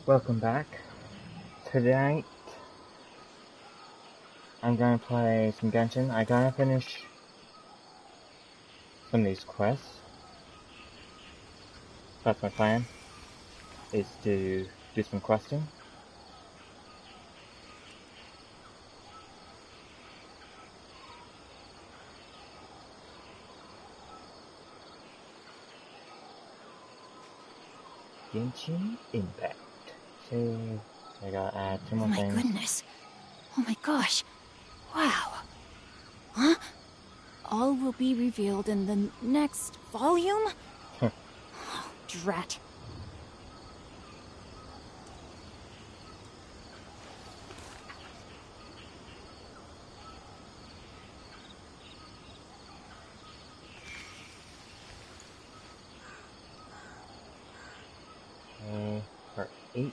Welcome back. Tonight, I'm gonna play some Genshin. I gotta finish some of these quests. That's my plan, is to do some questing. Genshin Impact. So, I gotta add two more things. My goodness. Oh my gosh. Wow. Huh? All will be revealed in the next volume? Oh, drat. Part 8.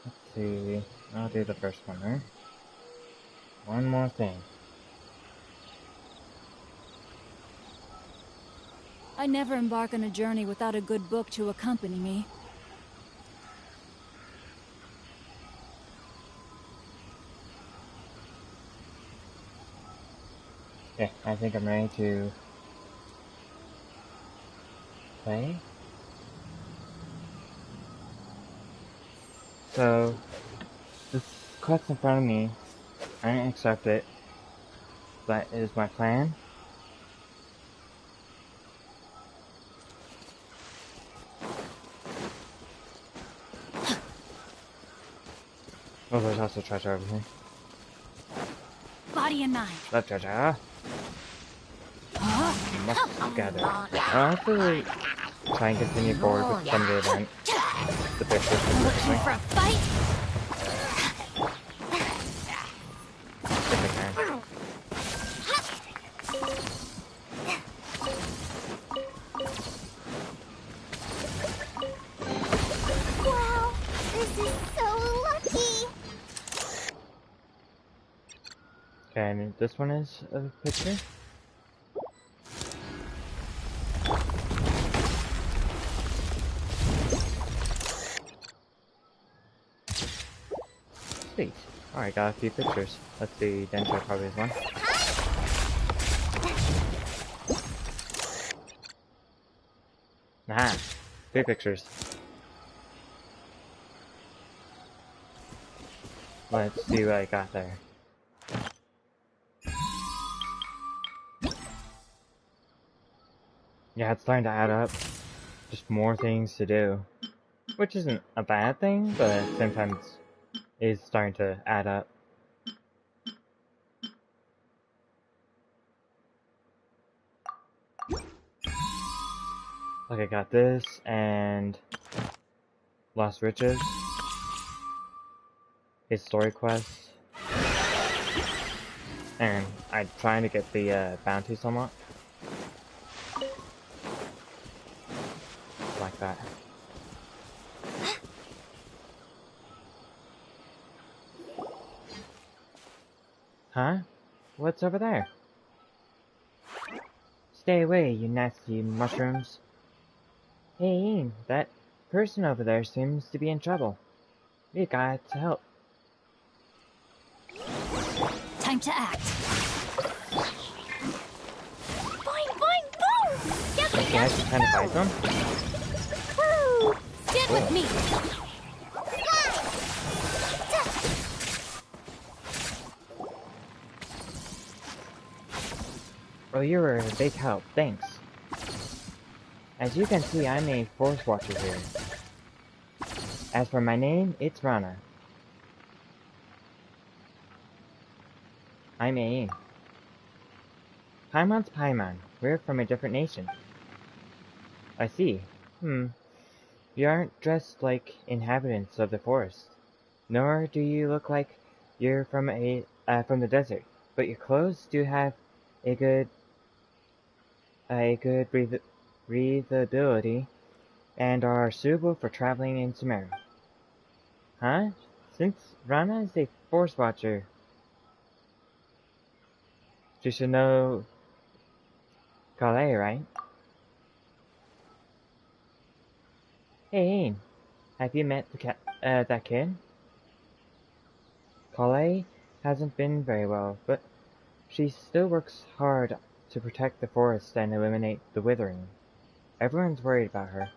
Let's see. I'll do the first one, right? One more thing. I never embark on a journey without a good book to accompany me. Yeah, I think I'm ready to play. So, this quest in front of me, I didn't accept it. That is my plan. Oh, there's also treasure over here. Body and mind. That treasure. Must gather. I'll have to try and continue forward with some of the event. The pictures Looking for a fight? if I can. Wow, this is so lucky! Okay, and this one is a picture. Sweet. Alright, got a few pictures. Let's see, Dendro probably is one. Aha! 3 pictures. Let's see what I got there. Yeah, it's starting to add up. Just more things to do. Which isn't a bad thing, but sometimes is starting to add up. Like I got this, and Lost Riches. His story quest. And I'm trying to get the bounty somewhat. Like that. Huh? What's over there? Stay away, you nasty mushrooms. Hey, that person over there seems to be in trouble. We got to help. Time to act. Boing, boing, boom! Get Okay, I should kind of fight them. Woo! Stand with me. Oh, you were a big help, thanks. As you can see, I'm a force watcher here. As for my name, it's Rana. I'm a Paimon's Paimon. We're from a different nation. I see. You aren't dressed like inhabitants of the forest. Nor do you look like you're from the desert. But your clothes do have a good breathability and are suitable for traveling in Sumeru. Huh? Since Rana is a force watcher, she should know Calais, right? Hey, Ain, have you met that kid? Colette hasn't been very well, but she still works hard to protect the forest and eliminate the Withering. Everyone's worried about her.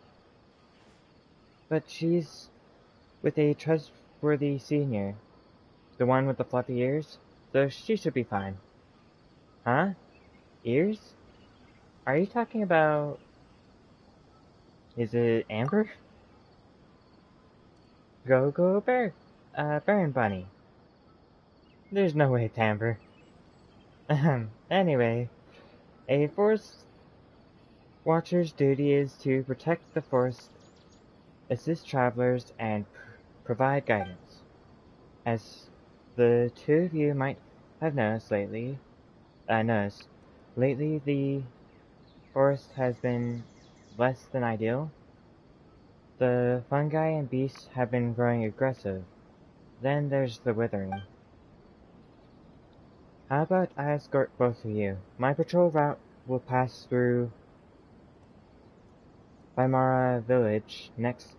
But she's with a trustworthy senior, the one with the fluffy ears, so she should be fine. Huh? Ears? Are you talking about... Is it Amber? Go, Baron Bunny. There's no way it's Amber. Anyway, a forest watcher's duty is to protect the forest, assist travelers, and provide guidance. As the two of you might have noticed lately, the forest has been less than ideal. The fungi and beasts have been growing aggressive. Then there's the Withering. How about I escort both of you? My patrol route will pass through Weimara Village next.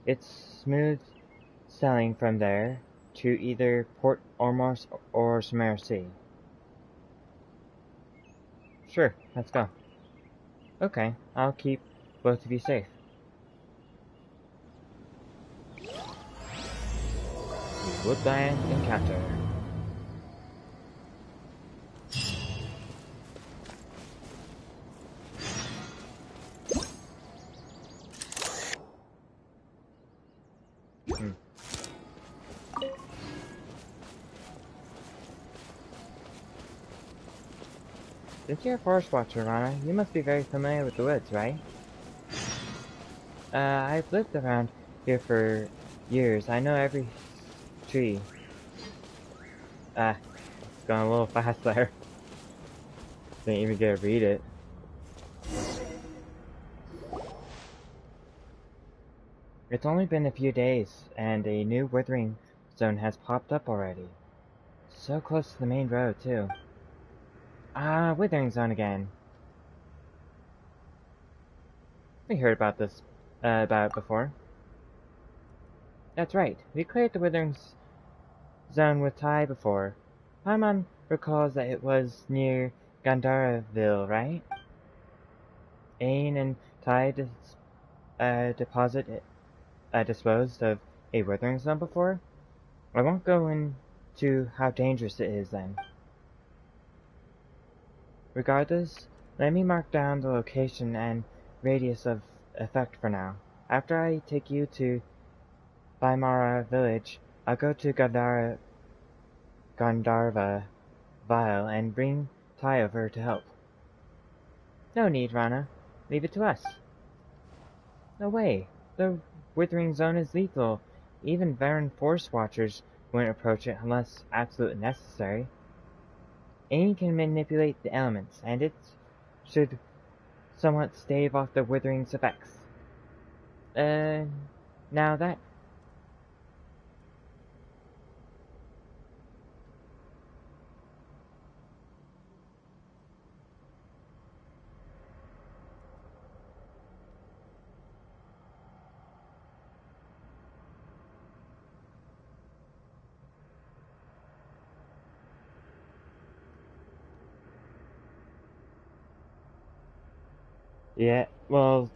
It's smooth sailing from there to either Port Ormos or Sumeru Sea. Sure, let's go. Okay, I'll keep both of you safe. Woodland Encounter. Since you're a forest watcher, Rana, you must be very familiar with the woods, right? I've lived around here for years. I know every tree. It's going a little fast there. Didn't even get to read it. It's only been a few days, and a new Withering zone has popped up already. So close to the main road, too. Withering zone again. We heard about this, about it before. That's right, we cleared the Withering zone with Ty before. Paimon recalls that it was near Gandaraville, right? Ain and Ty disposed of a Withering zone before? I won't go into how dangerous it is then. Regardless, let me mark down the location and radius of effect for now. After I take you to Weimara Village, I'll go to Gandharva Vile and bring Ty over to help. No need, Rana. Leave it to us. No way. The Withering Zone is lethal. Even Baron Force Watchers wouldn't approach it unless absolutely necessary. Ain can manipulate the elements, and it should somewhat stave off the Withering's effects. Now that... Yeah, well...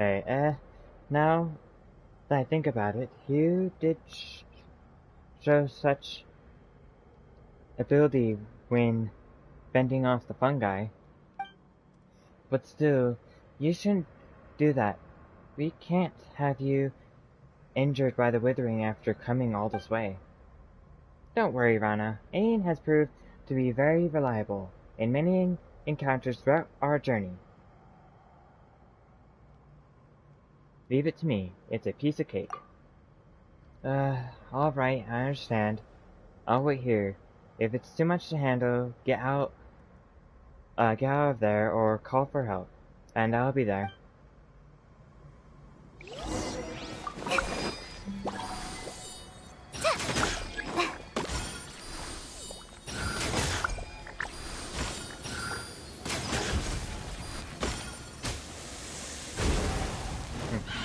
Hey, now that I think about it, you did show such ability when fending off the fungi. But still, you shouldn't do that. We can't have you injured by the Withering after coming all this way. Don't worry, Rana. Ain has proved to be very reliable. In many encounters throughout our journey. Leave it to me. It's a piece of cake. Alright, I understand. I'll wait here. If it's too much to handle, get out of there or call for help. And I'll be there.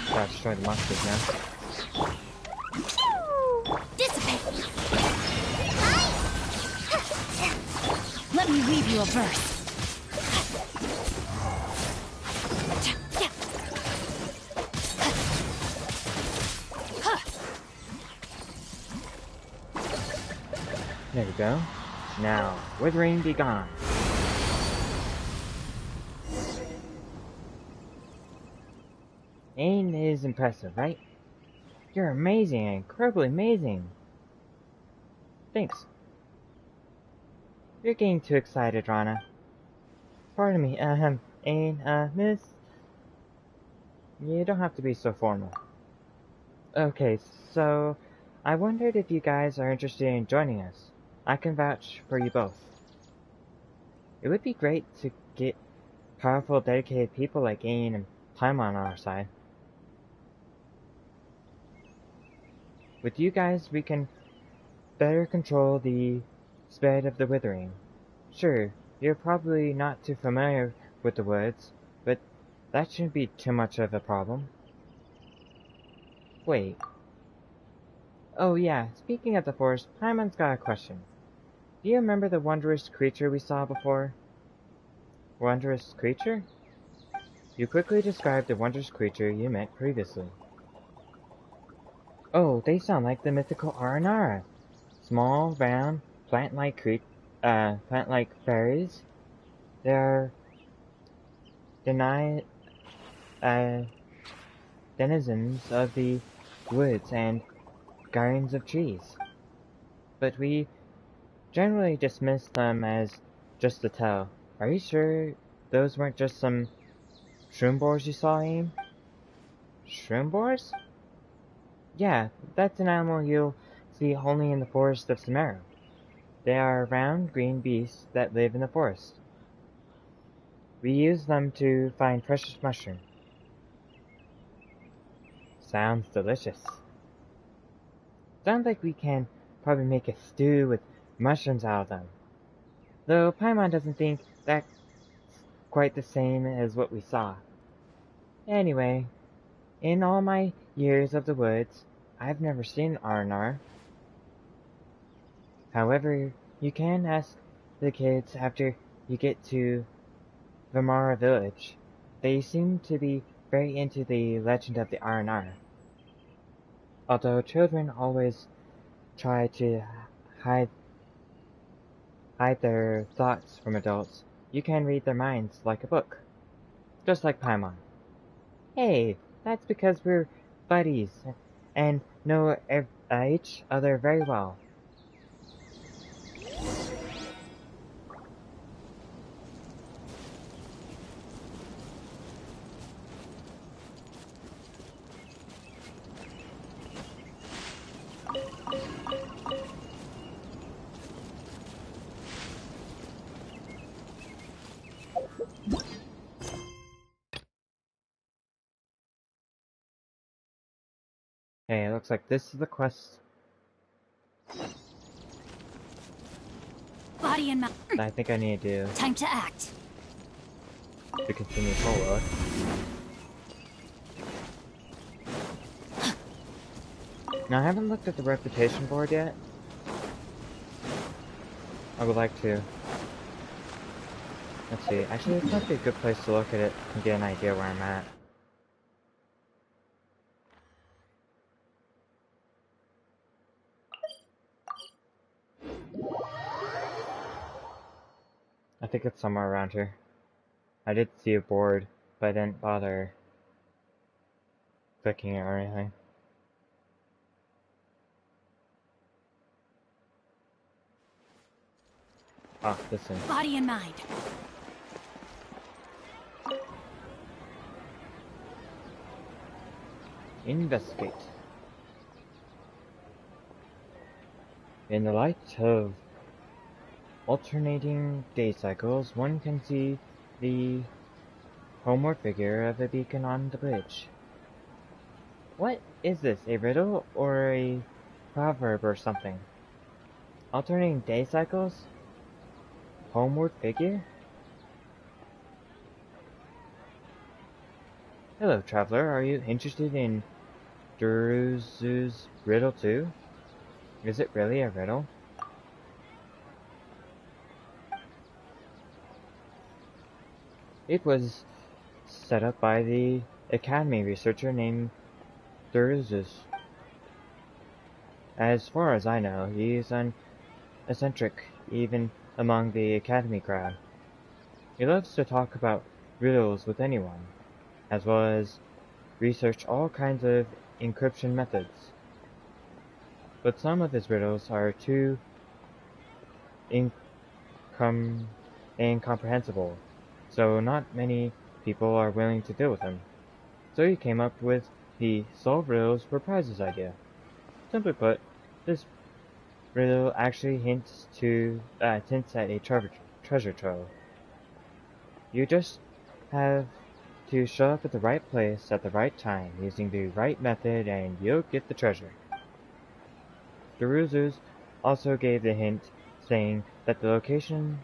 Gotta destroy the monsters now. Dissipate. Let me weave you a verse. There we go. Now, Withering, be gone. Ain is impressive, right? You're amazing, incredibly amazing. Thanks. You're getting too excited, Rana. Pardon me, Ain, miss? You don't have to be so formal. Okay, so I wondered if you guys are interested in joining us. I can vouch for you both. It would be great to get powerful, dedicated people like Ain and Paimon on our side. With you guys, we can better control the spread of the Withering. Sure, you're probably not too familiar with the woods, but that shouldn't be too much of a problem. Wait. Oh yeah, speaking of the forest, Paimon's got a question. Do you remember the wondrous creature we saw before? Wondrous creature? You quickly described the wondrous creature you met previously. Oh, they sound like the mythical Aranara. Small, round, plant-like fairies. They are denizens of the woods and guardians of trees. But we generally dismiss them as just a tale. Are you sure those weren't just some shroomboars you saw, Aim? Shroomboars? Yeah, that's an animal you'll see only in the forest of Sumeru. They are round green beasts that live in the forest. We use them to find precious mushrooms. Sounds delicious. Sounds like we can probably make a stew with mushrooms out of them. Though Paimon doesn't think that's quite the same as what we saw. Anyway, in all my years of the woods, I've never seen Arnar. However, you can ask the kids after you get to Vimara village. They seem to be very into the legend of the Arnar. Although children always try to hide their thoughts from adults, you can read their minds like a book. Just like Paimon. Hey, that's because we're buddies and know each other very well. Hey, it looks like this is the quest Body and mind. that I think I need to do Time to act. to continue forward. Now, I haven't looked at the reputation board yet. I would like to. Let's see, actually this might be a good place to look at it and get an idea where I'm at. I think it's somewhere around here. I did see a board, but I didn't bother clicking it or anything. Ah, this one. Body and mind. Investigate. In the light of alternating day cycles, one can see the homeward figure of a beacon on the bridge. What is this, a riddle or a proverb or something? Alternating day cycles? Homeward figure? Hello, traveler. Are you interested in Duruzu's riddle too? Is it really a riddle? It was set up by the Academy researcher named Duruzus. As far as I know, he's an eccentric even among the Academy crowd. He loves to talk about riddles with anyone, as well as research all kinds of encryption methods. But some of his riddles are too incomprehensible, so not many people are willing to deal with him. So he came up with the Solve Riddles for Prizes idea. Simply put, this riddle actually hints at a treasure trove. You just have to show up at the right place at the right time using the right method and you'll get the treasure. Duruzus also gave the hint, saying that the locations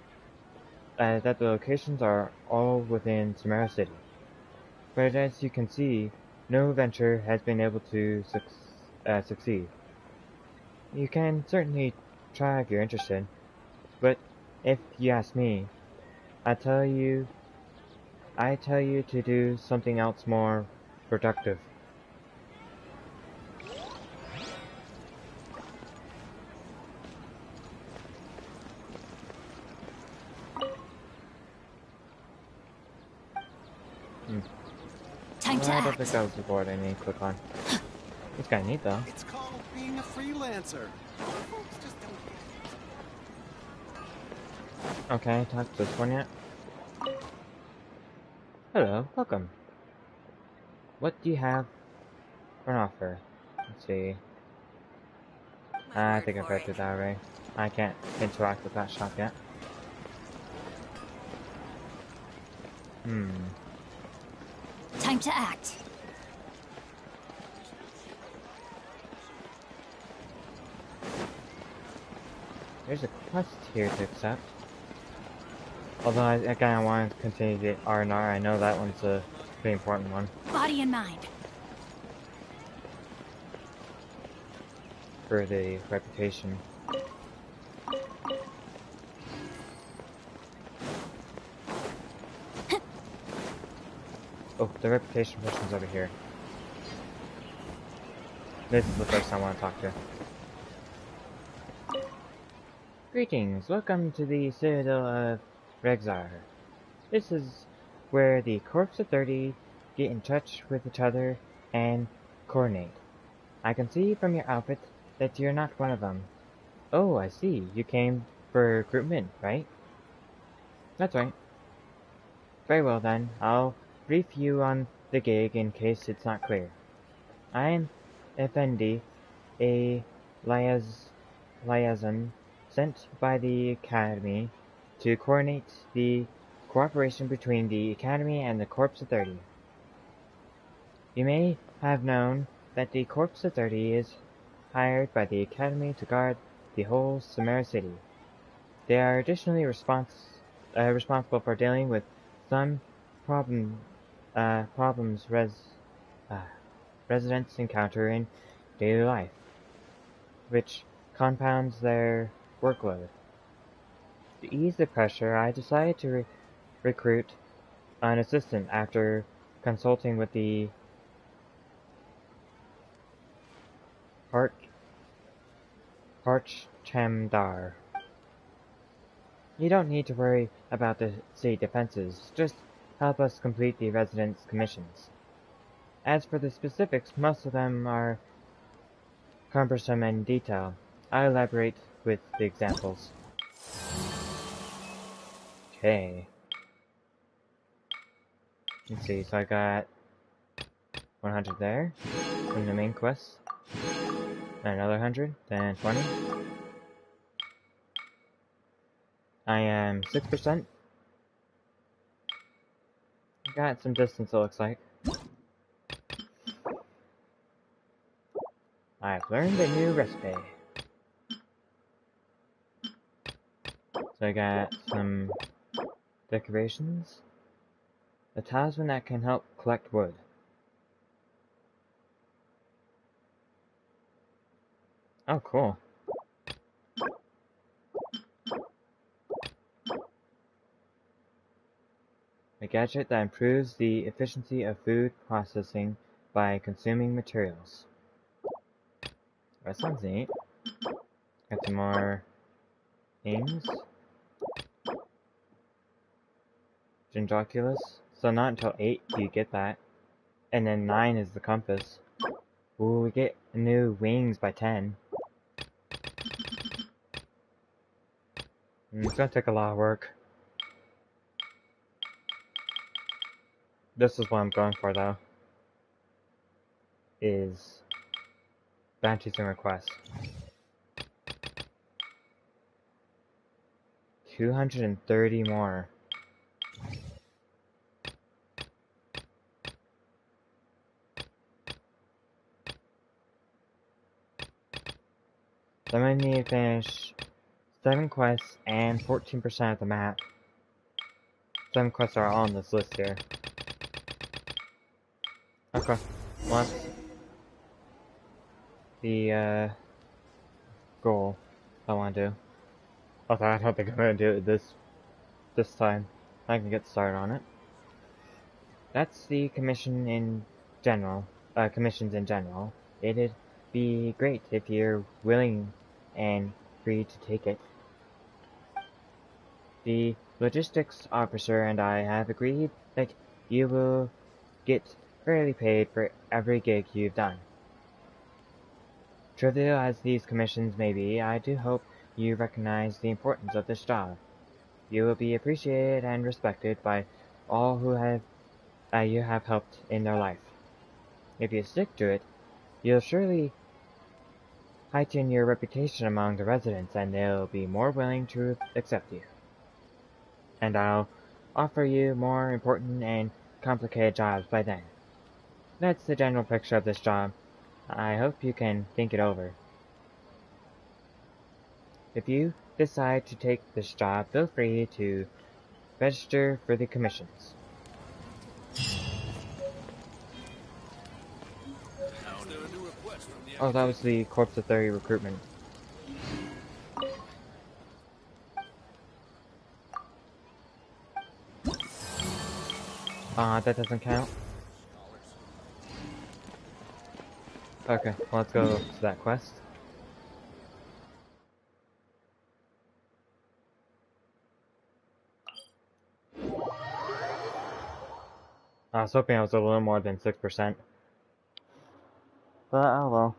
are all within Sumeru City. But as you can see, no venture has been able to succeed. You can certainly try if you're interested, but if you ask me, I tell you to do something else more productive. Time to I don't act. think that was the board I need to click on. It's kinda neat though. It's called being a freelancer. Folks just don't Okay, talk to this one yet? Hello, welcome. What do you have for an offer? Let's see. I think I've read through that already. I can't interact with that shop yet. Time to act. There's a quest here to accept. Although I kinda want to continue the R&R, I know that one's a pretty important one. Body and mind. For the reputation. Oh, the reputation person's over here. This is the person I want to talk to. Greetings, welcome to the Citadel of Rexar. This is where the Corps of 30 get in touch with each other and coordinate. I can see from your outfit that you're not one of them. Oh, I see. You came for recruitment, right? That's right. Very well then, I'll brief you on the gig in case it's not clear. I am Effendi, a liaison sent by the Academy to coordinate the cooperation between the Academy and the Corps of 30. You may have known that the Corps of 30 is hired by the Academy to guard the whole Sumeru City. They are additionally responsible for dealing with some problems residents encounter in daily life, which compounds their workload. To ease the pressure, I decided to recruit an assistant after consulting with the Parchamdar. You don't need to worry about the city defenses, just help us complete the residents' commissions. As for the specifics, most of them are cumbersome and detailed. I'll elaborate with the examples. Okay. Let's see, so I got 100 there from the main quest. And another 100, then 20. I am 6%. Got some distance, it looks like. I've learned a new recipe. So I got some decorations. A talisman that can help collect wood. Oh, cool. A gadget that improves the efficiency of food processing by consuming materials. That sounds neat. Got some more things. Gindoculus. So not until 8 do you get that. And then 9 is the compass. Ooh, we get new wings by 10. It's gonna take a lot of work. This is what I'm going for though. Is bounties and requests. 230 more. So I'm gonna need to finish 7 quests and 14% of the map. 7 quests are on this list here. Okay, well that's the goal I want to do. Although I don't think I'm gonna do it this time. I can get started on it. That's the commission in general. Commissions in general. It'd be great if you're willing and free to take it. The logistics officer and I have agreed that you will get fairly paid for every gig you've done. Trivial as these commissions may be, I do hope you recognize the importance of this job. You will be appreciated and respected by all who you have helped in their life. If you stick to it, you'll surely heighten your reputation among the residents and they'll be more willing to accept you. And I'll offer you more important and complicated jobs by then. That's the general picture of this job. I hope you can think it over. If you decide to take this job, feel free to register for the commissions. Oh, that was the Corpse of Theory recruitment. That doesn't count. Okay, well, let's go to that quest. I was hoping I was a little more than 6%. But, oh well.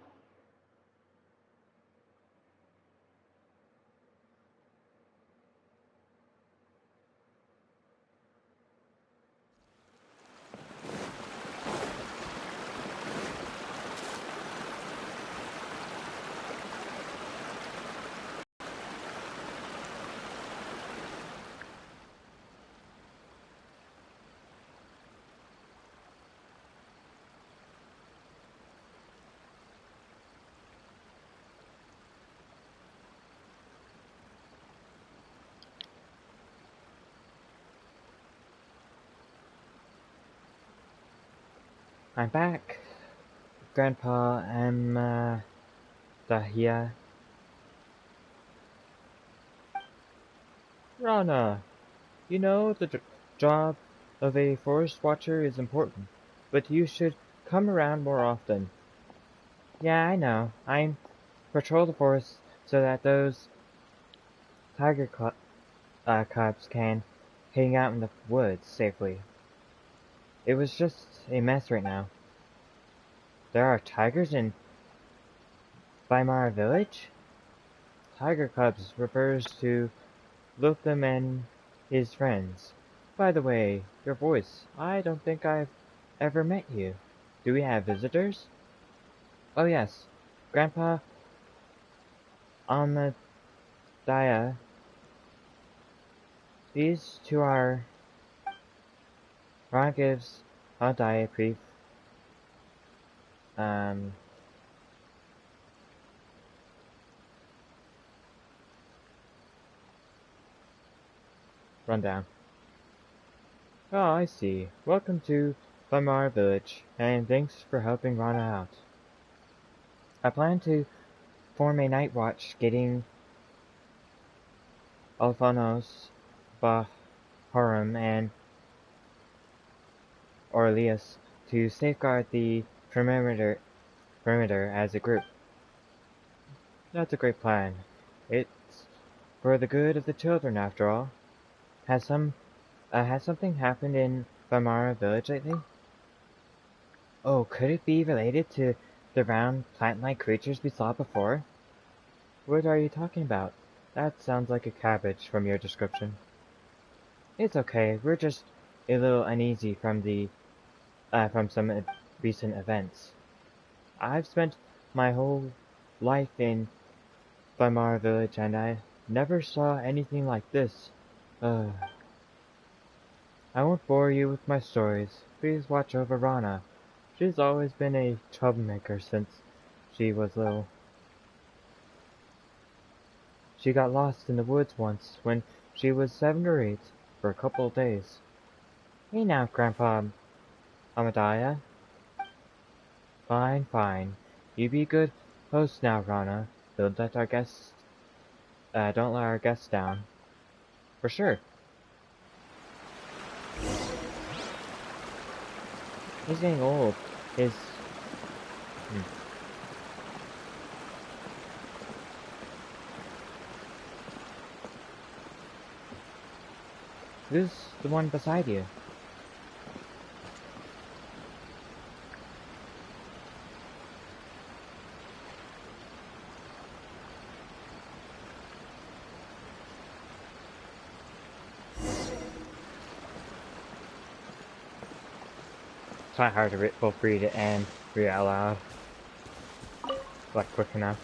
I'm back. Grandpa, I'm, Dahlia. Rana, you know the job of a forest watcher is important, but you should come around more often. Yeah, I know. I patrol the forest so that those tiger cubs can hang out in the woods safely. It was just a mess right now. There are tigers in Weimar village? Tiger cubs refers to Lotham and his friends. By the way, your voice. I don't think I've ever met you. Do we have visitors? Oh yes, Grandpa Amadaya. These two are... Ron gives Amadaya a brief, rundown. Oh, I see. Welcome to Famar Village, and thanks for helping Rana out. I plan to form a night watch getting Alphanos, Baharum, and Orleas to safeguard the perimeter as a group. That's a great plan. It's for the good of the children, after all. Has something happened in Famara Village lately? Oh, could it be related to the round plant-like creatures we saw before? What are you talking about? That sounds like a cabbage from your description. It's okay, we're just a little uneasy from some recent events. I've spent my whole life in Famara Village and I never saw anything like this. I won't bore you with my stories. Please watch over Rana. She's always been a troublemaker since she was little. She got lost in the woods once when she was 7 or 8 for a couple of days. Hey now, Grandpa Amadaya. Fine, fine. You be good host now, Rana. Don't let our guests down. For sure. He's getting old. His... Who's the one beside you? It's not hard to both read it and read it out loud. Like, quick enough.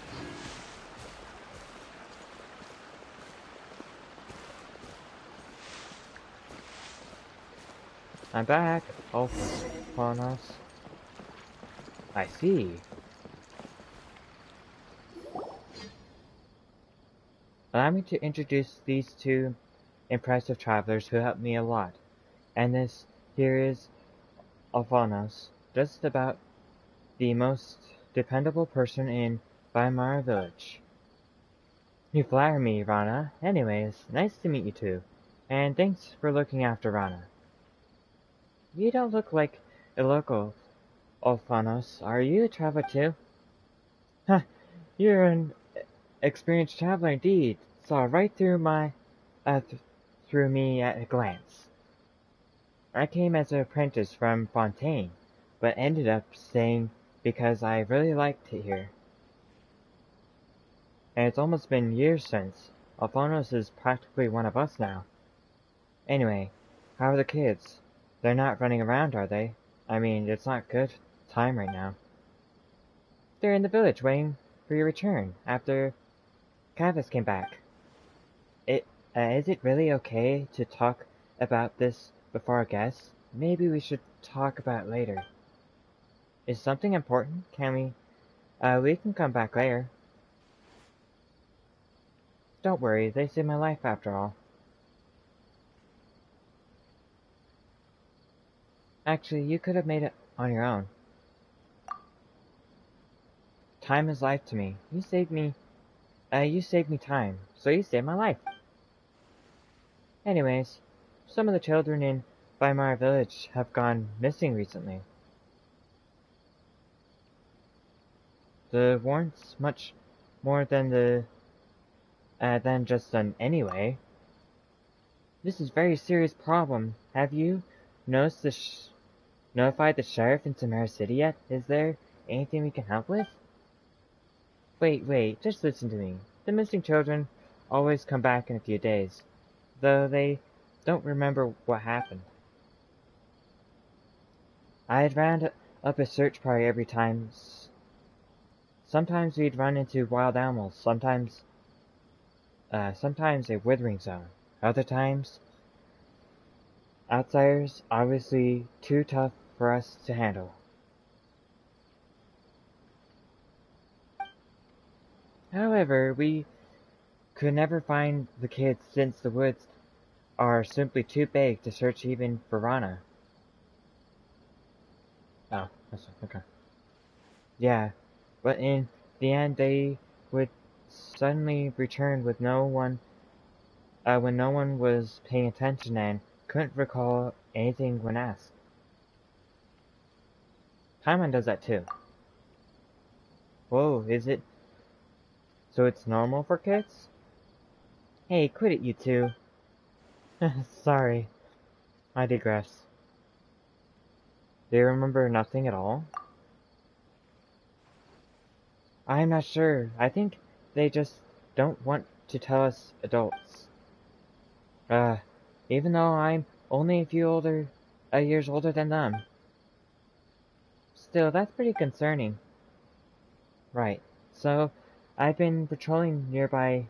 I'm back. Oh, upon us. I see. Allow me to introduce these two impressive travelers who helped me a lot. And this here is Alphanos, just about the most dependable person in Weimar Village. You flatter me, Rana. Anyways, nice to meet you two. And thanks for looking after Rana. You don't look like a local, Alphanos. Are you a traveler too? Huh, you're an experienced traveler indeed. Saw right through through me at a glance. I came as an apprentice from Fontaine, but ended up staying because I really liked it here. And it's almost been years since. Alphanos is practically one of us now. Anyway, how are the kids? They're not running around, are they? I mean, it's not good time right now. They're in the village waiting for your return after Cavis came back. Is it really okay to talk about this before our guests? Maybe we should talk about it later. Is something important? We can come back later. Don't worry, they saved my life after all. Actually, you could have made it on your own. Time is life to me. You saved me time, so you saved my life. Anyways, some of the children in Weimar Village have gone missing recently. The warrant's much more than just an anyway. This is a very serious problem. Have you notified the sheriff in Sumeru City yet? Is there anything we can help with? Wait, just listen to me. The missing children always come back in a few days, though they don't remember what happened. I had found up a search party every time. Sometimes we'd run into wild animals, sometimes a withering zone. Other times, outsiders, obviously too tough for us to handle. However, we could never find the kids since the woods are simply too big to search even for Rana. Oh, that's okay. Yeah, but in the end they would suddenly return with when no one was paying attention and couldn't recall anything when asked. Paimon does that too. Whoa, is it? So it's normal for kids? Hey, quit it, you two. Sorry, I digress. They remember nothing at all? I'm not sure. I think they just don't want to tell us adults. Uh, even though I'm only a few years older than them. Still, that's pretty concerning. Right. So, I've been patrolling nearby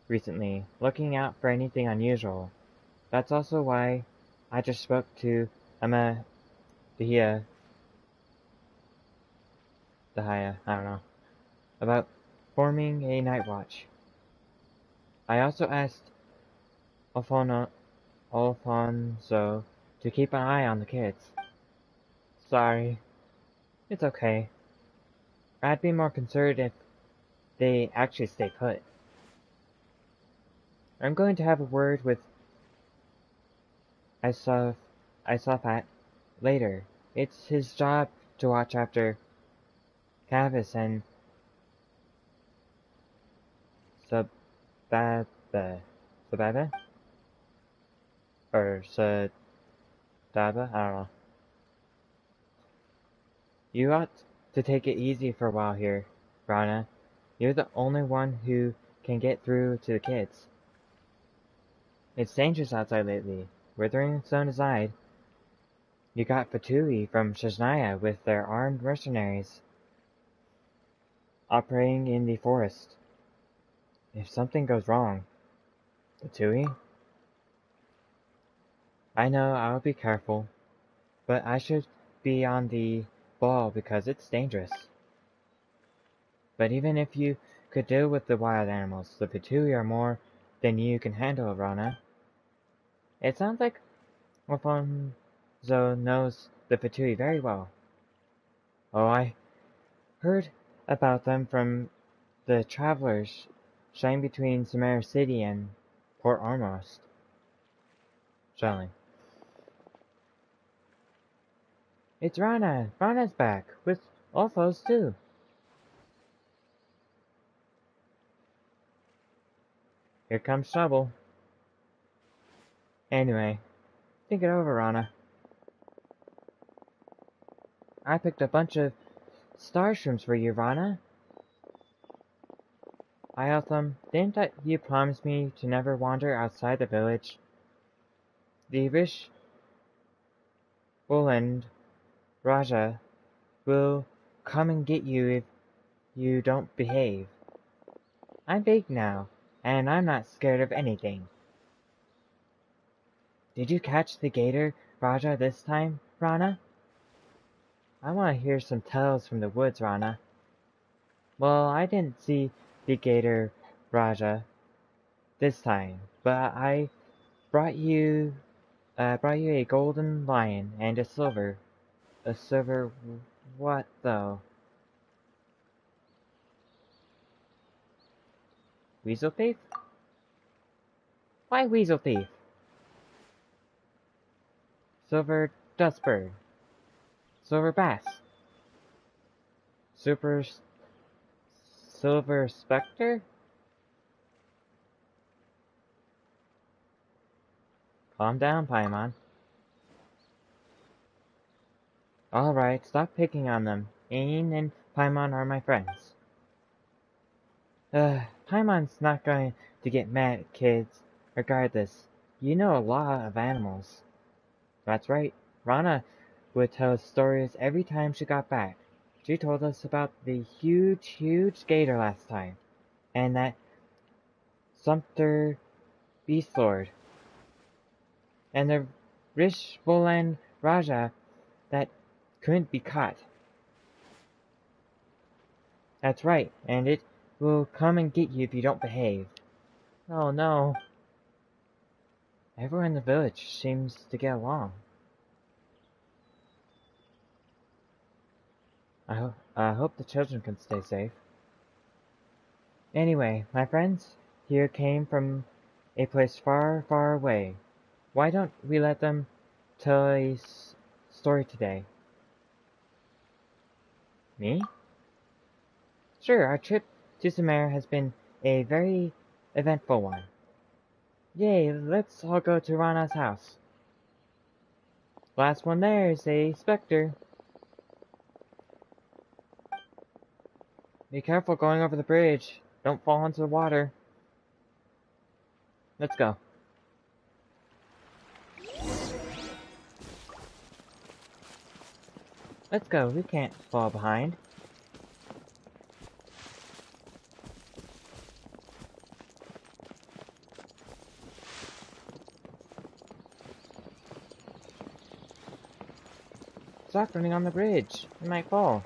recently, looking out for anything unusual. That's also why I just spoke to Dahia, I don't know, about forming a night watch. I also asked Alfonso to keep an eye on the kids. Sorry. It's okay. I'd be more concerned if they actually stay put. I'm going to have a word with Isofat later. It's his job to watch after Cavis and Sababa. Sababa? Or Sadaba? I don't know. You ought to take it easy for a while here, Rana. You're the only one who can get through to the kids. It's dangerous outside lately. Withering zone aside, you got Fatui from Shajnaya with their armed mercenaries operating in the forest. If something goes wrong, Fatui? I know I'll be careful, but I should be on the ball because it's dangerous. But even if you could deal with the wild animals, the Fatui are more than you can handle, Rana. It sounds like Alfonso knows the Fatui very well. Oh, I heard about them from the travelers shine between Sumeru City and Port Armorst. Shelling. It's Rana! Rana's back! With Alphos too! Here comes trouble. Anyway, think it over, Rana. I picked a bunch of star shrooms for you, Rana. Didn't you promise me to never wander outside the village? The Rish Roland Raja will come and get you if you don't behave. I'm big now, and I'm not scared of anything. Did you catch the Gator Raja this time, Rana? I want to hear some tales from the woods, Rana. Well, I didn't see the Gator Raja this time, but I brought you a golden lion and a silver. A silver what, though? Weasel thief? Why weasel thief? Silver dustbird. Silver bass. Silver specter? Calm down, Paimon. Alright, stop picking on them. Ain and Paimon are my friends. Paimon's not going to get mad at kids. Regardless, you know a lot of animals. That's right. Rana would tell us stories every time she got back. She told us about the huge gator last time, and that Sumpter Beast Lord, and the Rishvolan Raja that couldn't be caught. That's right, and it will come and get you if you don't behave. Oh no. Everyone in the village seems to get along. I hope the children can stay safe. Anyway, my friends here came from a place far away. Why don't we let them tell a story today? Me? Sure, our trip to Sumeru has been a very eventful one. Yay, let's all go to Rana's house. Last one there is a specter. Be careful going over the bridge. Don't fall into the water. Let's go. Let's go, we can't fall behind. Stop running on the bridge. You might fall.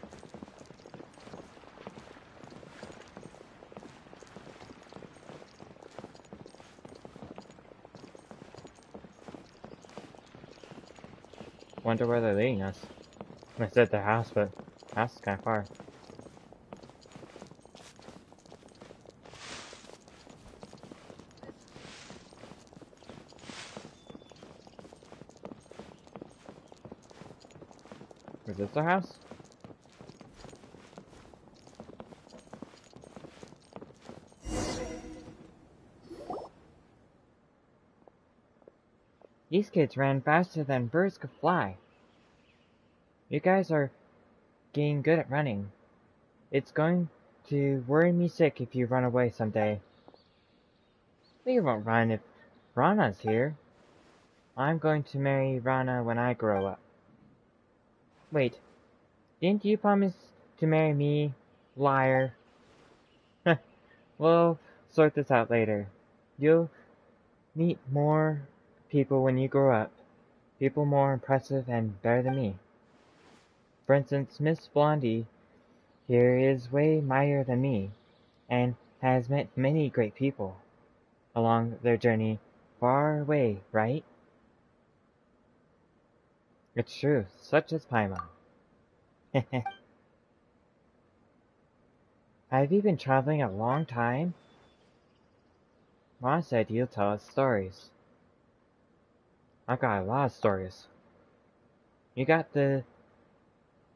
Wonder where they're leading us. I said their house, but the house is kind of far. Is this their house? These kids ran faster than birds could fly. You guys are getting good at running. It's going to worry me sick if you run away someday. We won't run if Rana's here. I'm going to marry Rana when I grow up. Wait, didn't you promise to marry me, liar? We'll sort this out later. You'll meet more people when you grow up. People more impressive and better than me. For instance, Miss Blondie here is way mightier than me, and has met many great people along their journey far away, right? It's true, such as Paimon. Have you been traveling a long time? Ma said you'll tell us stories. I've got a lot of stories. You got the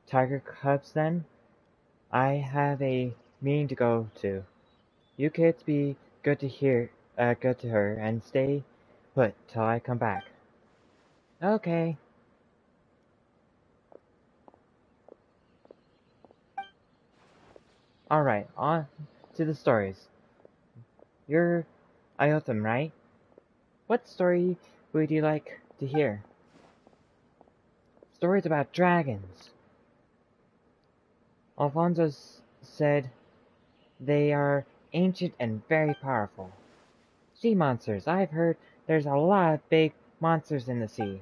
tiger cubs then? I have a meeting to go to. You kids be good to her, and stay put till I come back. Okay. Alright, on to the stories. You're Iotham, right? What story would you like to hear? Stories about dragons. Alfonso said they are ancient and very powerful. Sea monsters. I've heard there's a lot of big monsters in the sea.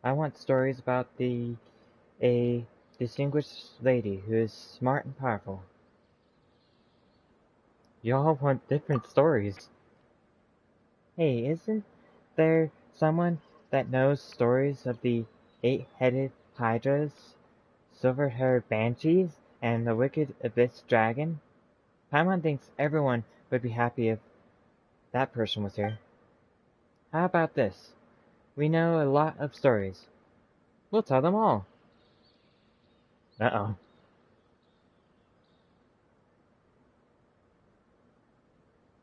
I want stories about a distinguished lady who is smart and powerful. Y'all want different stories. Hey, isn't there someone that knows stories of the 8-headed hydras, silver-haired banshees, and the wicked abyss dragon? Paimon thinks everyone would be happy if that person was here. How about this? We know a lot of stories. We'll tell them all. Uh-oh.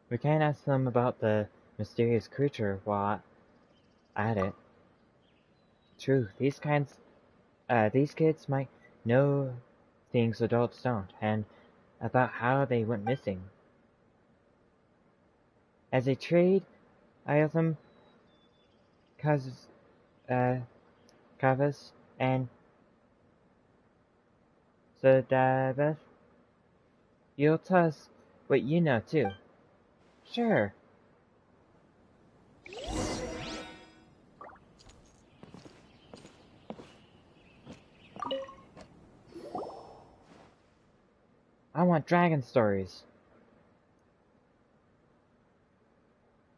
We can't ask them about the mysterious creature while at it. True, these kids might know things adults don't, and about how they went missing. As a trade, Iotham Kavas, and Sodabeth. You'll tell us what you know, too. Sure. I want dragon stories.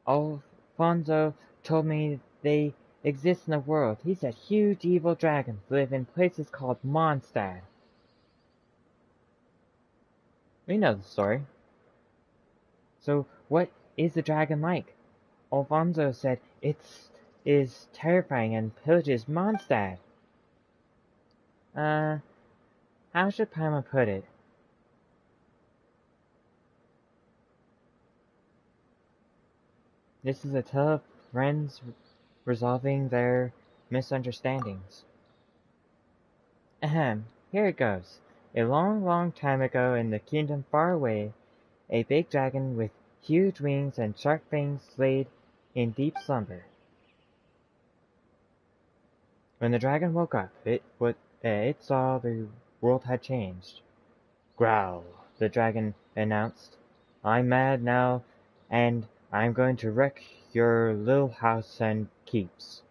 Alfonso told me they exist in the world. He said huge evil dragons live in places called Mondstadt. We know the story. So what is the dragon like? Alfonso said it is terrifying and pillages Mondstadt. How should Paimon put it? This is a tale of friends resolving their misunderstandings. Ahem, here it goes. A long, long time ago in the kingdom far away, a big dragon with huge wings and sharp fangs laid in deep slumber. When the dragon woke up, it saw the world had changed. Growl, the dragon announced. I'm mad now, and I'm going to wreck your little house and keeps.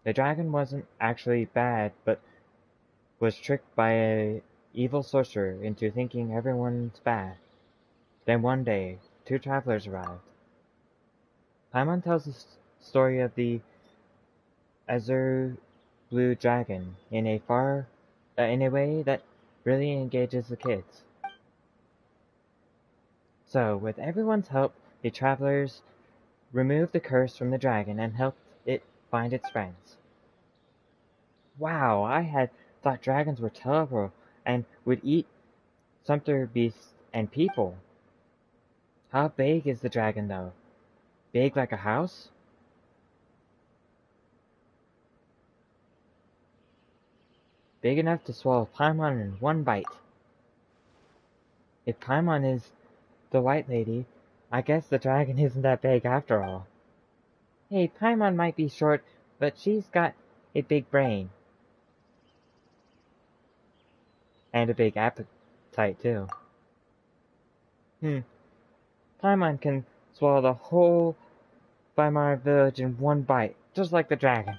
The dragon wasn't actually bad, but was tricked by an evil sorcerer into thinking everyone's bad. Then one day, two travelers arrived. Paimon tells the story of the azure blue dragon in a way that really engages the kids. So, with everyone's help, the travelers removed the curse from the dragon and helped it find its friends. Wow, I had thought dragons were terrible and would eat sumpter beasts and people. How big is the dragon, though? Big like a house? Big enough to swallow Paimon in one bite. If Paimon is the white lady, I guess the dragon isn't that big after all. Hey, Paimon might be short, but she's got a big brain. And a big appetite, too. Paimon can swallow the whole Weimar village in one bite, just like the dragon.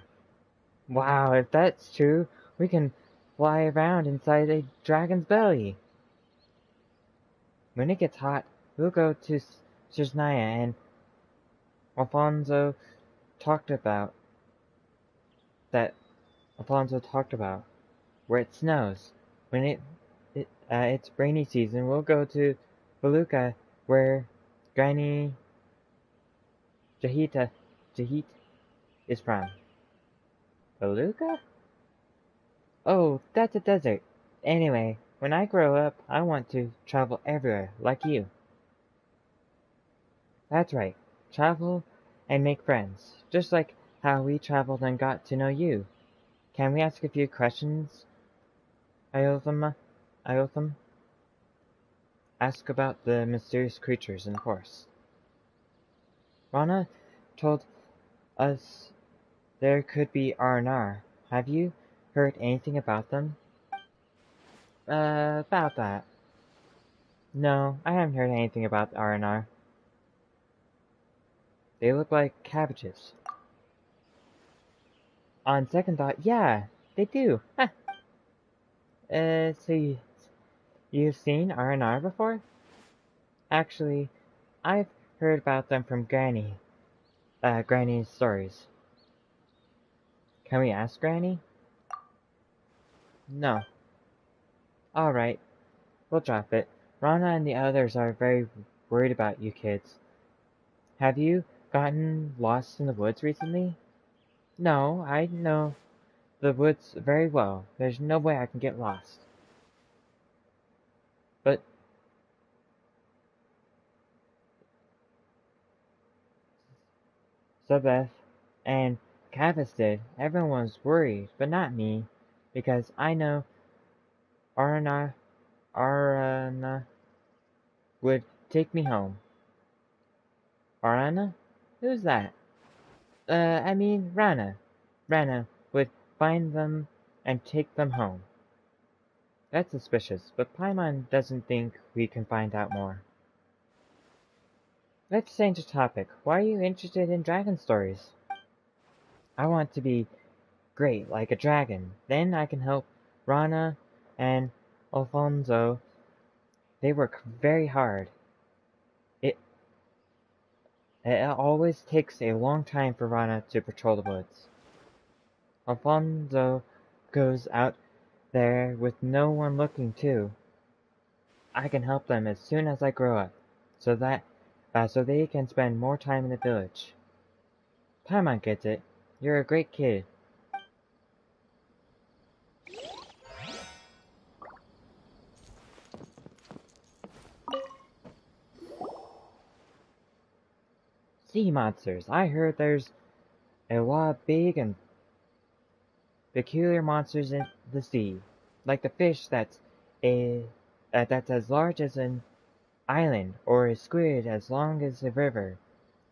Wow, if that's true, we can fly around inside a dragon's belly. When it gets hot, we'll go to Shisnaya and Alfonso talked about, where it snows. When it's rainy season, we'll go to Beluga, where Granny Jahit is from. Beluga? Oh, that's a desert. Anyway, when I grow up, I want to travel everywhere, like you. That's right. Travel and make friends, just like how we traveled and got to know you. Can we ask a few questions, Iotham? Ask about the mysterious creatures in the forest. Rana told us there could be R&R. Have you heard anything about them? About that. No, I haven't heard anything about R&R. They look like cabbages. On second thought, yeah, they do. Huh. So you've seen R&R before? Actually, I've heard about them from Granny's stories. Can we ask Granny? No. Alright, we'll drop it. Rana and the others are very worried about you kids. Have you gotten lost in the woods recently? No, I know the woods very well. There's no way I can get lost. But Sabeth and Kavis did. Everyone was worried, but not me, because I know Arana would take me home. Arana? Who's that? I mean Rana. Rana would find them and take them home. That's suspicious, but Paimon doesn't think we can find out more. Let's change the topic. Why are you interested in dragon stories? I want to be great like a dragon. Then I can help Rana and Alfonso. They work very hard. It always takes a long time for Rana to patrol the woods. Alfonso goes out there with no one looking too. I can help them as soon as I grow up, so they can spend more time in the village. Paimon gets it. You're a great kid. Sea monsters. I heard there's a lot of big and peculiar monsters in the sea, like the fish that's as large as an island, or a squid as long as a river,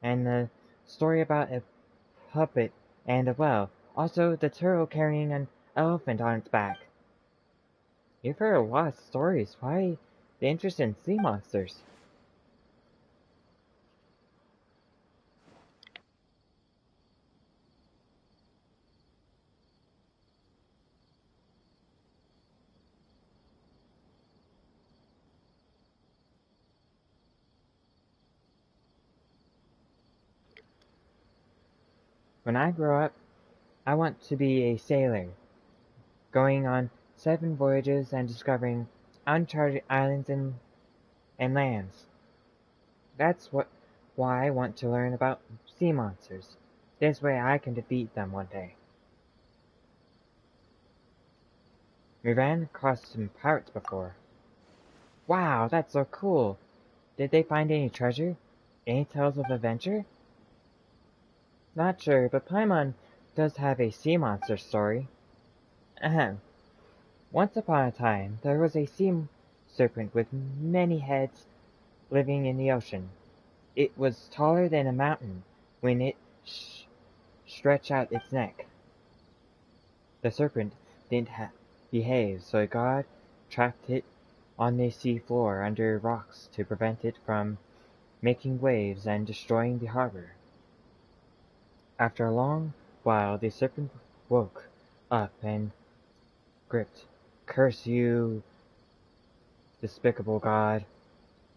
and the story about a puppet and a well. Also, the turtle carrying an elephant on its back. You've heard a lot of stories. Why the interest in sea monsters? When I grow up, I want to be a sailor, going on 7 voyages and discovering uncharted islands and lands. That's why I want to learn about sea monsters. This way I can defeat them one day. We ran across some pirates before. Wow, that's so cool! Did they find any treasure? Any tales of adventure? Not sure, but Paimon does have a sea monster story. Ahem. Once upon a time, there was a sea serpent with many heads living in the ocean. It was taller than a mountain when it stretched out its neck. The serpent didn't behave, so God trapped it on the sea floor under rocks to prevent it from making waves and destroying the harbor. After a long while, the serpent woke up and gripped. Curse you, despicable God.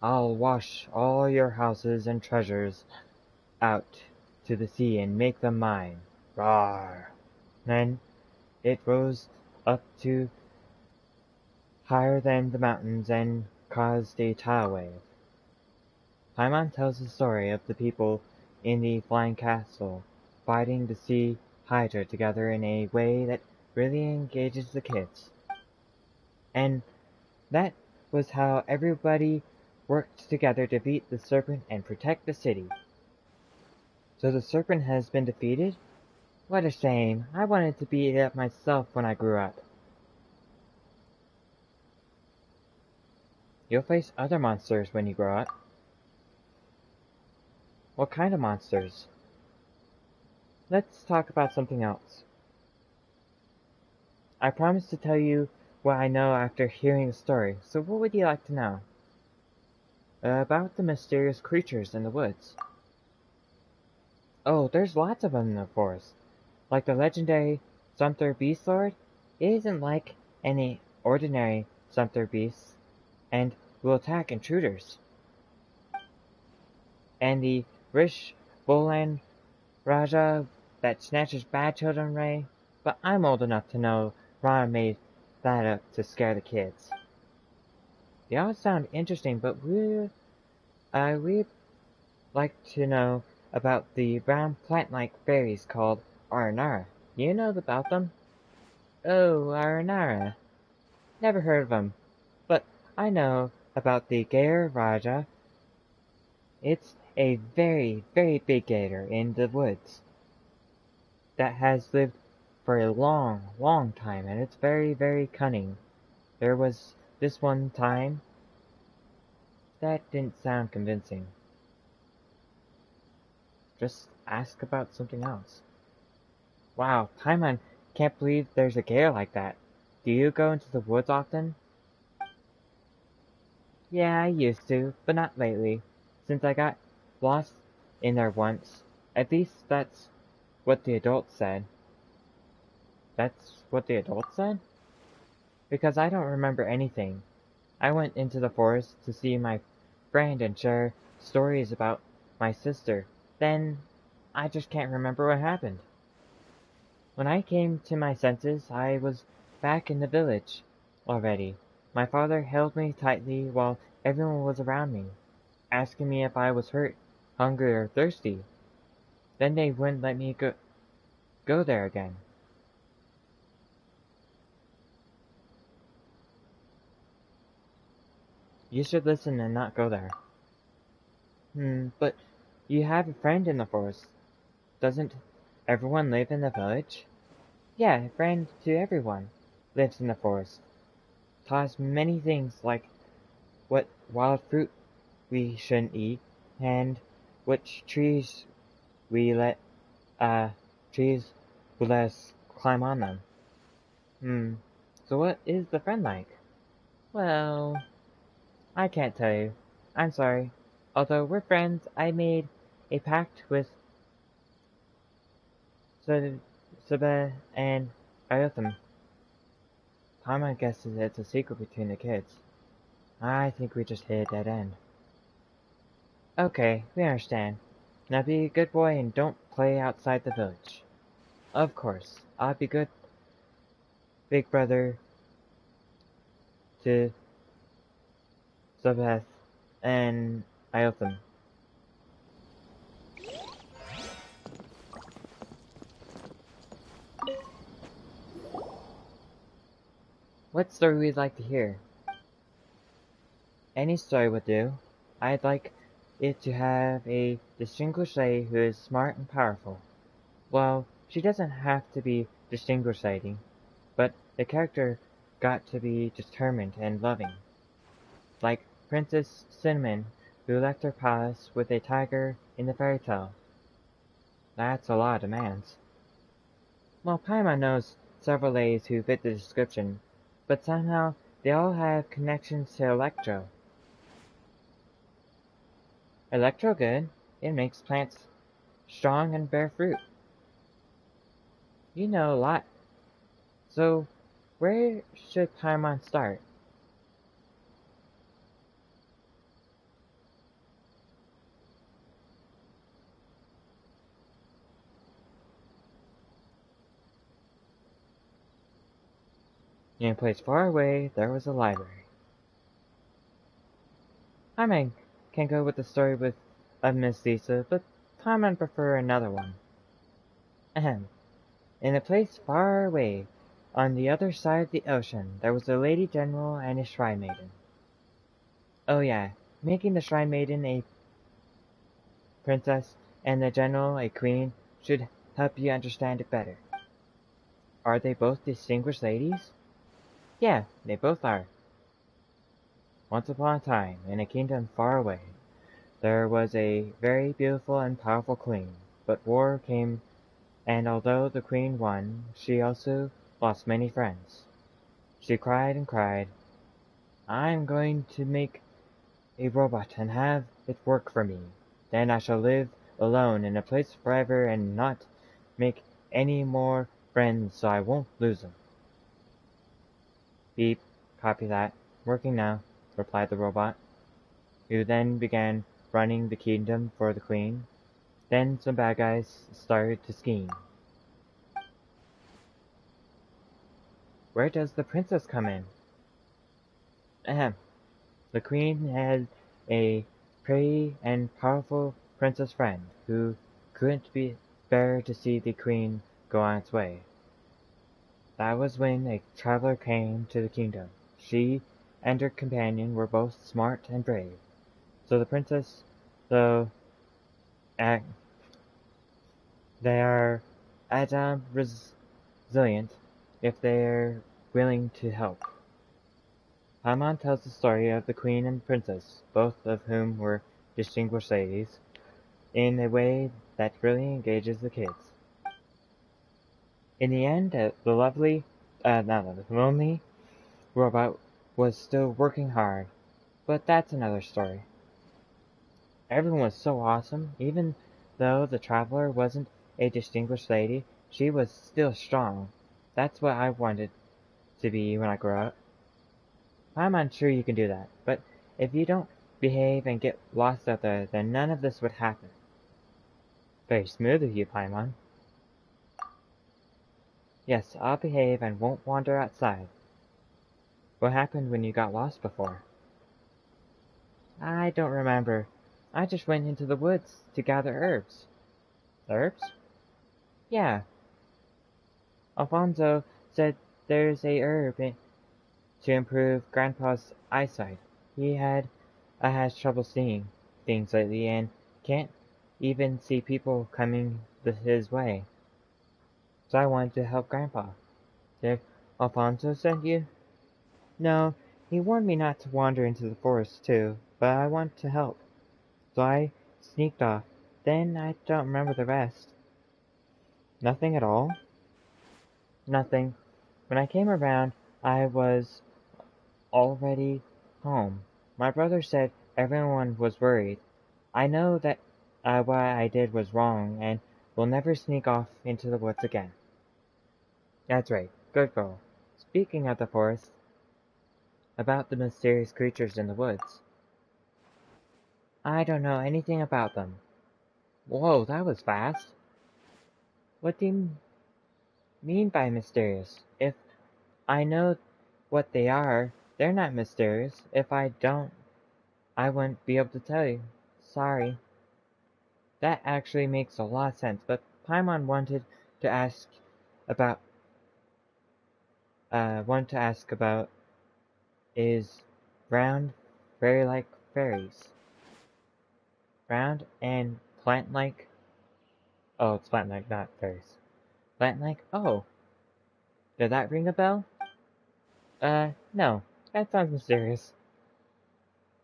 I'll wash all your houses and treasures out to the sea and make them mine. Rawr! Then it rose up to higher than the mountains and caused a tidal wave. Paimon tells the story of the people in the flying castle fighting the sea hydra together in a way that really engages the kids. And that was how everybody worked together to defeat the serpent and protect the city. So the serpent has been defeated? What a shame. I wanted to beat it up myself when I grew up. You'll face other monsters when you grow up. What kind of monsters? Let's talk about something else. I promised to tell you what I know after hearing the story, so what would you like to know? About the mysterious creatures in the woods. Oh, there's lots of them in the forest. Like the legendary Sumpter Beast Lord, it isn't like any ordinary Sumpter Beast, and will attack intruders. And the Rish Bolan Raja that snatches bad children away, but I'm old enough to know Rana made that up to scare the kids. They all sound interesting, but we'd like to know about the brown plant-like fairies called Aranara. You know about them? Oh, Aranara. Never heard of them, but I know about the Gator Raja. It's a very, very big gator in the woods that has lived for a long, long time, and it's very, very cunning. There was this one time that didn't sound convincing. Just ask about something else. Wow, Paimon Can't believe there's a gale like that. Do you go into the woods often? Yeah, I used to, but not lately, since I got lost in there once. At least that's what the adults said. That's what the adults said? Because I don't remember anything. I went into the forest to see my friend and share stories about my sister. Then, I just can't remember what happened. When I came to my senses, I was back in the village already. My father held me tightly while everyone was around me, asking me if I was hurt, hungry, or thirsty. Then they wouldn't let me go there again. You should listen and not go there. But you have a friend in the forest. Doesn't everyone live in the village? Yeah, a friend to everyone lives in the forest. Taught us many things like what wild fruit we shouldn't eat, and which we let trees will let us climb on them. So what is the friend like? Well, I can't tell you. I'm sorry. Although we're friends, I made a pact with Sube and Iotham. Paimon guesses it's a secret between the kids. I think we just hit a dead end. Okay, we understand. Now be a good boy and don't play outside the village. Of course, I'll be good big brother to Subeth and Iotham. What story would you like to hear? Any story would do. I'd like it to have a distinguished lady who is smart and powerful. Well, she doesn't have to be distinguished lady, but the character got to be determined and loving. Like Princess Cinnamon, who left her palace with a tiger in the fairy tale. That's a lot of demands. Well, Paimon knows several ladies who fit the description, but somehow they all have connections to Electro. Electro good? It makes plants strong and bear fruit. You know a lot. So, where should Paimon start? In a place far away, there was a library. Paimon can go with the story of Miss Lisa, but Paimon prefer another one. Ahem. In a place far away, on the other side of the ocean, there was a lady general and a shrine maiden. Oh yeah, making the shrine maiden a princess and the general a queen should help you understand it better. Are they both distinguished ladies? Yeah, they both are. Once upon a time, in a kingdom far away, there was a very beautiful and powerful queen, but war came, and although the queen won, she also lost many friends. She cried and cried, "I'm going to make a robot and have it work for me. Then I shall live alone in a place forever and not make any more friends so I won't lose them." Beep, copy that. Working now, replied the robot, who then began running the kingdom for the queen. Then some bad guys started to scheme. Where does the princess come in? Ahem. The queen had a pretty and powerful princess friend who couldn't bear to see the queen go on its way. That was when a traveler came to the kingdom. She and her companion were both smart and brave. So the princess, though they are resilient if they're willing to help. Paimon tells the story of the queen and princess, both of whom were distinguished ladies, in a way that really engages the kids. In the end, the lonely robot was still working hard, but that's another story. Everyone was so awesome, even though the traveler wasn't a distinguished lady, she was still strong. That's what I wanted to be when I grow up. I'm unsure you can do that, but if you don't behave and get lost out there, then none of this would happen. Very smooth of you, Paimon. Yes, I'll behave and won't wander outside. What happened when you got lost before? I don't remember. I just went into the woods to gather herbs. Herbs? Yeah. Alfonso said there's a herb to improve Grandpa's eyesight. Has trouble seeing things lately and can't even see people coming his way. So I wanted to help Grandpa. Did Alfonso send you? No, he warned me not to wander into the forest too, but I want to help. So I sneaked off. Then I don't remember the rest. Nothing at all? Nothing. When I came around, I was already home. My brother said everyone was worried. I know that what I did was wrong and will never sneak off into the woods again. That's right. Good girl. Speaking of the forest, about the mysterious creatures in the woods. I don't know anything about them. Whoa, that was fast. What do you mean by mysterious? If I know what they are, they're not mysterious. If I don't, I wouldn't be able to tell you. Sorry. That actually makes a lot of sense, but Paimon to ask about wanted to ask about is round fairy-like fairies. Round and plant-like? Oh, it's plant-like, not fairies. Plant-like? Oh. Did that ring a bell? No. That sounds mysterious.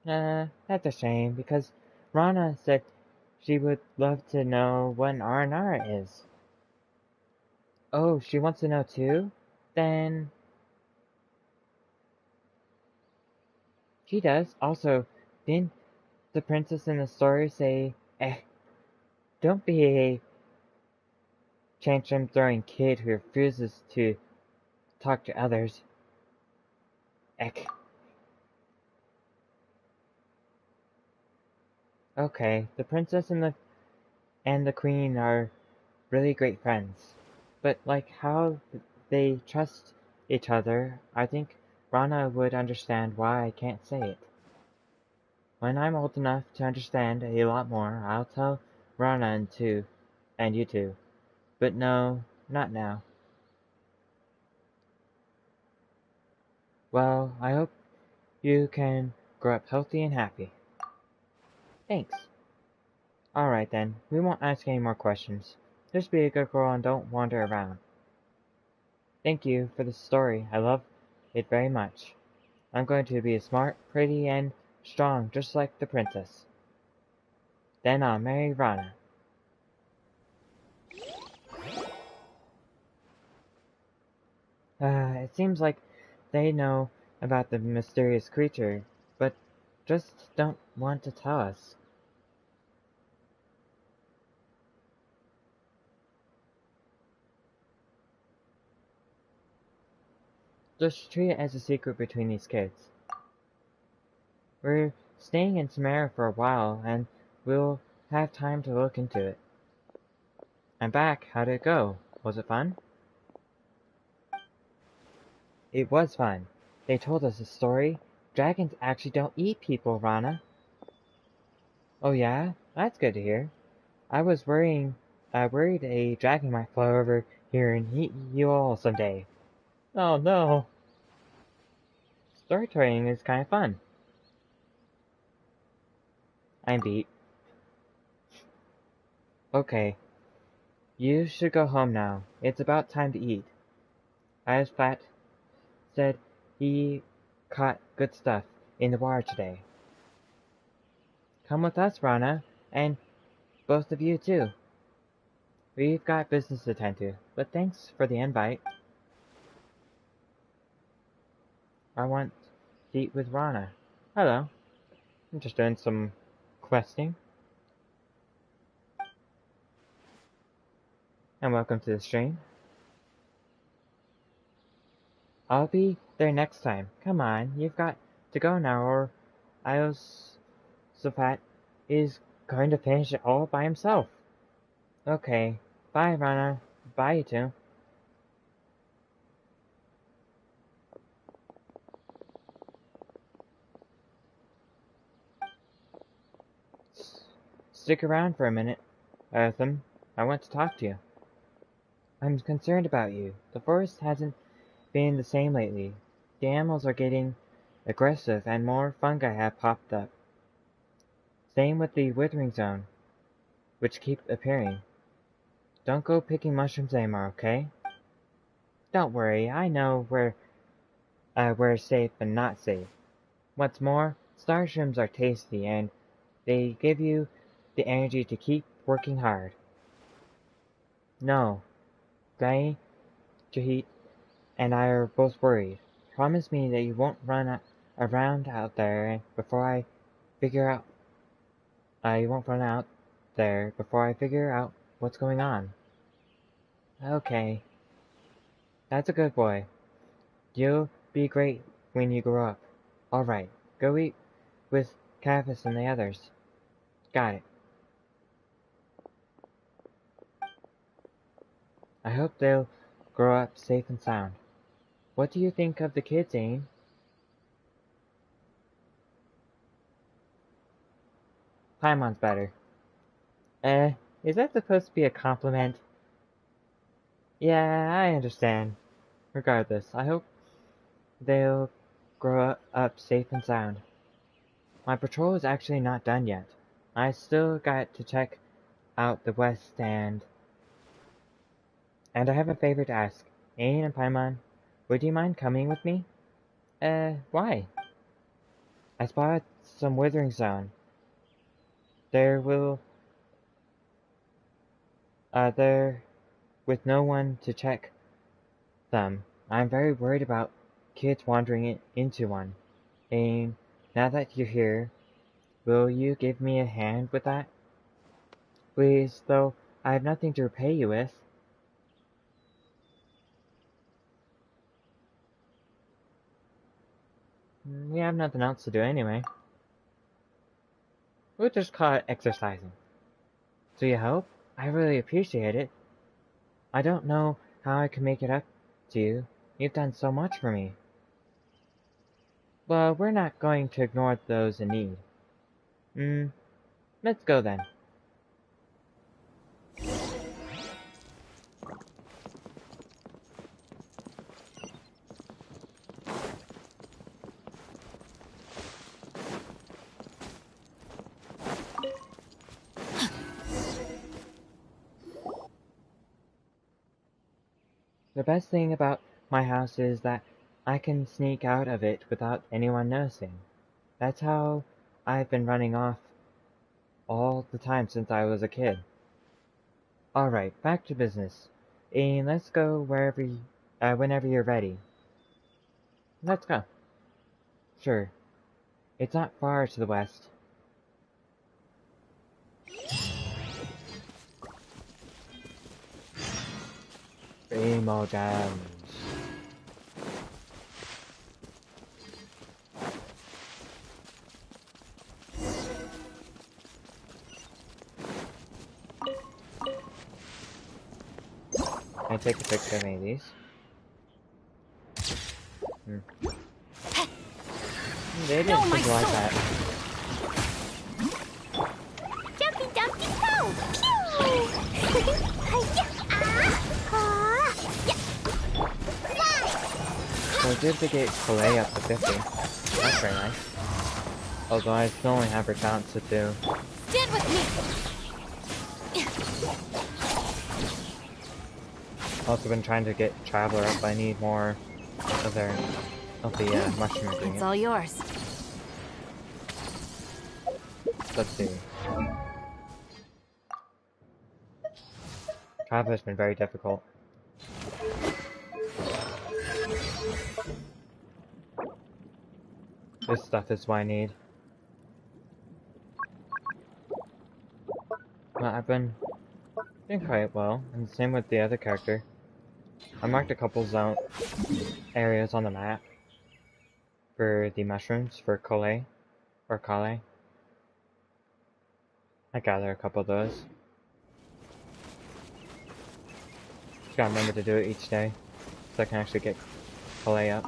That's a shame, because Rana said she would love to know what an Aranara is. Oh, she wants to know too? Then... She does. Also, didn't the princess in the story say, don't be a tantrum-throwing kid who refuses to talk to others. Eck. Okay, the princess and the queen are really great friends. But like how they trust each other, I think Rana would understand why I can't say it. When I'm old enough to understand a lot more, I'll tell Rana and you too. But no, not now. Well, I hope you can grow up healthy and happy. Thanks. Alright then, we won't ask any more questions. Just be a good girl and don't wander around. Thank you for the story. I love it very much. I'm going to be smart, pretty, and strong, just like the princess. Then I'll marry Rana. It seems like they know about the mysterious creature, but just don't want to tell us. Just treat it as a secret between these kids. We're staying in Sumeru for a while, and we'll have time to look into it. I'm back. How did it go? Was it fun? It was fun. They told us a story. Dragons actually don't eat people, Rana. Oh yeah? That's good to hear. I was worried a dragon might fly over here and eat you all someday. Oh no. Storytelling is kind of fun. I'm beat. Okay. You should go home now. It's about time to eat. As Fat said, he caught good stuff in the water today. Come with us, Rana, and both of you too. We've got business to attend to, but thanks for the invite. I want to eat with Rana. Hello. I'm just doing some questing. And welcome to the stream. I'll be there next time. Come on, you've got to go now, or Iosafat is going to finish it all by himself. Okay, bye Rana. Bye you two. Stick around for a minute, Eartham. I want to talk to you. I'm concerned about you. The forest hasn't been the same lately. The animals are getting aggressive and more fungi have popped up. Same with the Withering zone, which keep appearing. Don't go picking mushrooms anymore, okay? Don't worry, I know where safe and not safe. What's more, starshrooms are tasty and they give you the energy to keep working hard. No, Guy, Jahit, and I are both worried. Promise me that you won't run around out there before I figure out. You won't run out there before I figure out what's going on. Okay. That's a good boy. You'll be great when you grow up. Alright, go eat with Cavus and the others. Got it. I hope they'll grow up safe and sound. What do you think of the kids, Ain? Paimon's better. Is that supposed to be a compliment? Yeah, I understand. Regardless, I hope they'll grow up safe and sound. My patrol is actually not done yet. I still got to check out the west and I have a favor to ask. Ain and Paimon, would you mind coming with me? Why? I spotted some Withering zone. There with no one to check them. I'm very worried about kids wandering into one. And now that you're here, will you give me a hand with that? Please, though I have nothing to repay you with. We have nothing else to do anyway. We'll just call it exercising. So you help? I really appreciate it. I don't know how I can make it up to you. You've done so much for me. Well, we're not going to ignore those in need. Let's go then. The best thing about my house is that I can sneak out of it without anyone noticing. That's how I've been running off all the time since I was a kid. Alright, back to business. And let's go whenever you're ready. Let's go. Sure. It's not far to the west. Emo jams. Can I take a picture of any of these? They didn't think like that. Jumpy, jumpy, go! Pew! So it did to get Filet up to 50. That's very nice. Although I still only have her chance to do. Stand with me! Also been trying to get Traveler up, but I need more of the mushroom doing It's it. all yours. Let's see. Combat has been very difficult. This stuff is what I need. Well, I've been doing quite well, and the same with the other character. I marked a couple zone areas on the map for the mushrooms for Kale or Kale. I gather a couple of those. Just gotta remember to do it each day so I can actually get Kale up.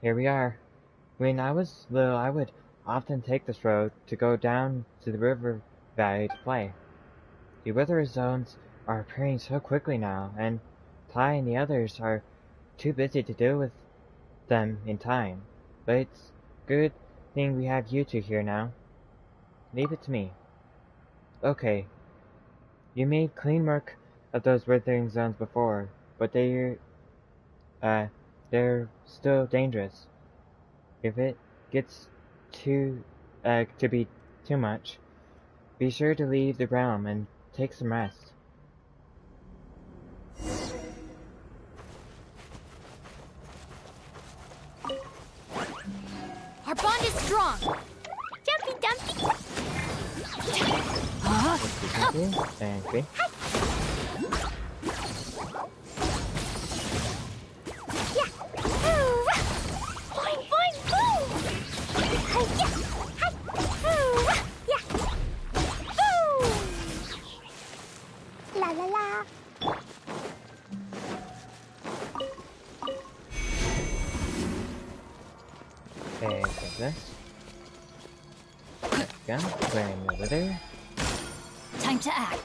Here we are. When I was little, I would often take this road to go down to the river valley to play. The weather zones are appearing so quickly now, and Ty and the others are too busy to deal with them in time. But it's good thing we have you two here now. Leave it to me. Okay. You made clean work of those withering zones before, but they're still dangerous. If it gets to be too much, be sure to leave the realm and take some rest. Our bond is strong. Jumpy Dumpy. Thank you. Yeah. Ooh. Boing, boing, boom. Yeah. Hi. Ooh. Yeah. Boom. La la la. Okay, take this. There we go. Wearing the wither. Time to act.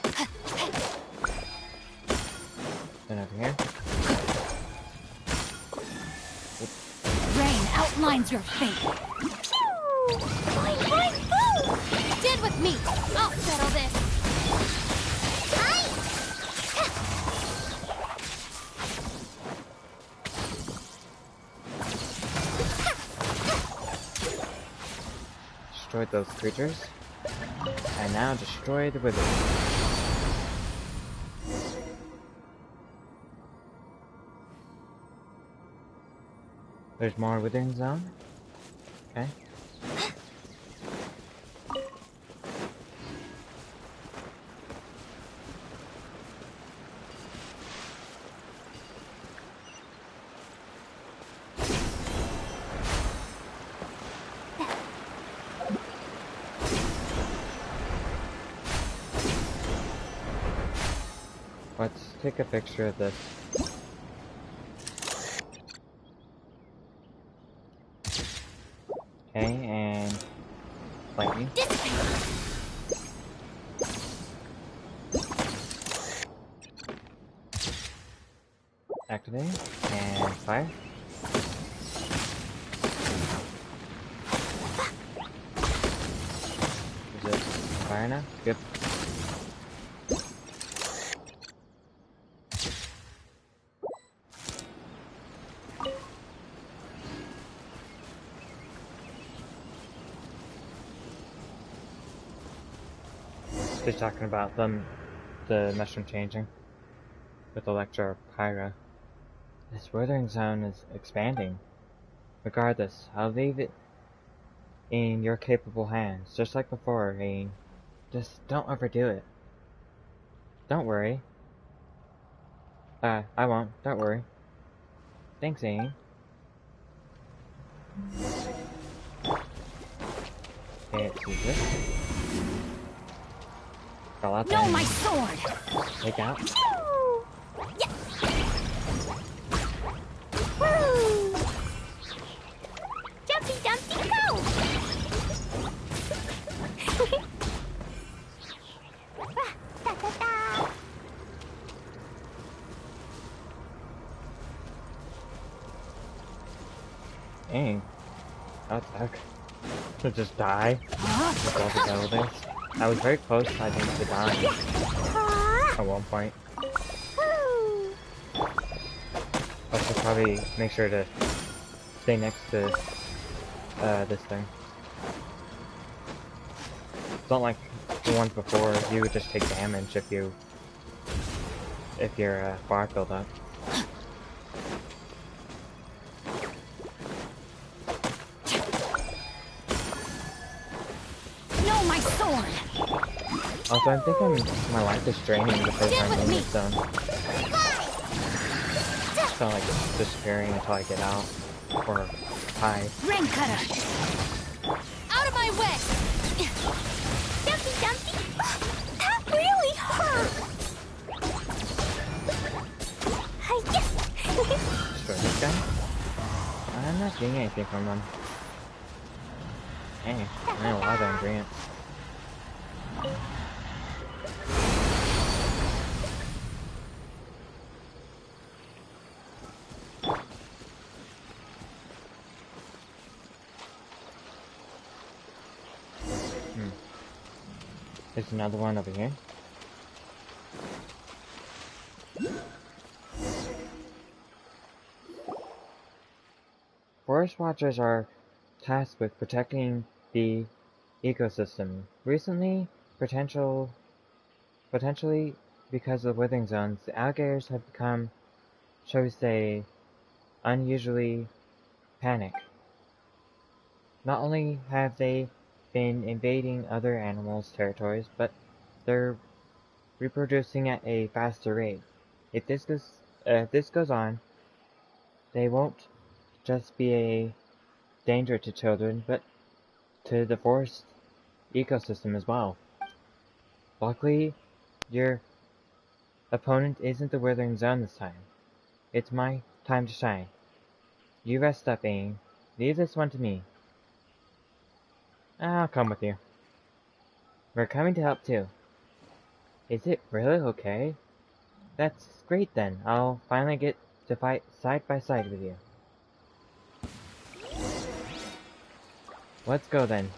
Then over here. Rain outlines your fate. Pew. Boing, boing, boom. Stand with me. I'll settle this. Hi. Destroyed those creatures. And now destroy the wither. There's more withering zone. Okay. Let's take a picture of this. Okay, and lightning. Activate and fire. Is it fire now? Good. Just talking about the mushroom changing with Electra or Pyra. This withering zone is expanding. Regardless, I'll leave it in your capable hands, just like before, Ain. Just don't overdo it. Don't worry. I won't. Don't worry. Thanks, Ain. Okay, let's use this. Fell out there. No, my sword. Take out. Pew. Yeah. Woo. Jumpy Dumpy go. Da da da. Dang. That suck. To just die with all the buildings. I was very close, I think, to dying at one point. Woo. I should probably make sure to stay next to this thing. not like the ones before. You would just take damage if your bar filled up. No, my sword. Also, I'm thinking my life is draining because I'm in this zone. It's kind of like it's disappearing until I get out or hide. Rain cutter. Out of my way. Jumpy, jumpy. That really hurt. Hi-ya. Destroy this guy? I'm not getting anything from them. Dang, I need a lot of ingredients. There's another one over here. Forest Watchers are tasked with protecting the ecosystem. Recently, potentially because of withering zones, the alligators have become, shall we say, unusually panic. Not only have they been invading other animals' territories, but they're reproducing at a faster rate. If this goes on, they won't just be a danger to children, but to the forest ecosystem as well. Luckily, your opponent isn't the Withering Zone this time. It's my time to shine. You rest up, Aang. Leave this one to me. I'll come with you. We're coming to help too. Is it really okay? That's great then. I'll finally get to fight side by side with you. Let's go then.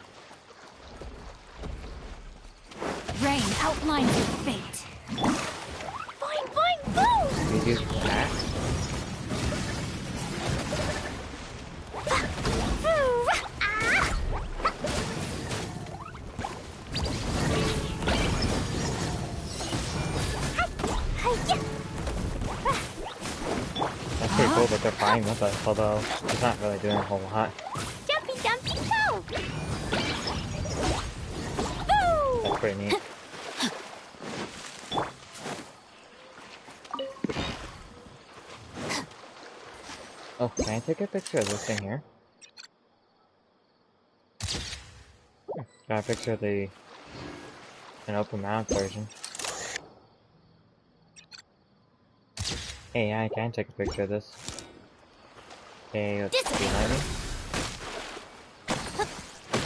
Rain outlines your fate. Fine, fine, boom. We do that. That's pretty cool that they're flying with us, although it's not really doing a whole lot. Jumpy, jumpy, go. That's pretty neat. Oh, can I take a picture of this thing here? Got a picture of an open mount version. Hey, I can take a picture of this. Okay, let's behind me.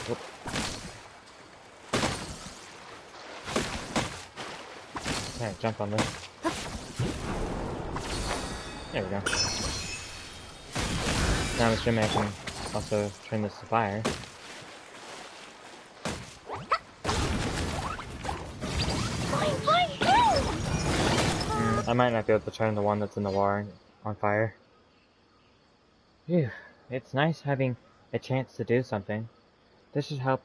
Whoop. Okay, jump on this. There we go. Now I'm assuming I can also turn this to fire. Fine, fine, boom. I might not be able to turn the one that's in the water on fire. Phew, it's nice having a chance to do something. This should help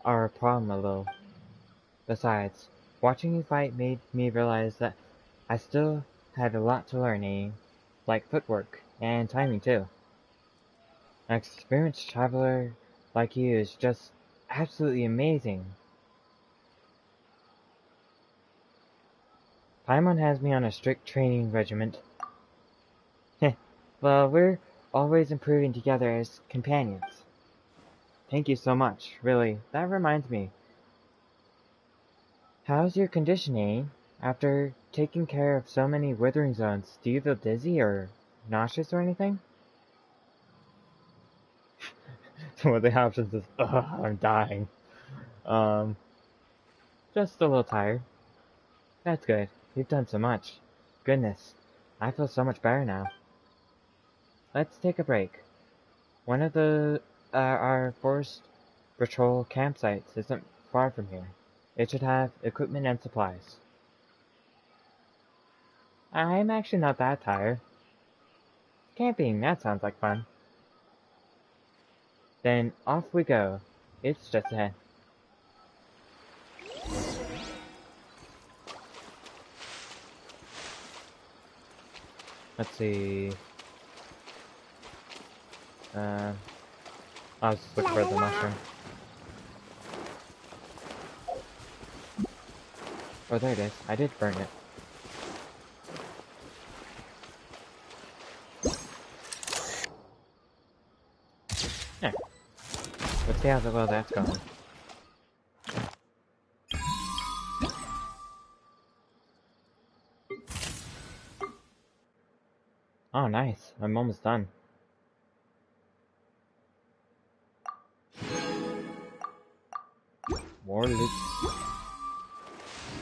our problem a little. Besides, watching you fight made me realize that I still had a lot to learn, like footwork and timing too. An experienced traveler like you is just absolutely amazing. Paimon has me on a strict training regiment. Heh, well, we're always improving together as companions. Thank you so much, really. That reminds me. How's your conditioning? After taking care of so many withering zones, do you feel dizzy or nauseous or anything? One of the options is, ugh, I'm dying. Just a little tired. That's good. You've done so much. Goodness, I feel so much better now. Let's take a break. One of our forest patrol campsites isn't far from here. It should have equipment and supplies. I'm actually not that tired. Camping, that sounds like fun. Then off we go. It's just ahead. Let's see. I was looking for the mushroom. Oh, there it is. I did burn it. Yeah. Let's see how well that's going. Oh, nice. I'm almost done. More loot.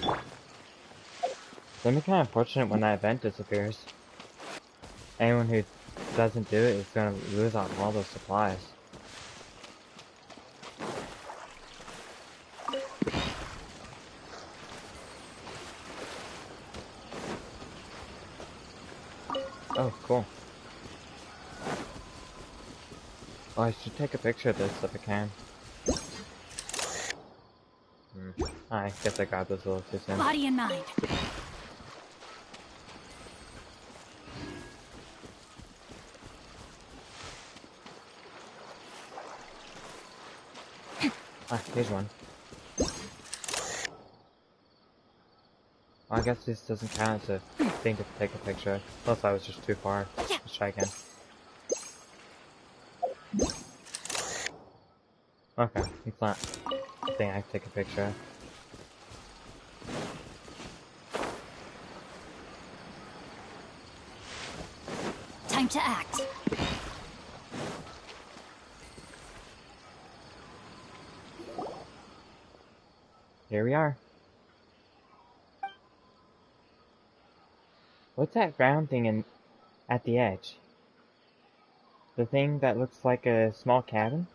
It's gonna be kind of unfortunate when that event disappears. Anyone who doesn't do it is gonna lose out on all those supplies. Oh, cool. Oh, I should take a picture of this if I can. I guess I got this a little too soon. Body and mind. Ah, here's one. Well, I guess this doesn't count as a thing to take a picture of. Plus I was just too far. Let's try again. Okay, it's not a thing I can take a picture of. Time to act. Here we are. What's that round thing at the edge? The thing that looks like a small cabin?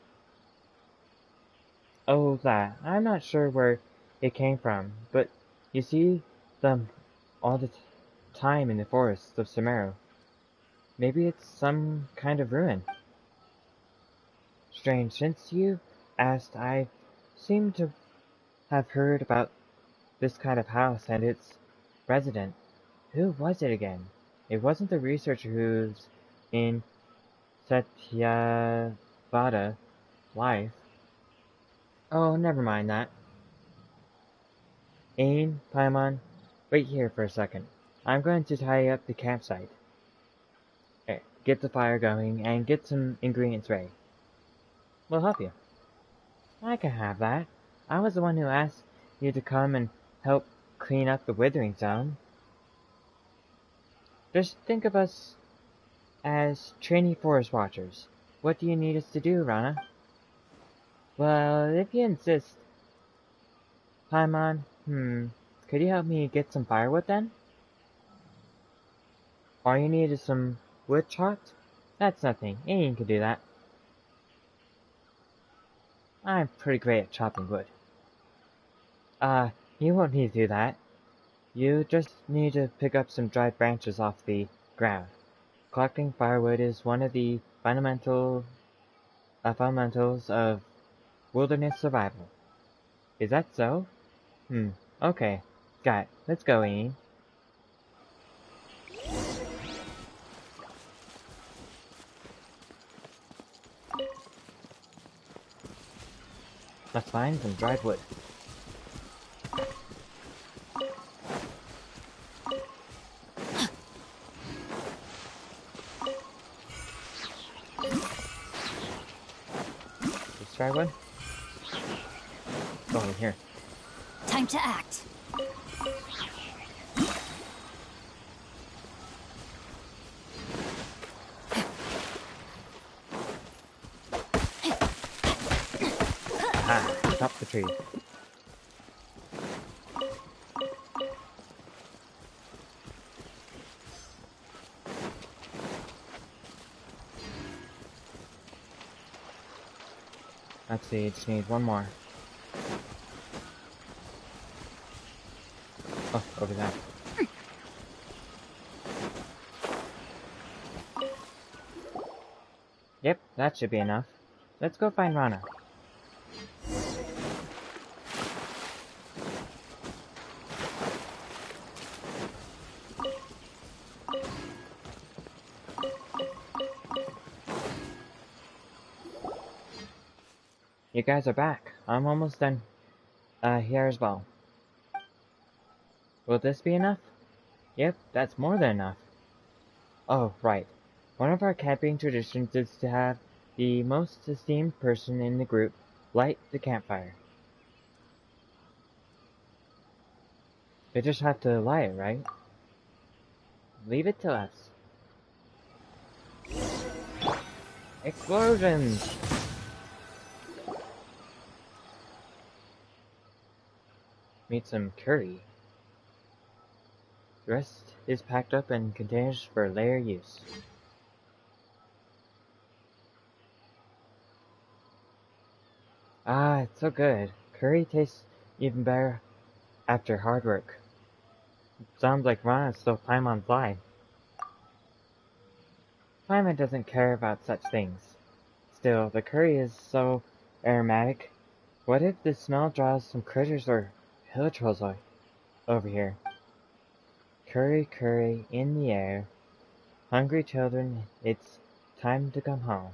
Oh, that. I'm not sure where it came from, but you see them all the time in the forests of Sumeru. Maybe it's some kind of ruin. Strange, since you asked, I seem to have heard about this kind of house and its resident. Who was it again? It wasn't the researcher who's in Satyavada life. Oh, never mind that. Ain, Paimon, wait here for a second. I'm going to tidy up the campsite. Get the fire going and get some ingredients ready. We'll help you. I can have that. I was the one who asked you to come and help clean up the Withering zone. Just think of us as trainee forest watchers. What do you need us to do, Rana? Well, if you insist. Paimon, could you help me get some firewood then? All you need is some wood chopped? That's nothing. Anyone can do that. I'm pretty great at chopping wood. You won't need to do that. You just need to pick up some dried branches off the ground. Collecting firewood is one of the fundamentals of wilderness survival. Is that so? Okay. Got it. Let's go, Ian. Let's find some dried wood. Let's try one. Go in here. Time to act. Top the tree. Let's see, just need one more. Oh, over there. Yep, that should be enough. Let's go find Rana. you guys are back. I'm almost done here as well. Will this be enough? Yep, that's more than enough. Oh, right. One of our camping traditions is to have the most esteemed person in the group light the campfire. They just have to light it, right? Leave it to us. Explosions! Meet some curry. The rest is packed up in containers for later use. Ah, it's so good. Curry tastes even better after hard work. Sounds like Rana's still Paimon's lie. Paimon doesn't care about such things. Still, the curry is so aromatic. What if the smell draws some critters or hill trolls over here? Curry, curry, in the air. Hungry children, it's time to come home.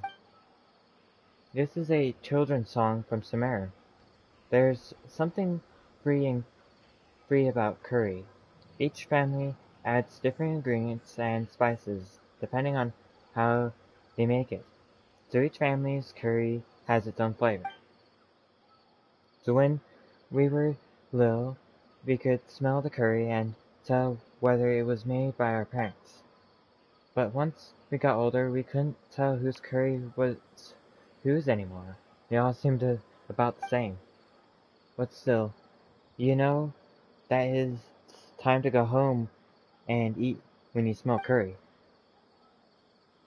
This is a children's song from Sumeru. There's something free about curry. Each family adds different ingredients and spices depending on how they make it. So each family's curry has its own flavor. So when we were little, we could smell the curry and tell whether it was made by our parents. But once we got older, we couldn't tell whose curry was whose anymore. They all seemed about the same. But still, you know that it's time to go home and eat when you smell curry.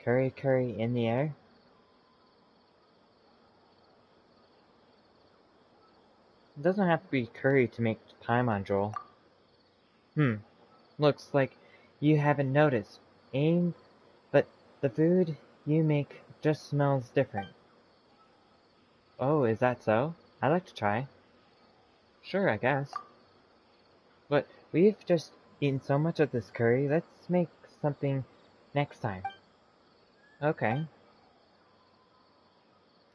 Curry, curry in the air? It doesn't have to be curry to make Paimon drool. Looks like you haven't noticed, but the food you make just smells different. Oh, is that so? I'd like to try. Sure, I guess. But we've just eaten so much of this curry, let's make something next time. Okay.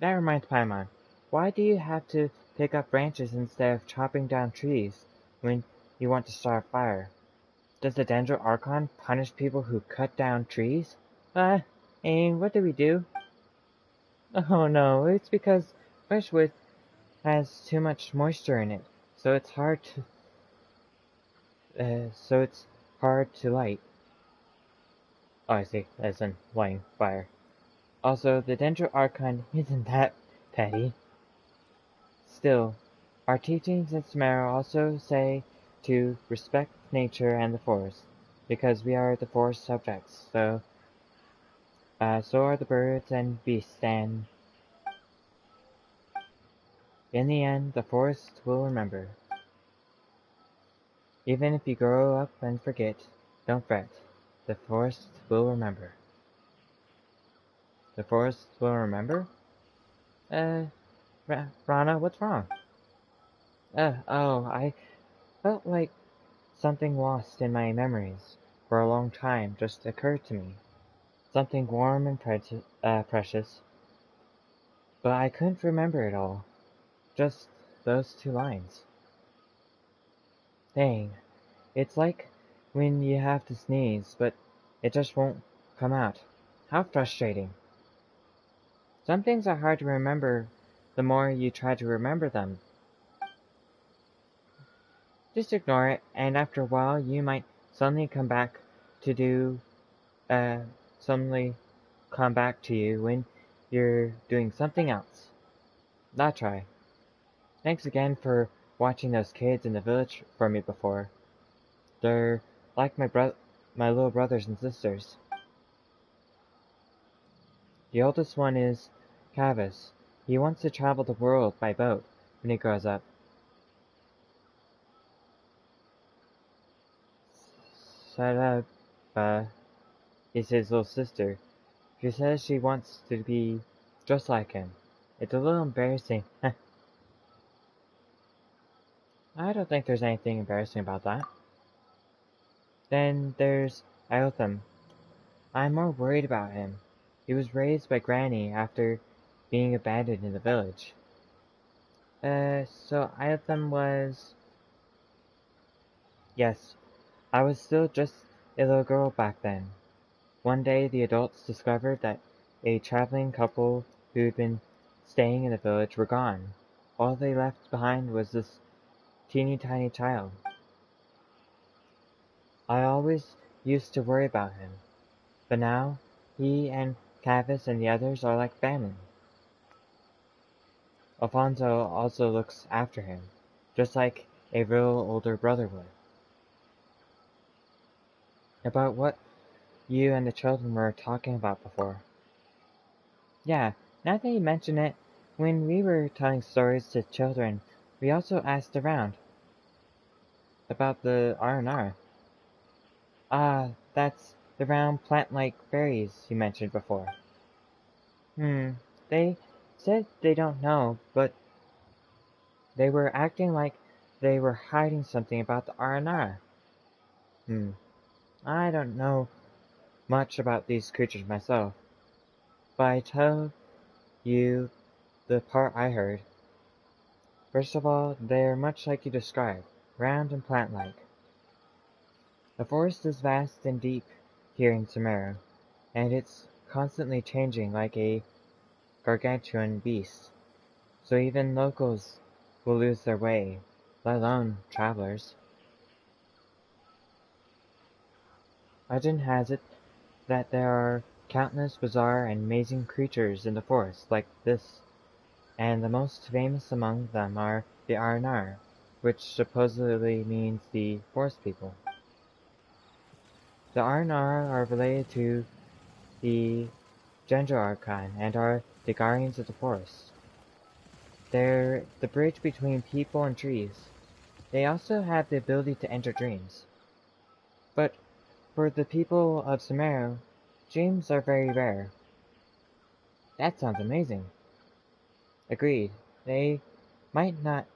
That reminds Paimon, why do you have to pick up branches instead of chopping down trees when you want to start a fire? Does the Dendro Archon punish people who cut down trees? Aang, what do we do? Oh no, it's because fresh wood has too much moisture in it, so it's hard to light. Oh, I see, as in lighting fire. Also, the Dendro Archon isn't that petty. Still, our teachings in Sumeru also say to respect nature and the forest, because we are the forest subjects, so are the birds and beasts, and in the end, the forest will remember. Even if you grow up and forget, don't fret. The forest will remember. The forest will remember? Rana, what's wrong? I felt like something lost in my memories for a long time just occurred to me. Something warm and precious. But I couldn't remember it all. Just those 2 lines. Dang. It's like when you have to sneeze, but it just won't come out. How frustrating. Some things are hard to remember the more you try to remember them. Just ignore it, and after a while you might suddenly come back to you when you're doing something else. Not try. Thanks again for watching those kids in the village for me before. They're like my little brothers and sisters. The oldest one is Kavis. He wants to travel the world by boat when he grows up. Saraba is his little sister. She says she wants to be just like him. It's a little embarrassing. I don't think there's anything embarrassing about that. Then there's Iotham. I'm more worried about him. He was raised by Granny after being abandoned in the village. So Iotham was... Yes, I was still just a little girl back then. One day the adults discovered that a traveling couple who'd been staying in the village were gone. All they left behind was this teeny tiny child. I always used to worry about him, but now he and Cavis and the others are like family. Alfonso also looks after him, just like a real older brother would. About what you and the children were talking about before. Yeah, now that you mention it, when we were telling stories to children, we also asked around about the R&R. Ah, that's the round plant-like berries you mentioned before. They said they don't know, but they were acting like they were hiding something about the R&R. I don't know much about these creatures myself, but I tell you the part I heard. First of all, they're much like you described, round and plant-like. The forest is vast and deep here in Sumeru, and it's constantly changing like a gargantuan beast, so even locals will lose their way, let alone travelers. Legend has it that there are countless bizarre and amazing creatures in the forest like this, and the most famous among them are the Arnar, which supposedly means the forest people. The Arnar are related to the Dendro and are the guardians of the forest. They're the bridge between people and trees. They also have the ability to enter dreams. But for the people of Sumeru, dreams are very rare. That sounds amazing. Agreed. They might not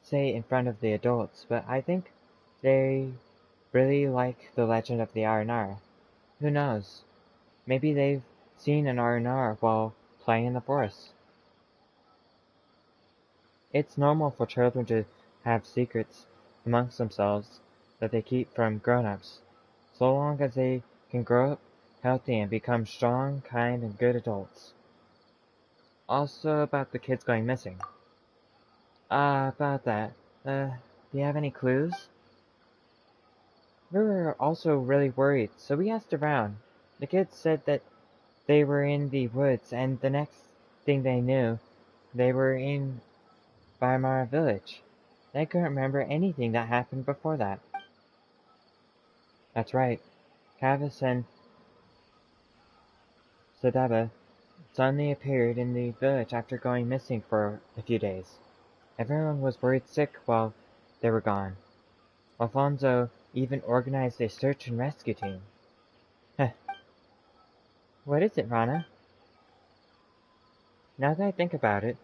say in front of the adults, but I think they really like the legend of the Arnar. Who knows? Maybe they've seen an Arnar while playing in the forest. It's normal for children to have secrets amongst themselves that they keep from grown-ups, so long as they can grow up healthy and become strong, kind, and good adults. Also about the kids going missing. About that, do you have any clues? We were also really worried, so we asked around. The kids said that they were in the woods, and the next thing they knew, they were in Weimar village. They couldn't remember anything that happened before that. That's right. Cavis and Sadaba suddenly appeared in the village after going missing for a few days. Everyone was worried sick while they were gone. Alfonso even organized a search and rescue team. Heh. What is it, Rana? Now that I think about it,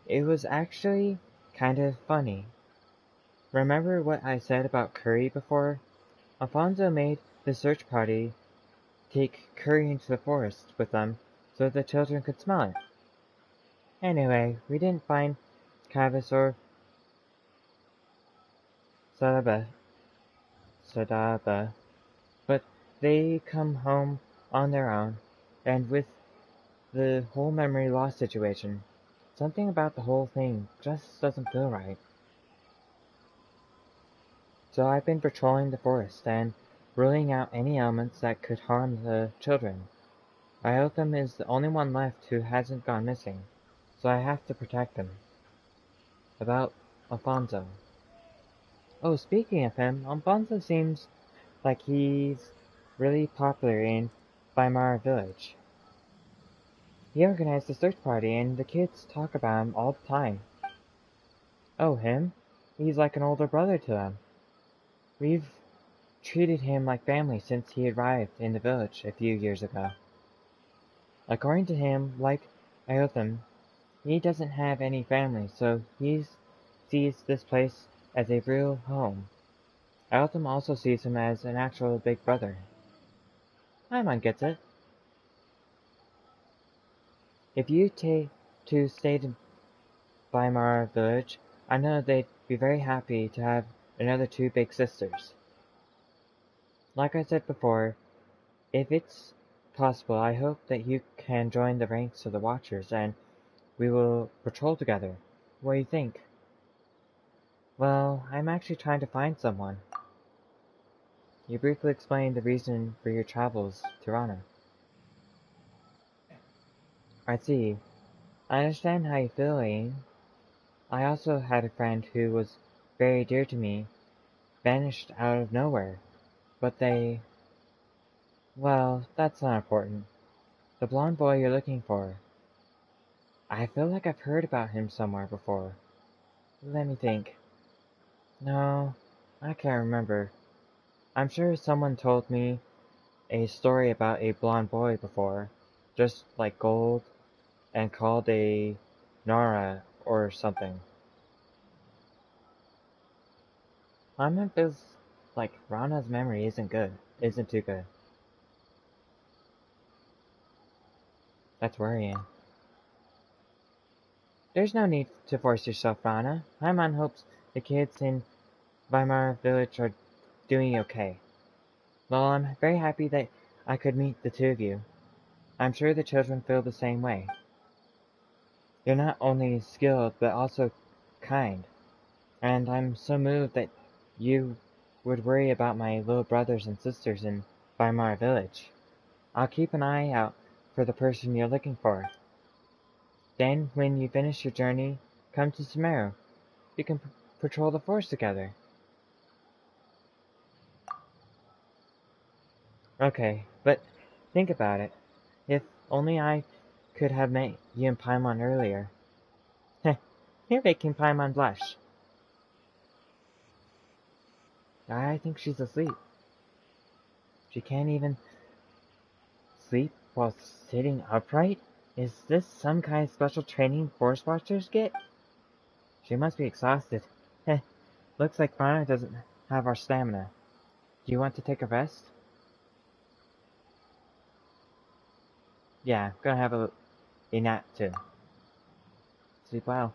it was actually kind of funny. Remember what I said about curry before? Alfonso made the search party take curry into the forest with them so the children could smell it. Anyway, we didn't find Cavis or Sadaba, but they come home on their own, and with the whole memory loss situation, something about the whole thing just doesn't feel right. So I've been patrolling the forest and ruling out any elements that could harm the children. Iotham is the only one left who hasn't gone missing, so I have to protect him. About Alfonso. Oh, speaking of him, Alfonso seems like he's really popular in Weimar village. He organized a search party and the kids talk about him all the time. Oh, him? He's like an older brother to them. We've treated him like family since he arrived in the village a few years ago. According to him, like Iotham, he doesn't have any family, so he sees this place as a real home. Iotham also sees him as an actual big brother. Paimon gets it. If you two stayed Weimar village, I know they'd be very happy to have another two big sisters. Like I said before, if it's possible, I hope that you can join the ranks of the Watchers and we will patrol together. What do you think? Well, I'm actually trying to find someone. You briefly explained the reason for your travels to Rana. I see. I understand how you're feeling. I also had a friend who was very dear to me, vanished out of nowhere. But well, that's not important. The blonde boy you're looking for. I feel like I've heard about him somewhere before. Let me think. No, I can't remember. I'm sure someone told me a story about a blonde boy before, just like gold, and called a Nara or something. Mama feels like Rana's memory isn't too good. That's worrying. There's no need to force yourself, Rana. Paimon hopes the kids in Weimar village are doing okay. Well, I'm very happy that I could meet the two of you. I'm sure the children feel the same way. You're not only skilled, but also kind. And I'm so moved that you would worry about my little brothers and sisters in Weimar village. I'll keep an eye out for the person you're looking for. Then, when you finish your journey, come to Sumeru. You can patrol the forest together. Okay, but think about it. If only I could have met you and Paimon earlier. Heh, you're making Paimon blush. I think she's asleep. She can't even sleep while sitting upright? Is this some kind of special training forest watchers get? She must be exhausted. Heh, looks like Rana doesn't have our stamina. Do you want to take a rest? Yeah, gonna have a nap too. Sleep well.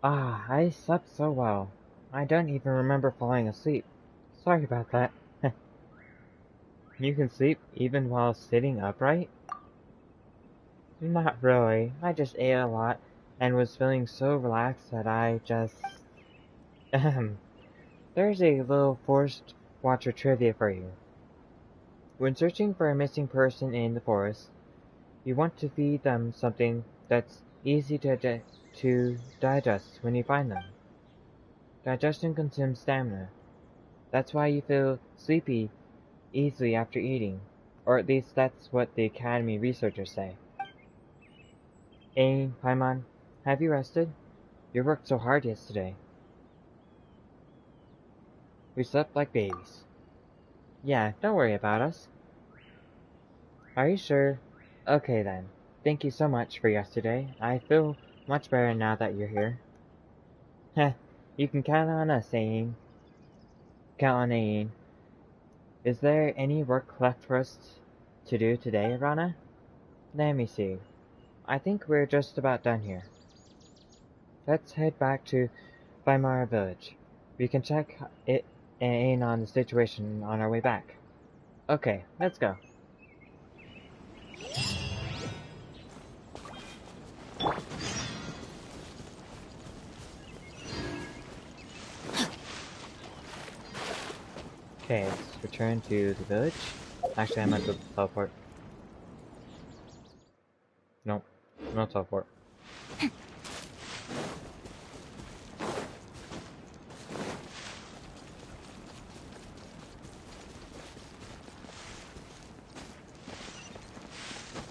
Ah, I slept so well. I don't even remember falling asleep. Sorry about that. You can sleep even while sitting upright? Not really. I just ate a lot and was feeling so relaxed that I just... Ahem. There's a little forest watcher trivia for you. When searching for a missing person in the forest, you want to feed them something that's easy to digest when you find them. Digestion consumes stamina. That's why you feel sleepy easily after eating, or at least that's what the Academy researchers say. Hey, Paimon, have you rested? You worked so hard yesterday. We slept like babies. Yeah, don't worry about us. Are you sure? Okay then. Thank you so much for yesterday. I feel much better now that you're here. Heh, you can count on us, Ain. Count on Ain. Is there any work left for us to do today, Rana? Let me see. I think we're just about done here. Let's head back to Weimar village. We can check it in on the situation on our way back. Okay, let's go. Okay, let's return to the village. Actually, I might go teleport. Nope, no teleport.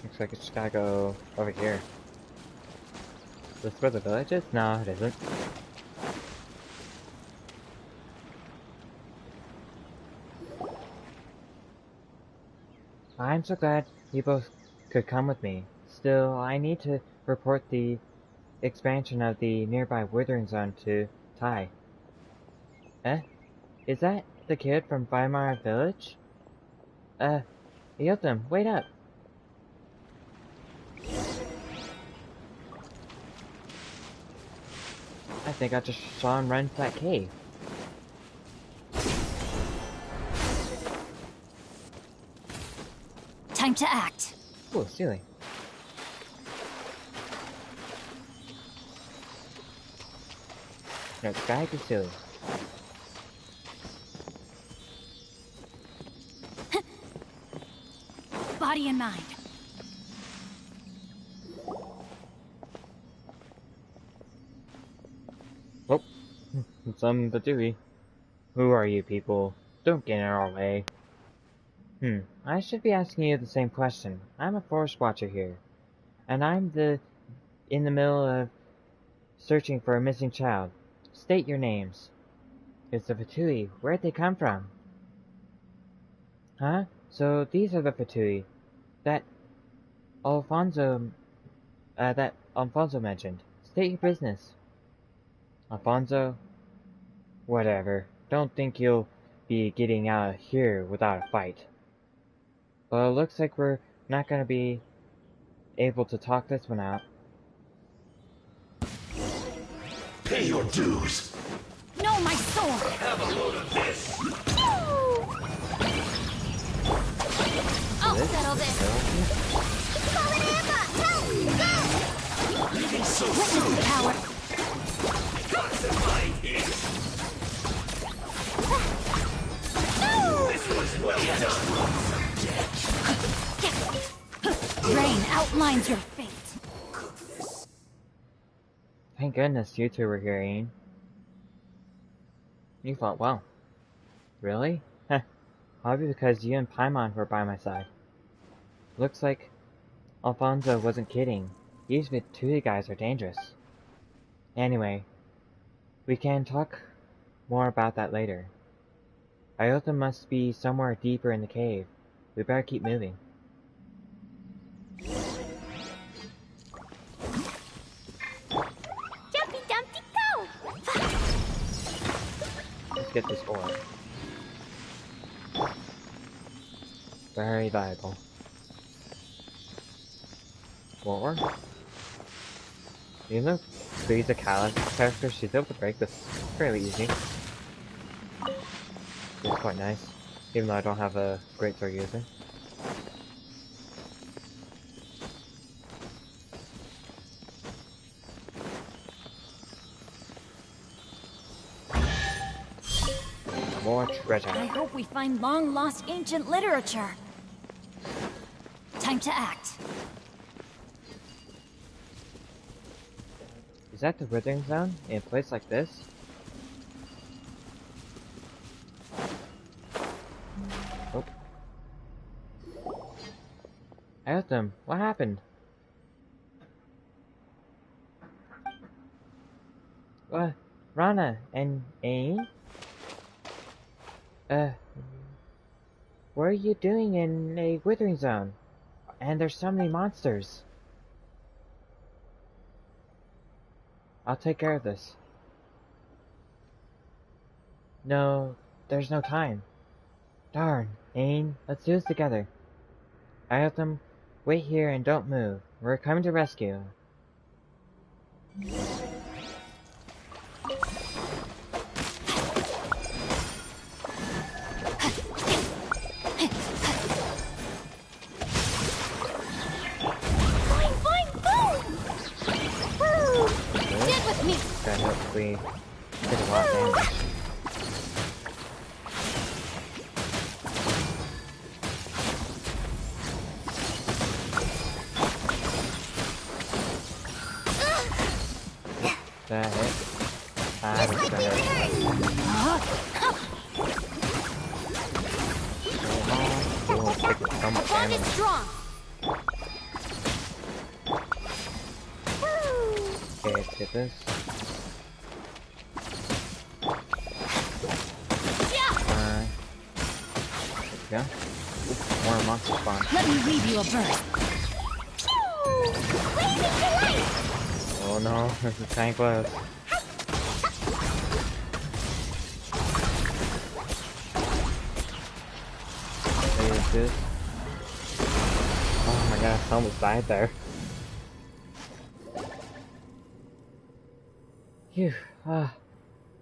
Looks like I just gotta go over here. Is this where the village is? No, it isn't. I'm so glad you both could come with me. Still, I need to report the expansion of the nearby Withering Zone to Tai. Eh? Is that the kid from Weimar Village? Yotam, wait up! I think I just saw him run to that cave. Time to act. Ooh, silly. No, Sky is silly. Body and mind. Oh, some Batui. Who are you people? Don't get in our way. I should be asking you the same question. I'm a forest watcher here, and I'm in the middle of searching for a missing child. State your names. It's the Fatui. Where'd they come from? Huh? So these are the Fatui that Alfonso mentioned. State your business. Alfonso? Whatever. Don't think you'll be getting out of here without a fight. Well, it looks like we're not gonna be able to talk this one out. Pay your dues. No, my sword! Have a load of this. I'll settle this. Leaving so Witness soon. the power. Classified here. This was well done. Rain outlines your fate. Thank goodness you two were here, Ian. You fought well. Really? Heh. Probably because you and Paimon were by my side. Looks like Alfonso wasn't kidding. These Vitui guys are dangerous. Anyway, we can talk more about that later. Iota must be somewhere deeper in the cave. We better keep moving. Jumpy Dumpty go! Let's get this ore. Very valuable. More ore? Even though Please a Callus character, she's able to break this fairly easy. It's quite nice, even though I don't have a greatsword user. More treasure. I hope we find long-lost ancient literature. Time to act. Is that the Withering Zone in a place like this? Oh. I asked them, what happened? What? Rana and Ain? What are you doing in a Withering Zone? And there's so many monsters. I'll take care of this. No, there's no time. Darn, Ain, let's do this together. I have them wait here and don't move. We're coming to rescue. That helps we did a lot of damage. That hit. That was the hit. Bond is strong. Okay, let's get this. There we go. more monsters spawn. Let me leave you a bird. Pew! Blazing delight! Oh no, this is kinda close. There's this. Oh my gosh, I almost died there. Phew,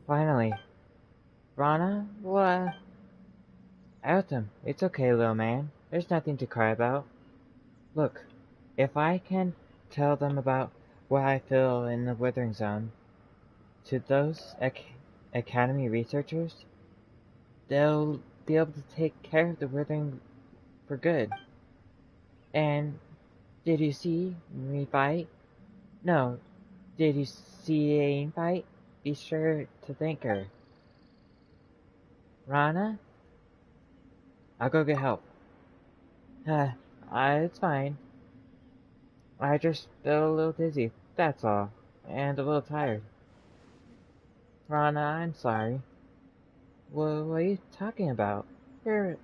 finally. Rana, what? Autumn, it's okay, little man. There's nothing to cry about. Look, if I can tell them about what I feel in the Withering Zone to those Academy researchers, they'll be able to take care of the Withering for good. And did you see me fight? No. Did you see Ain fight? Be sure to thank her. Rana? I'll go get help. It's fine. I just feel a little dizzy, that's all. And a little tired. Rana, I'm sorry. What are you talking about? You're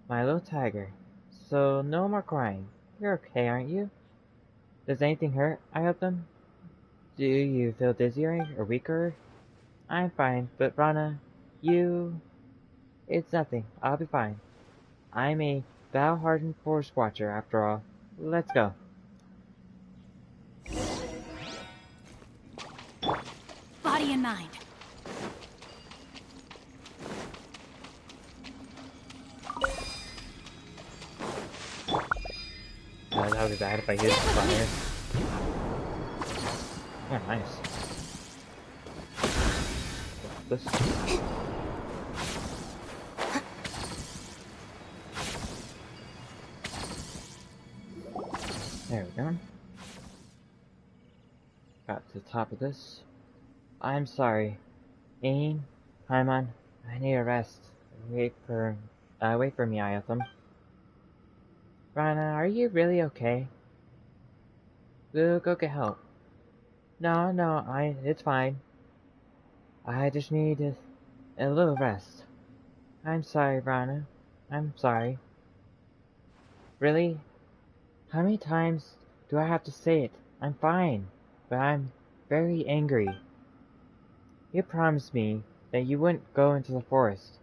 my little tiger. So no more crying. You're okay, aren't you? Does anything hurt? I hope them? Do you feel dizzier or weaker? I'm fine, but Rana, you... It's nothing. I'll be fine. I'm a battle-hardened forest watcher, after all. Let's go. Body and mind. That would be bad if I used fire. Yeah, nice. This. There we go. Got to the top of this. I'm sorry. Ain, Paimon, I need a rest. Wait for me, Iatham. Rana, are you really okay? We'll go get help. No, it's fine. I just need a little rest. I'm sorry, Rana. I'm sorry. Really? How many times do I have to say it? I'm fine, but I'm very angry. You promised me that you wouldn't go into the forest.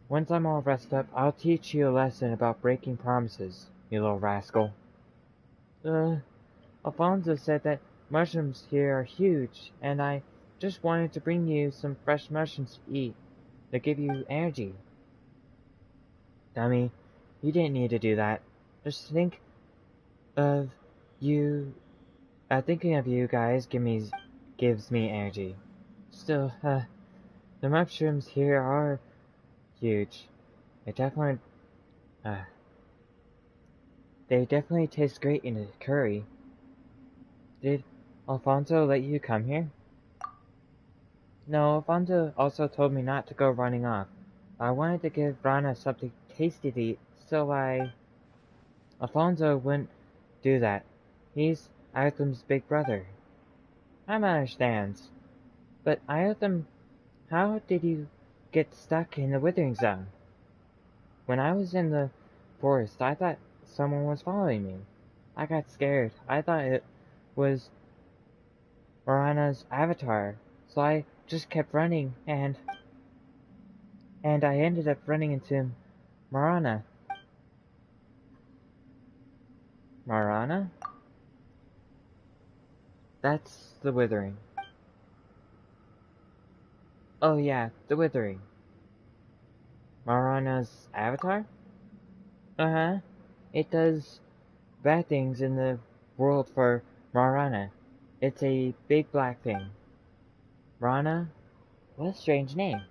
Once I'm all rested up, I'll teach you a lesson about breaking promises, you little rascal. Alfonso said that mushrooms here are huge, and I just wanted to bring you some fresh mushrooms to eat, to give you energy. Dummy, you didn't need to do that. Just think of you, thinking of you guys gives me energy. Still, the mushrooms here are huge. They definitely taste great in a curry. Did Alfonso let you come here? No, Alfonso also told me not to go running off. I wanted to give Rana something tasty to eat, so Alfonso wouldn't do that. He's Iotham's big brother. Paimon understands. But Iotham, how did you get stuck in the Withering Zone? When I was in the forest, I thought someone was following me. I got scared. I thought it was Marana's avatar, so I just kept running, and I ended up running into Marana. Marana? That's the Withering. Oh yeah, the Withering. Marana's avatar? Uh-huh. It does bad things in the world for Marana. It's a big black thing. Rana? What a strange name.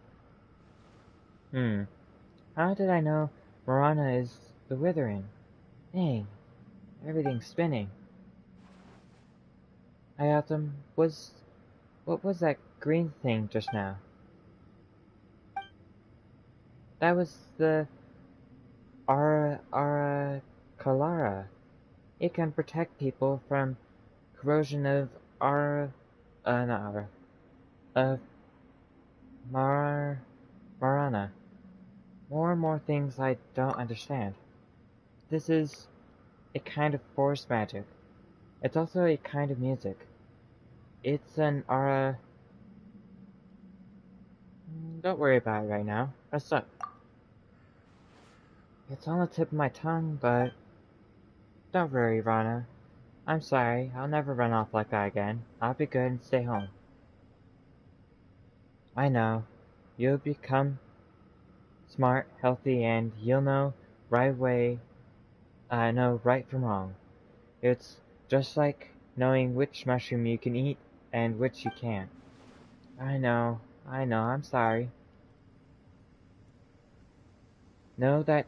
How did I know Marana is the Withering? Dang, everything's spinning. Iatham, what was that green thing just now? That was the Ara Kalara. It can protect people from corrosion of Marana. More and more things I don't understand. This is a kind of forest magic. It's also a kind of music. It's an aura. Don't worry about it right now. Rest up. It's on the tip of my tongue, but don't worry, Rana. I'm sorry. I'll never run off like that again. I'll be good and stay home. I know. You'll become smart, healthy, and you'll know know right from wrong. It's just like knowing which mushroom you can eat and which you can't. I know, I'm sorry. Know that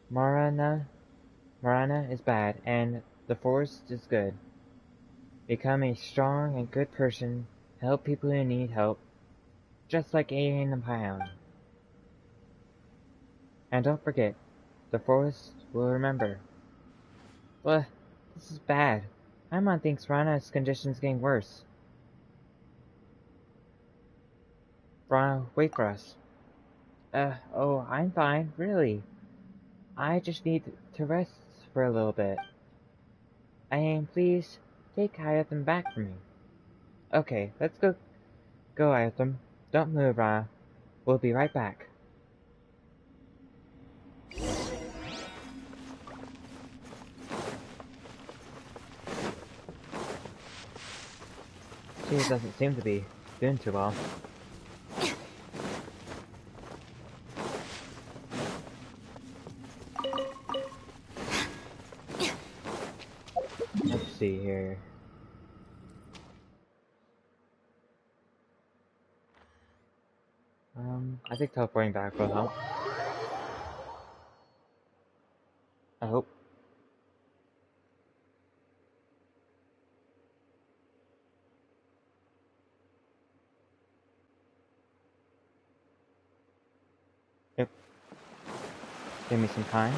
Marana is bad, and the forest is good. Become a strong and good person, help people who need help, just like Alien and Pion. And don't forget, the forest will remember. But this is bad. Paimon thinks Rana's condition's getting worse. Rana, wait for us. Oh, I'm fine, really. I just need to rest for a little bit. And please, take Ayatham back from me. Okay, let's go Ayatham. Don't move, Rana. We'll be right back. She doesn't seem to be doing too well. Let's see here. I think teleporting back will help. I hope. Yep. Give me some time.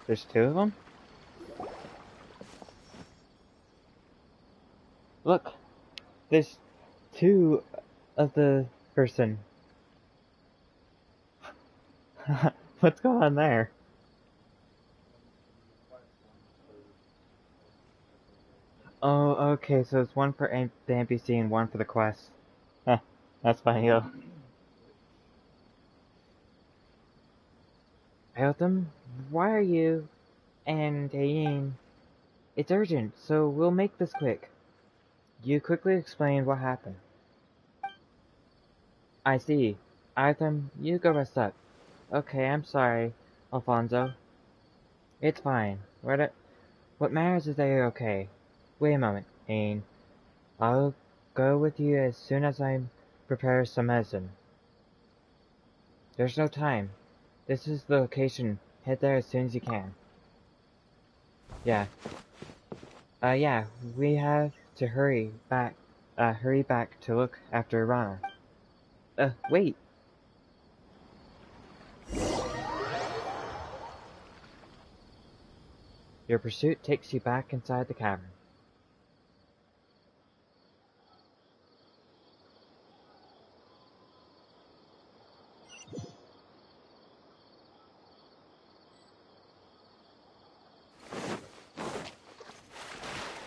There's two of them? Look! There's two of the person. What's going on there? Oh, okay, so it's one for the NPC and one for the quest. Huh, that's funny though. Eltham, why are you and Ayin? It's urgent, so we'll make this quick. You quickly explain what happened. I see. Eltham, you go rest up. Okay, I'm sorry, Alfonso. It's fine. What matters is that you're okay. Wait a moment, Ayin. I'll go with you as soon as I prepare some medicine. There's no time. This is the location. Head there as soon as you can. Yeah. Yeah, we have to hurry back to look after Rana. Wait! Your pursuit takes you back inside the cavern.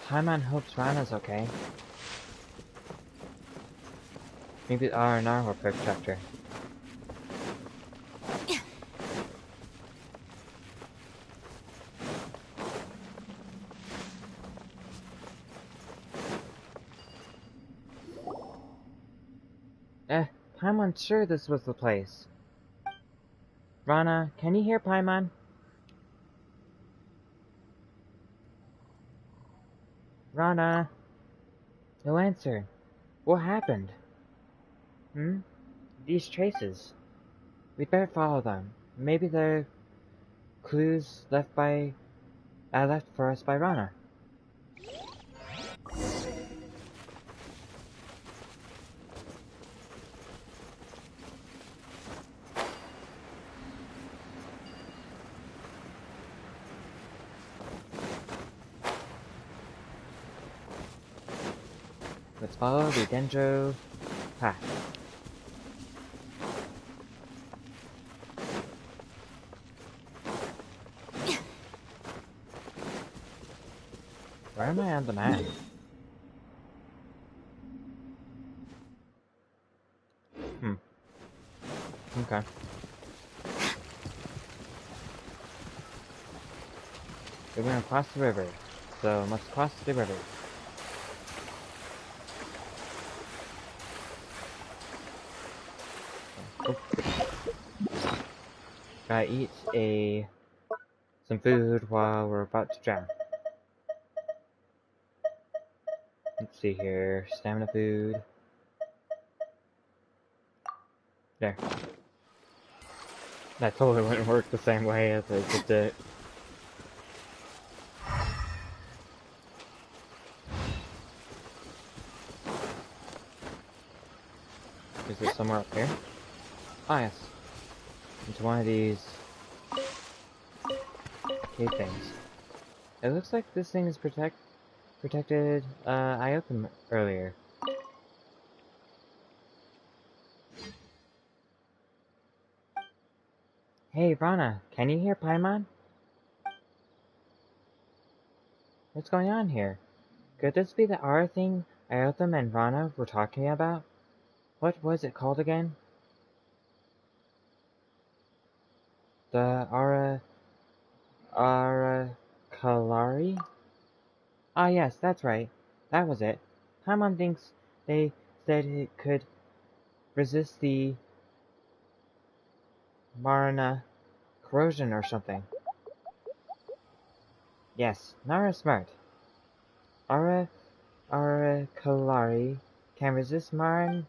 Paimon hopes Rana's okay. Maybe the R&R will protect her. Paimon's sure this was the place. Rana, can you hear Paimon? Rana? No answer. What happened? These traces. We'd better follow them. Maybe they're clues left for us by Rana. Let's follow the Dendro path. Where am I on the map? Okay. We're gonna cross the river, so let's cross the river. Oh. Gotta eat some food while we're about to drown. Let's see here, stamina food. There. That totally wouldn't work the same way as I did it. Is it somewhere up here? Ah, yes. It's one of these cave things. It looks like this thing is protected. I opened earlier. Hey, Rana, can you hear Paimon? What's going on here? Could this be the Aura thing Iotham and Rana were talking about? What was it called again? The Aura Kalari? Ah yes, that's right. That was it. Paimon thinks they said it could resist the Marana corrosion or something. Yes, Nara's smart. Aura Kalari can resist Marana.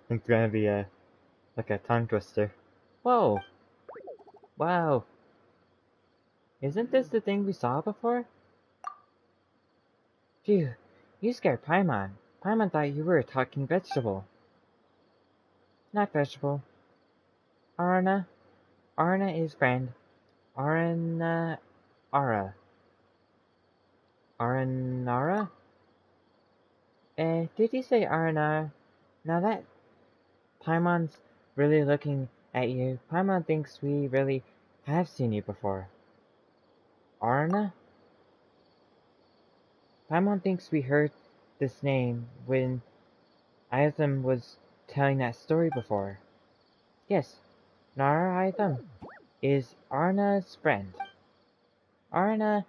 It's gonna be like a tongue twister. Whoa! Wow! Isn't this the thing we saw before? Phew, you scared Paimon. Paimon thought you were a talking vegetable. Not vegetable. Arana. Arana is friend. Arana. Ara. Aranara? Did you say Arana? Now that Paimon's really looking at you, Paimon thinks we really have seen you before. Arana? Paimon thinks we heard this name when Iotham was telling that story before. Yes, Nara Iotham is Arna's friend. Arna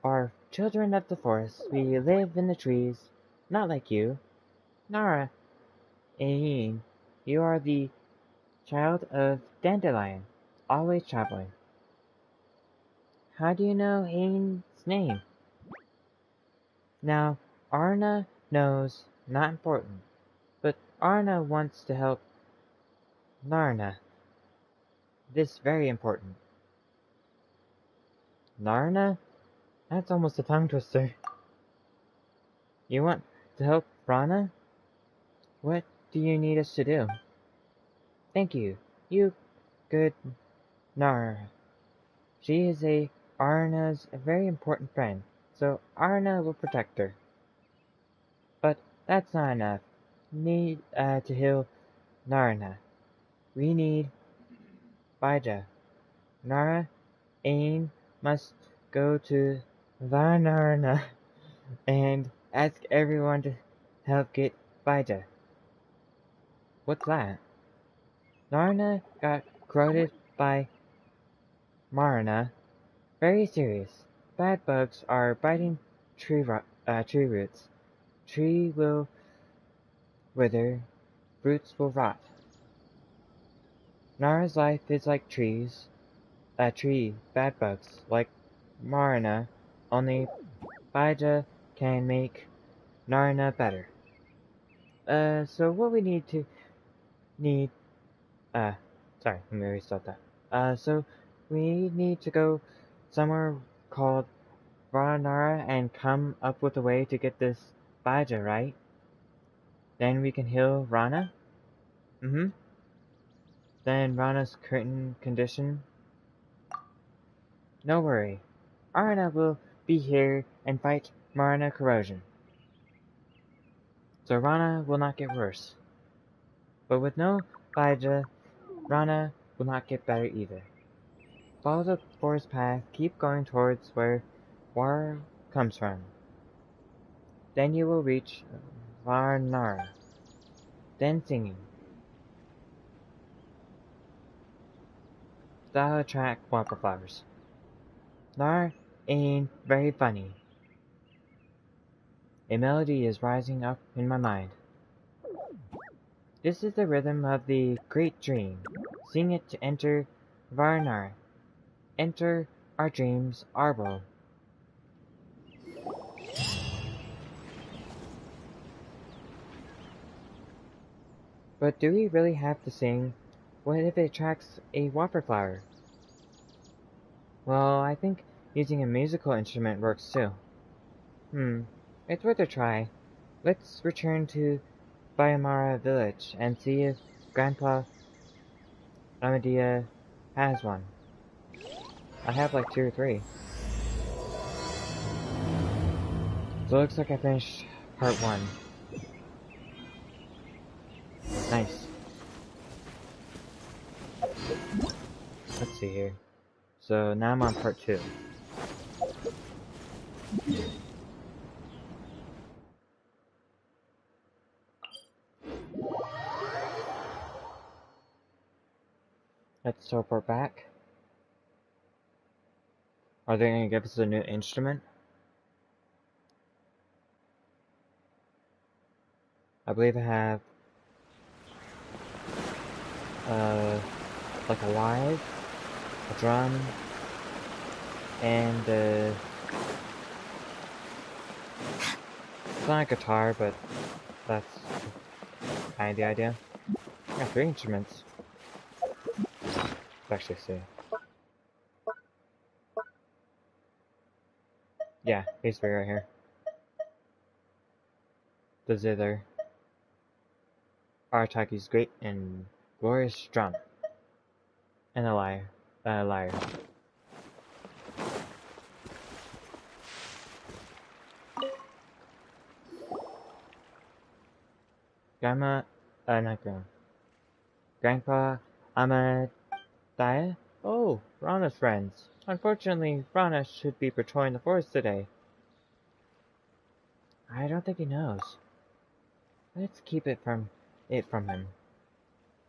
are children of the forest. We live in the trees, not like you. Nara, Ain, you are the child of Dandelion, always traveling. How do you know Ain's name? Now, Arna knows, not important, but Arna wants to help Narna. This very important. Narna? That's almost a tongue twister. You want to help Rana? What do you need us to do? Thank you. You good Nara. She is Arna's very important friend, so Arna will protect her. But that's not enough. Need to heal Narna. We need Bija. Nara, Ain must go to Varnarna and ask everyone to help get Bija. What's that? Narna got corroded by Marana. Very serious. Bad bugs are biting tree roots. Tree will wither, roots will rot. Nara's life is like trees. Bad bugs, like Marana, only Bija can make Narna better. So what we sorry, let me restart that. So we need to go somewhere called Varanara and come up with a way to get this Bija, right? Then we can heal Rana? Mm-hmm. Then Rana's current condition? No worry. Arana will be here and fight Marana corrosion. so Rana will not get worse. But with no Baija, Rana will not get better either. Follow the forest path, keep going towards where water comes from. Then you will reach Varnara. Then singing. That'll attract wildflowers. Nar ain't very funny. A melody is rising up in my mind. This is the rhythm of the great dream. Sing it to enter Varnar. Enter our dreams, our world. But do we really have to sing? What if it attracts a wildflower? Well, I think using a musical instrument works too. It's worth a try. Let's return to Bayamara village and see if Grandpa Amadea has one. I have like 2 or 3. So it looks like I finished part 1. Nice. Let's see here. So now I'm on part 2. Let's teleport back. Are they going to give us a new instrument? I believe I have like a lyre, a drum, and it's not a guitar, but that's kind of the idea. I got 3 instruments. Let's actually see. Yeah, these 3 right here. The zither. Arataki's great and glorious drum. And a lyre. Grandpa Amadea? Oh, Rana's friends. Unfortunately, Rana should be patrolling the forest today. I don't think he knows. Let's keep it from him.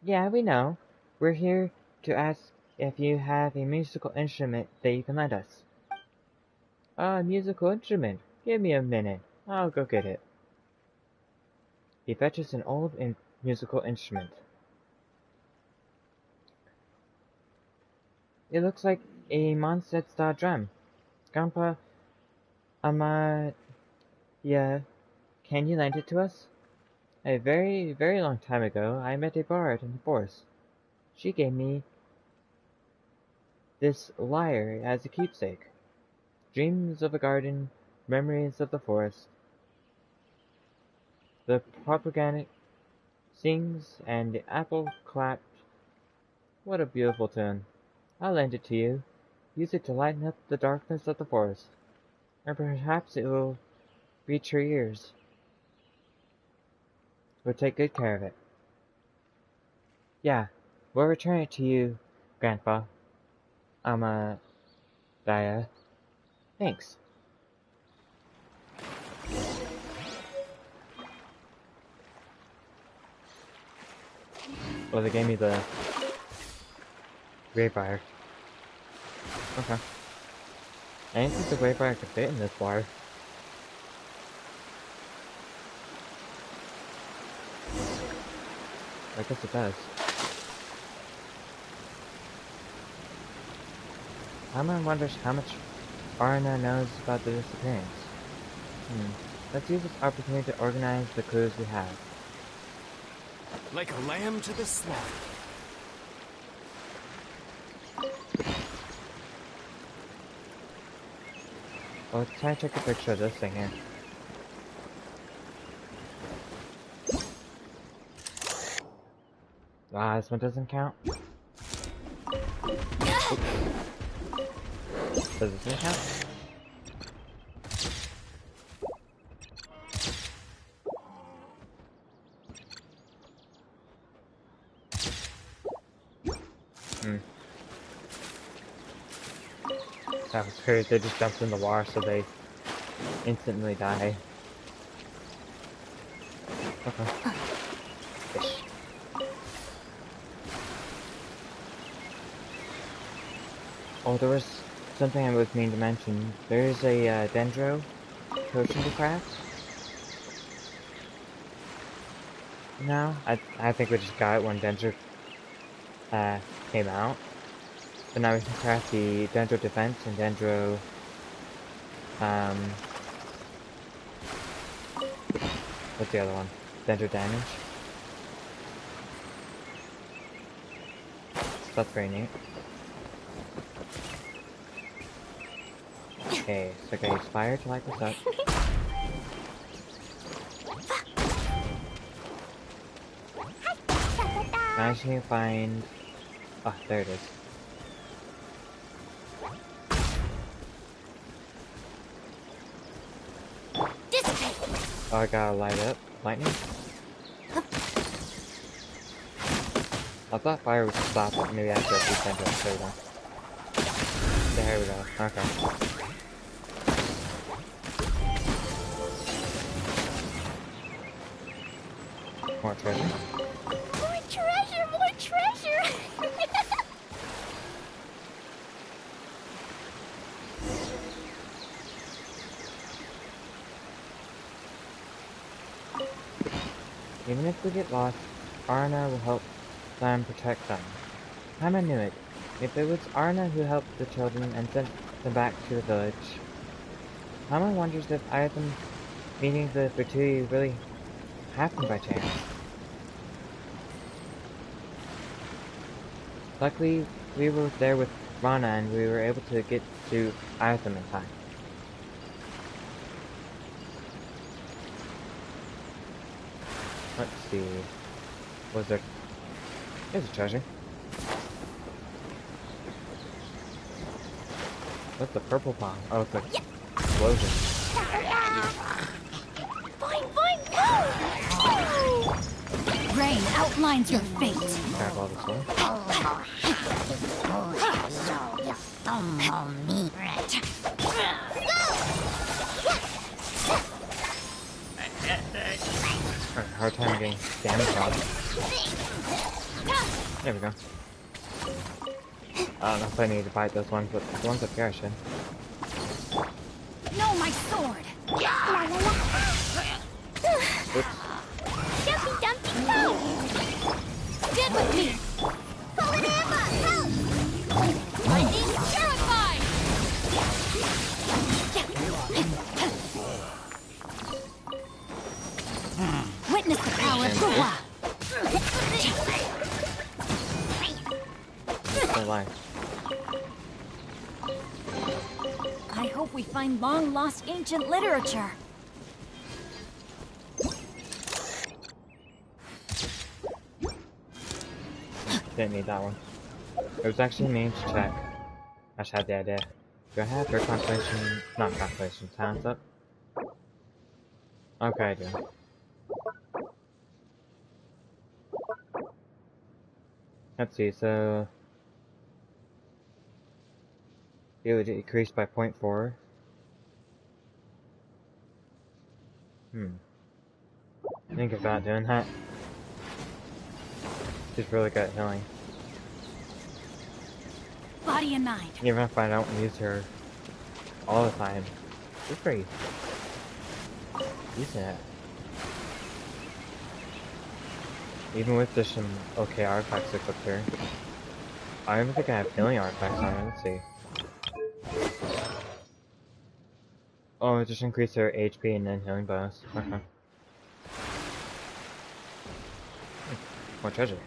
Yeah, we know. We're here to ask if you have a musical instrument that you can lend us. A musical instrument? Give me a minute. I'll go get it. He fetches an old musical instrument. It looks like a Mondstadt-style drum. Grandpa Amadea, can you lend it to us? A very, very long time ago, I met a bard in the forest. She gave me this lyre as a keepsake. Dreams of a garden, memories of the forest. The propaganda sings and the apple clapped. What a beautiful tune. I'll lend it to you. Use it to lighten up the darkness of the forest. And perhaps it will reach your ears. We'll take good care of it. Yeah, we'll return it to you, Grandpa. Amadea. Thanks. Well, they gave me the Greyfire. Okay. I didn't think the Greyfire could fit in this bar. I guess it does. Hammer wonders how much Arna knows about the disappearance. Let's use this opportunity to organize the clues we have. Like a lamb to the slaughter. Well, let's try to take a picture of this thing here. Ah, this one doesn't count. Oops. Does this one count? Hmm. That was crazy. They just jumped in the water, so they instantly die. Okay. Fish. Oh, there was something I was meaning to mention. There's a Dendro Potion to craft. No, I think we just got it when Dendro came out. But now we can craft the Dendro Defense and Dendro what's the other one? Dendro Damage. So that's very neat. Okay, so I gotta use fire to light this up. Now I just need to find... Oh, there it is. Oh, I gotta light up. Lightning? I thought fire would stop, but maybe I have to descend it. There we go. There we go. Okay. More treasure. More treasure! More treasure! Even if we get lost, Arna will help them protect them. Paimon knew it. If it was Arna who helped the children and sent them back to the village. Paimon wonders if either meeting the Bertui really happened by chance. Luckily, we were there with Rana and we were able to get to Itham in time. Let's see. Was there... There's a treasure. What's the purple bomb? Oh, it's an explosion. Fine, fine, go! Rain outlines your fate. Grab all this one. Hard time getting damage on. There we go. I don't know if I need to fight those ones, but the ones up here I should. No, my sword. Oops. Dumpy, dumpy, go! Get with me. Fallen Emma, help! Lightning terrified. Witness the power of Hua. Still alive. I hope we find long-lost ancient literature. Didn't need that one. It was actually mean to check. I just had the idea. Do I have her constellation? Not constellation, talents up? Okay, I do. Let's see, so... It would decrease by 0.4. Think about doing that. She's really good at healing. Body and mind. Even if I don't use her all the time, she's pretty decent at it. Even with just some okay artifacts equipped here. I don't even think I have healing artifacts on it. Let's see. Oh, it just increased her HP and then healing bonus. Okay. More treasure.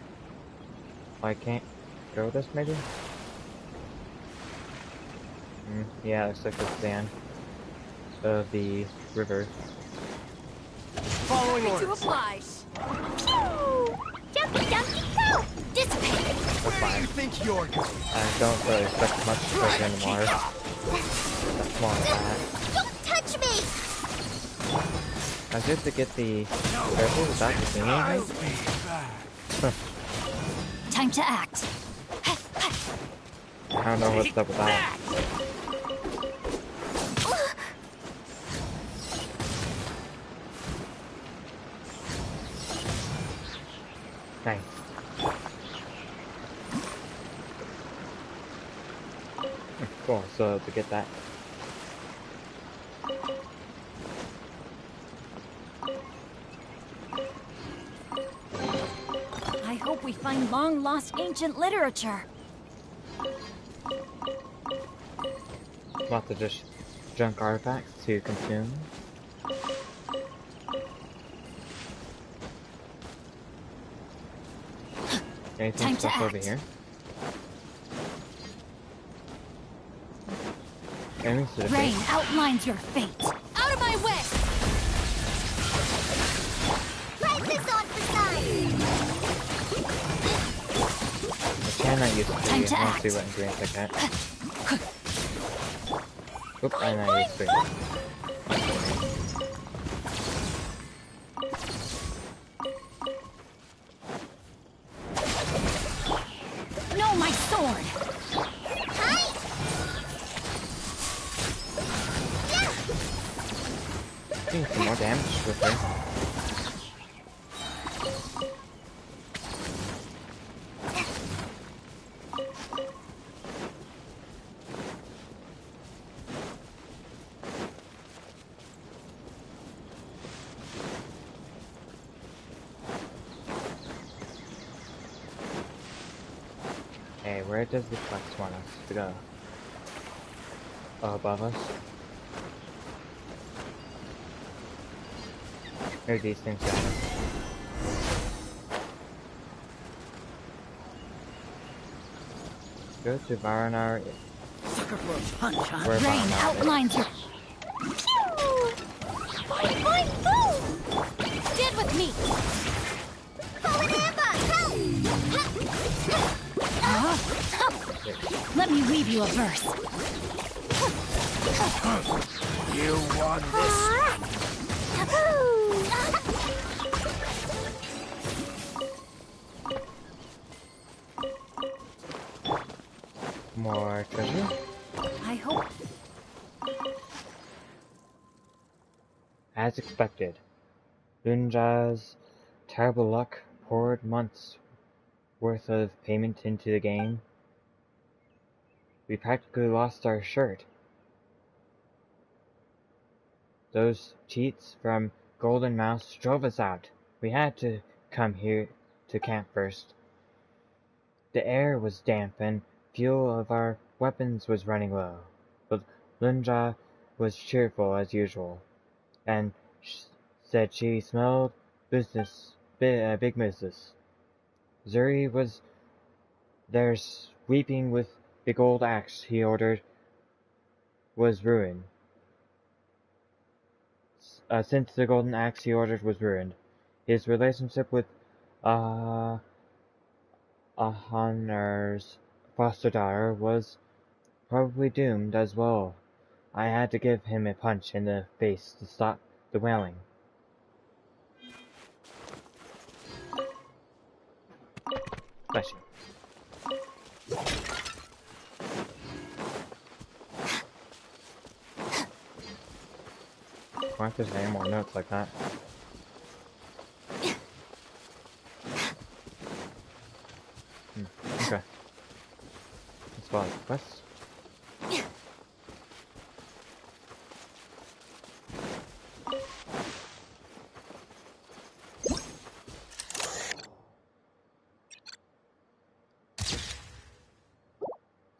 I can't go with this, maybe? Yeah, it looks like it's the end of the river. Following To orders. oblige. Pew! Dumpy, dumpy, go! Dissipate. That's Where do fine. you think you're going? I don't really expect much treasure in the water. That's more than that. Don't touch me! I was able to get the treasure without the thingy, I think? Time to act. don't know what's up with that. Nice. Cool, so to get that. I hope we find long-lost ancient literature. Lots of just junk artifacts to consume. Anything Time to special over act. here? Enemies to the Rain face. outlines your fate. Out of my way! Prices on for size. I cannot use Time three. to I want to see act. what ingredients I get. Oop, I not use three. No, my sword! Hi. Doing some more damage with her. Okay, where does the quest want us to go? Oh, above us? Maybe these things got us. Go to Varanar. Sucker for a punch, huh? Where Rain Varanar is. outlines your... Pew! Boing, boing, boom! Stand with me! Fallen amber, help! Let me weave you a verse. You want this? More treasure? I hope... As expected, Lunja's terrible luck poured months worth of payment into the game. We practically lost our shirt. Those cheats from Golden Mouse drove us out. We had to come here to camp first. The air was damp and fuel of our weapons was running low, but Lunja was cheerful as usual, and said she smelled big business. Zuri was there sweeping with the gold axe he ordered was ruined. Since the golden axe he ordered was ruined, his relationship with Ahanar's foster daughter was probably doomed as well. I had to give him a punch in the face to stop the wailing. Bless you. Why if there's any more notes like that? Okay. Let's follow the quest.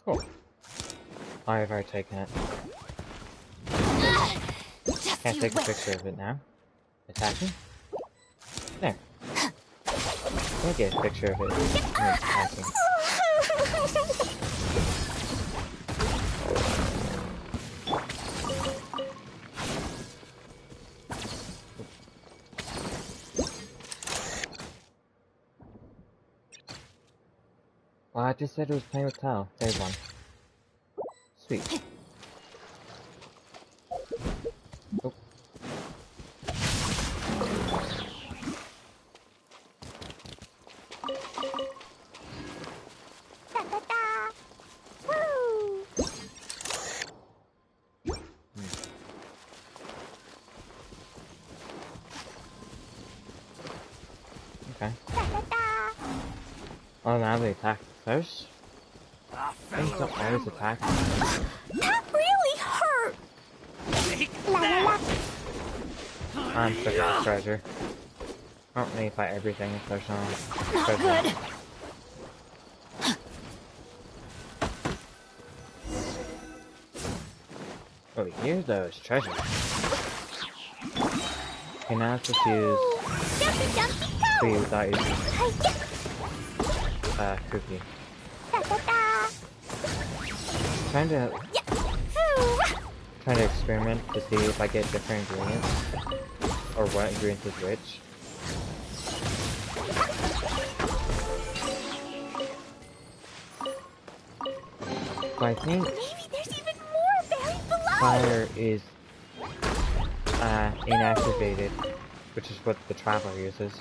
Cool. I've already taken it. Can't take a picture of it now. Attacking? There. Can't get a picture of it when it's attacking. Well, I just said it was playing with Tal. There's one. Sweet. Oh. Da, da, da. Woo! Oh, now they attack first? A Things fellow don't always gambler. attack. That really hurt! Take La la that. la. I'm stuck with treasure. I don't need to fight everything if there's no Not treasure. good. Oh, here's those treasures. Okay, now let's just use Jumpy, jumpy, Tree go. without using Hi-ya. Cookie. Da da da. Trying to Hoo. experiment to see if I get different ingredients or what ingredients is which. But I think Maybe there's even more buried below. fire is inactivated, which is what the traveler uses.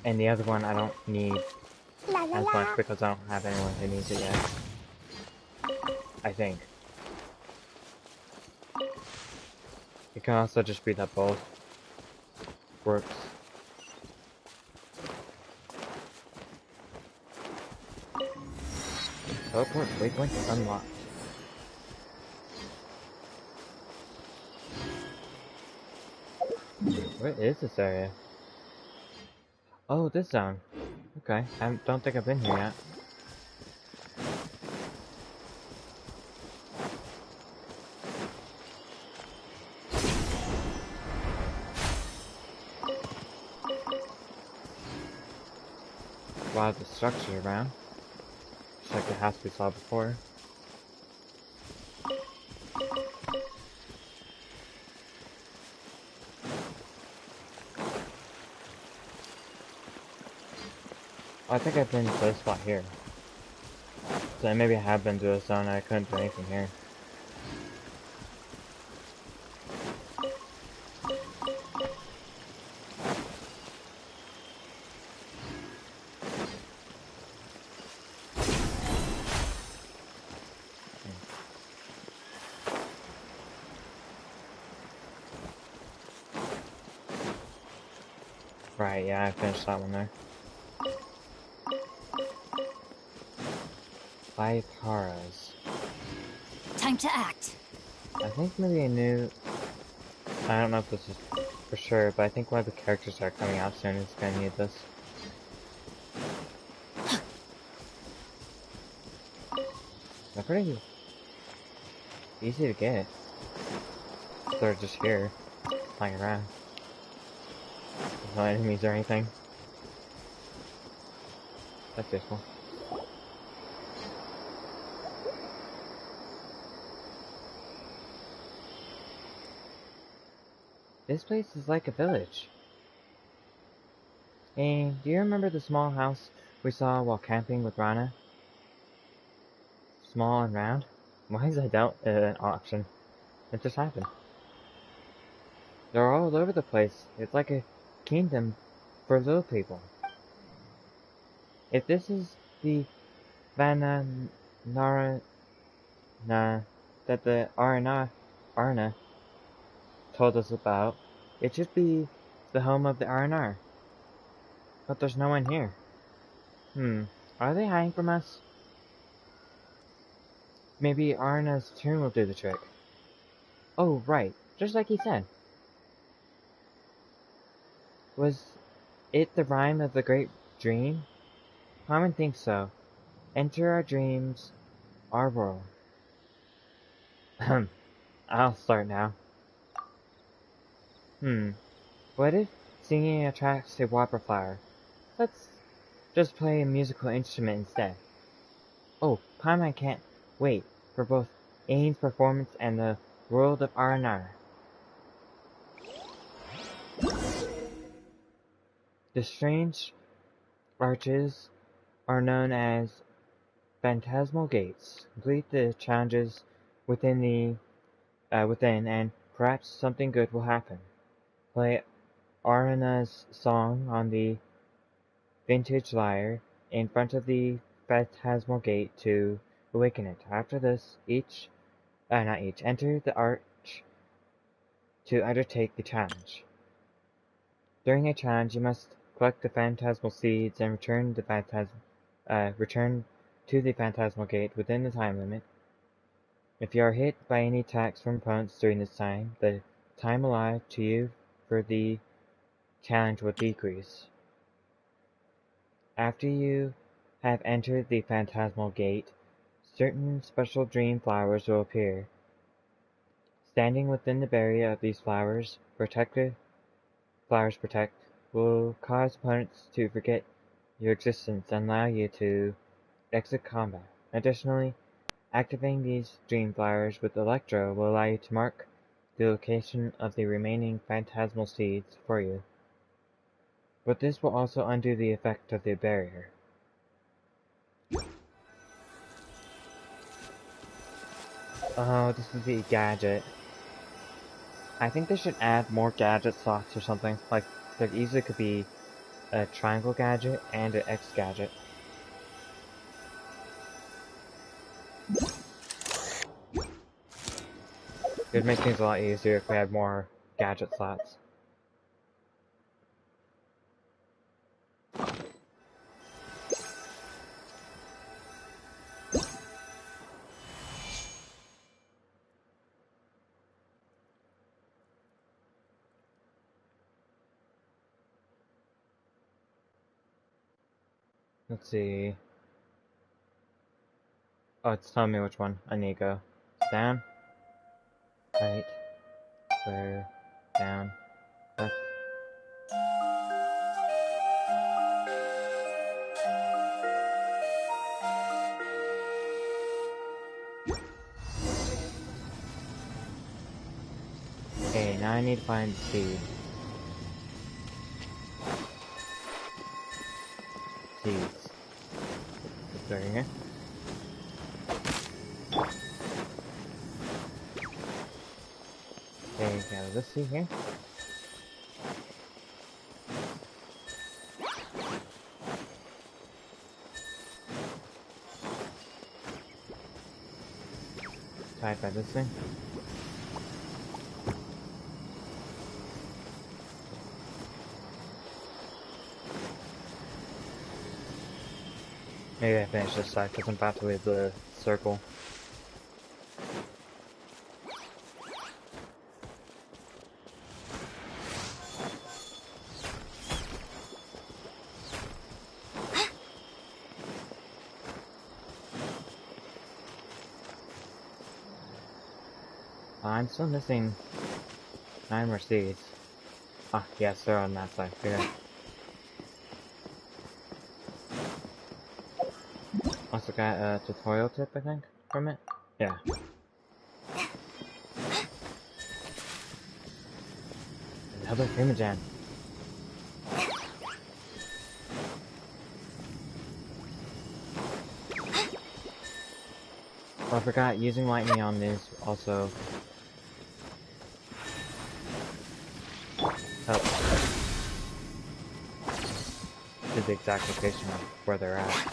And the other one I don't need La la as la. much because I don't have anyone who needs it yet. I think. It can also just be that both works. Teleport waypoint unlocked. What is this area? Oh, this zone. Okay, I don't think I've been here yet. A lot of the structures around. Just like the house we saw before. I think I've been to this spot here. So maybe I have been to a zone and I couldn't do anything here. Right, yeah, I finished that one there. 5 Haras. Time to act. I think maybe a new... I don't know if this is for sure, but I think one of the characters that are coming out soon is gonna need this. They're pretty easy to get. They're just here, flying around. There's no enemies or anything. That's useful. This place is like a village. Hey, do you remember the small house we saw while camping with Rana? Small and round? Why is that an option? It just happened. They're all over the place. It's like a kingdom for little people. If this is the Vananara that the Arna told us about, it should be the home of the Arnar. But there's no one here. Are they hiding from us? Maybe Arna's tomb will do the trick. Oh, right. Just like he said. Was it the rhyme of the great dream? Common thinks so. Enter our dreams, our world. I'll start now. What if singing attracts a wildflower? Let's just play a musical instrument instead. Oh, Paimon can't wait for both Ain's performance and the world of Arnar. The strange arches are known as Phantasmal Gates. Complete the challenges within and perhaps something good will happen. Play Arna's song on the vintage lyre in front of the Phantasmal Gate to awaken it. After this, enter the arch to undertake the challenge. During a challenge, you must Collect the Phantasmal Seeds and return to the Phantasmal Gate within the time limit. If you are hit by any attacks from opponents during this time, the time allotted to you for the challenge will decrease. After you have entered the Phantasmal Gate, certain special dream flowers will appear. Standing within the barrier of these flowers protect will cause opponents to forget your existence and allow you to exit combat. Additionally, activating these dream flowers with Electro will allow you to mark the location of the remaining Phantasmal Seeds for you. But this will also undo the effect of the barrier. Oh, this is the gadget. I think they should add more gadget slots or something. Like, there easily could be a triangle gadget and an X gadget. It would make things a lot easier if we had more gadget slots. Let's see. Oh, it's telling me which one I need to go. Down, right, square, down, left. Okay, now I need to find the seed. Seeds. Let's go here. Okay, got this seed here. Tied by this thing. Maybe I finish this side because I'm about to leave the circle. I'm still missing 9 more seeds. Ah, yes, they're on that side. Here. Also got a tutorial tip, I think, from it. Yeah. Another Primogen. Oh, I forgot, using lightning on this also helps to the exact location of where they're at.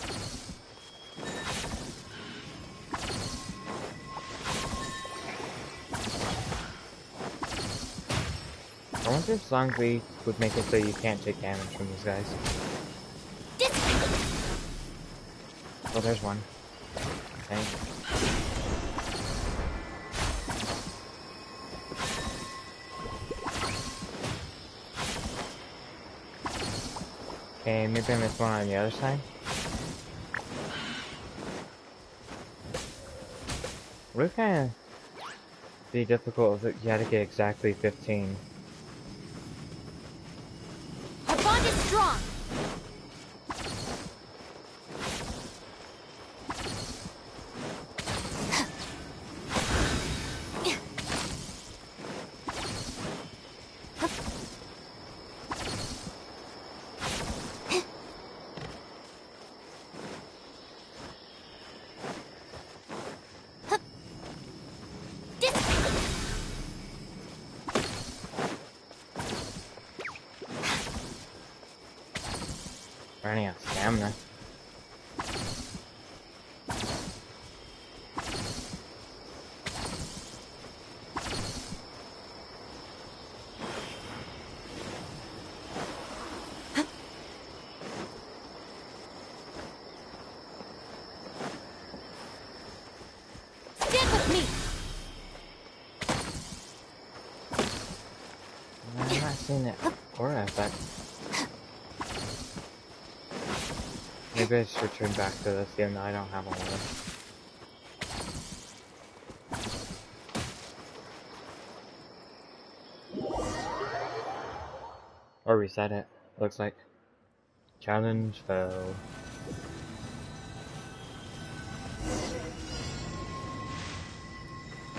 I wonder if Song Lee would make it so you can't take damage from these guys. Oh, there's one. Okay. Okay, maybe I missed one on the other side. Would kind of be difficult if you had to get exactly 15. Our bond is strong. Running out of stamina. seen the aura effect. Maybe I should return back to this even though I don't have all of it. Or reset it, looks like. Challenge failed.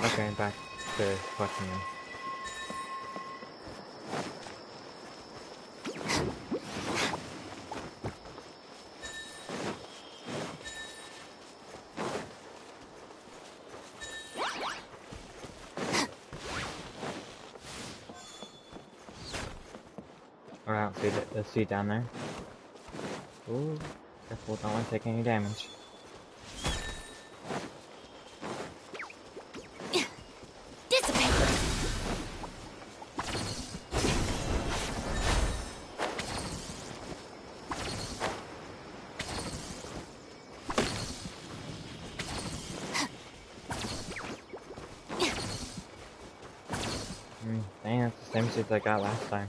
Okay, back to collecting them. Or I don't see the seed down there. Ooh, careful, don't want to take any damage. Dissipate! Dang, that's the same seeds I got last time.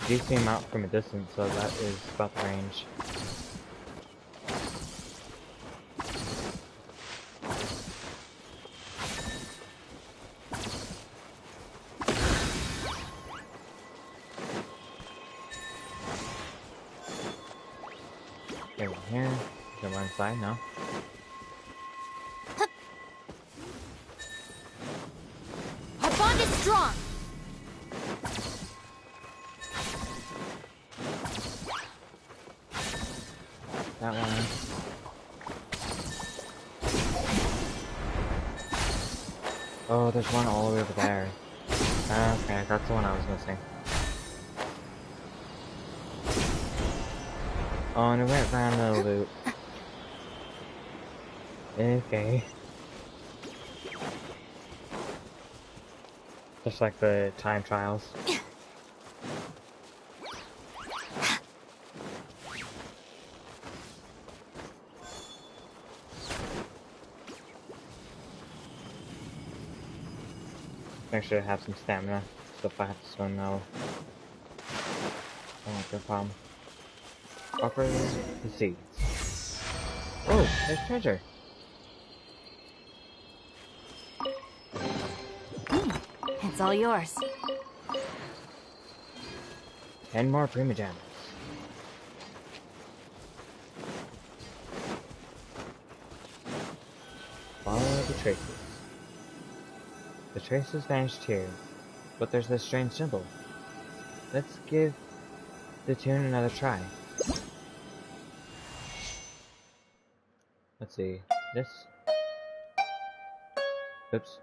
You see him out from a distance, so that is about the range. Okay, one here. Go one side now. Our bond is strong! That one. Oh, there's one all the way over there. Okay, that's the one I was missing. Oh, and it went around the loop. Okay. Just like the time trials. Make sure to have some stamina, so if I have to swim now, I won't be a problem. Offer the seeds. Oh, there's treasure! It's all yours. 10 more prima gems. Follow the traces. The traces vanished here, but there's this strange symbol. Let's give the tune another try. Let's see. This. Oops.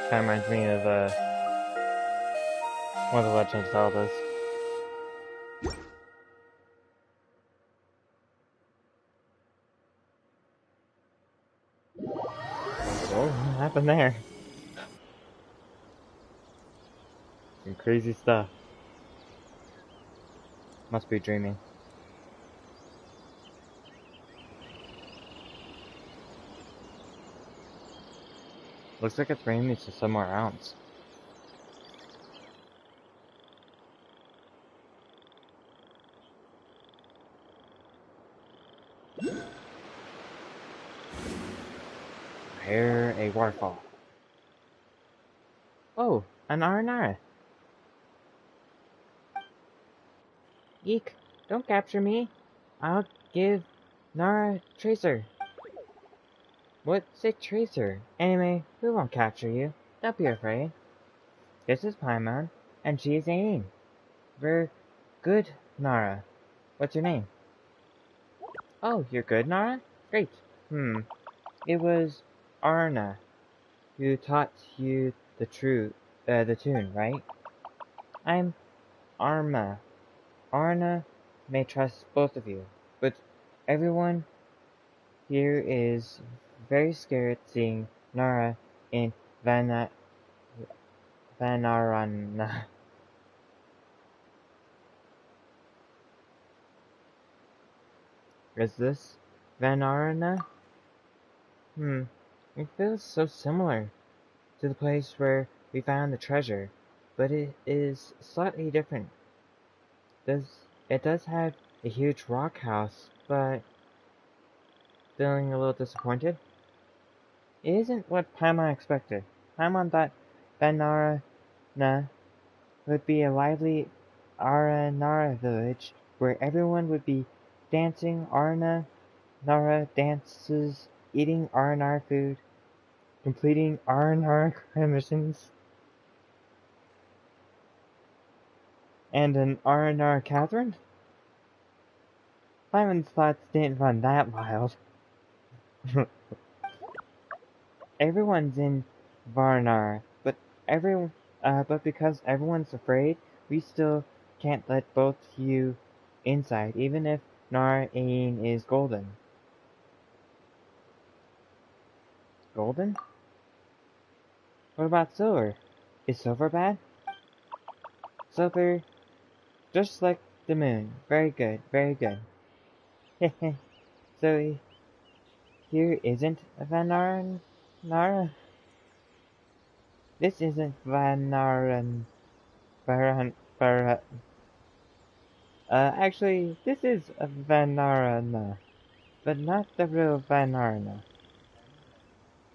Kinda reminds me of one of the Legend of Zeldas. Oh, what happened there? Some crazy stuff. Must be dreaming. Looks like it's bringing me to somewhere else. Here, a waterfall. Oh, an Aranara. Eek, don't capture me. I'll give Nara Tracer. What's a Tracer? Anyway, we won't capture you. Don't be afraid. This is Paimon, and she is Aine. We're good, Nara. What's your name? Oh, you're good, Nara? Great. It was Arna who taught you the tune, right? I'm Arma. Arna may trust both of you, but everyone here is very scared seeing Nara in Vanarana. Is this Vanarana? It feels so similar to the place where we found the treasure, but it is slightly different. It does have a huge rock house, but feeling a little disappointed. It isn't what Paimon expected. Paimon thought Vanarana would be a lively Aranara village where everyone would be dancing Nara dances, eating Aranar food, completing Aranar missions, and an Aranar Catherine? Simon's thoughts didn't run that wild. Everyone's in Varnar, but because everyone's afraid, we still can't let both you inside, even if Nar-Ain is golden. Golden? What about silver? Is silver bad? Silver, just like the moon. Very good, very good. Hehe. So, here isn't Vanarana? This isn't Vanaran. Actually, this is a Vanarana, but not the real Vanarana.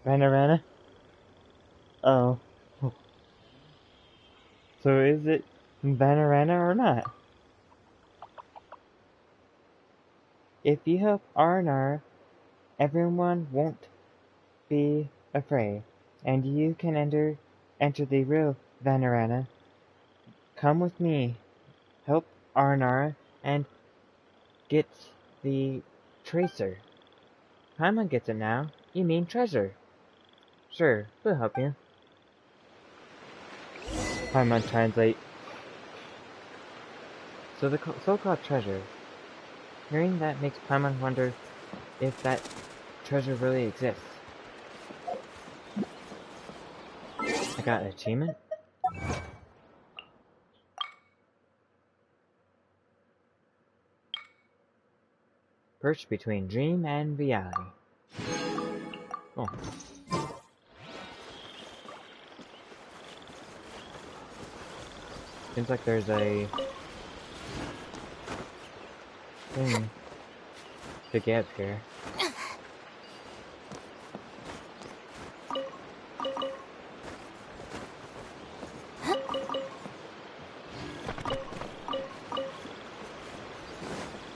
Vanarana? Oh. So is it Vanarana or not? If you help Arnar, everyone won't be afraid, and you can enter the real Vanarana. Come with me, help Arnar, and get the tracer. Paimon gets it now. You mean treasure. Sure, we'll help you. Paimon translate. So the so-called treasure. Hearing that makes Paimon wonder if that treasure really exists. I got an achievement? Perched between dream and reality. Oh. Seems like there's a thing to get here.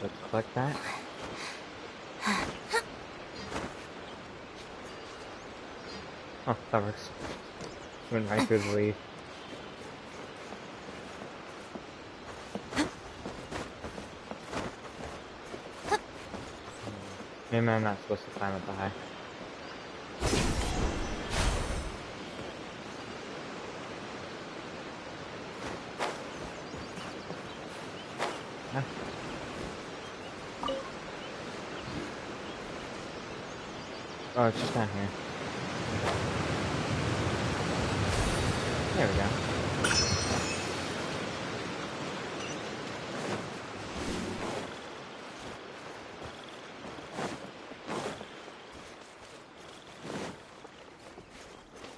Let's collect that. Oh, that works. Went right through the leaf. Maybe I'm not supposed to climb up the high. Ah. Oh, it's just down here. There we go.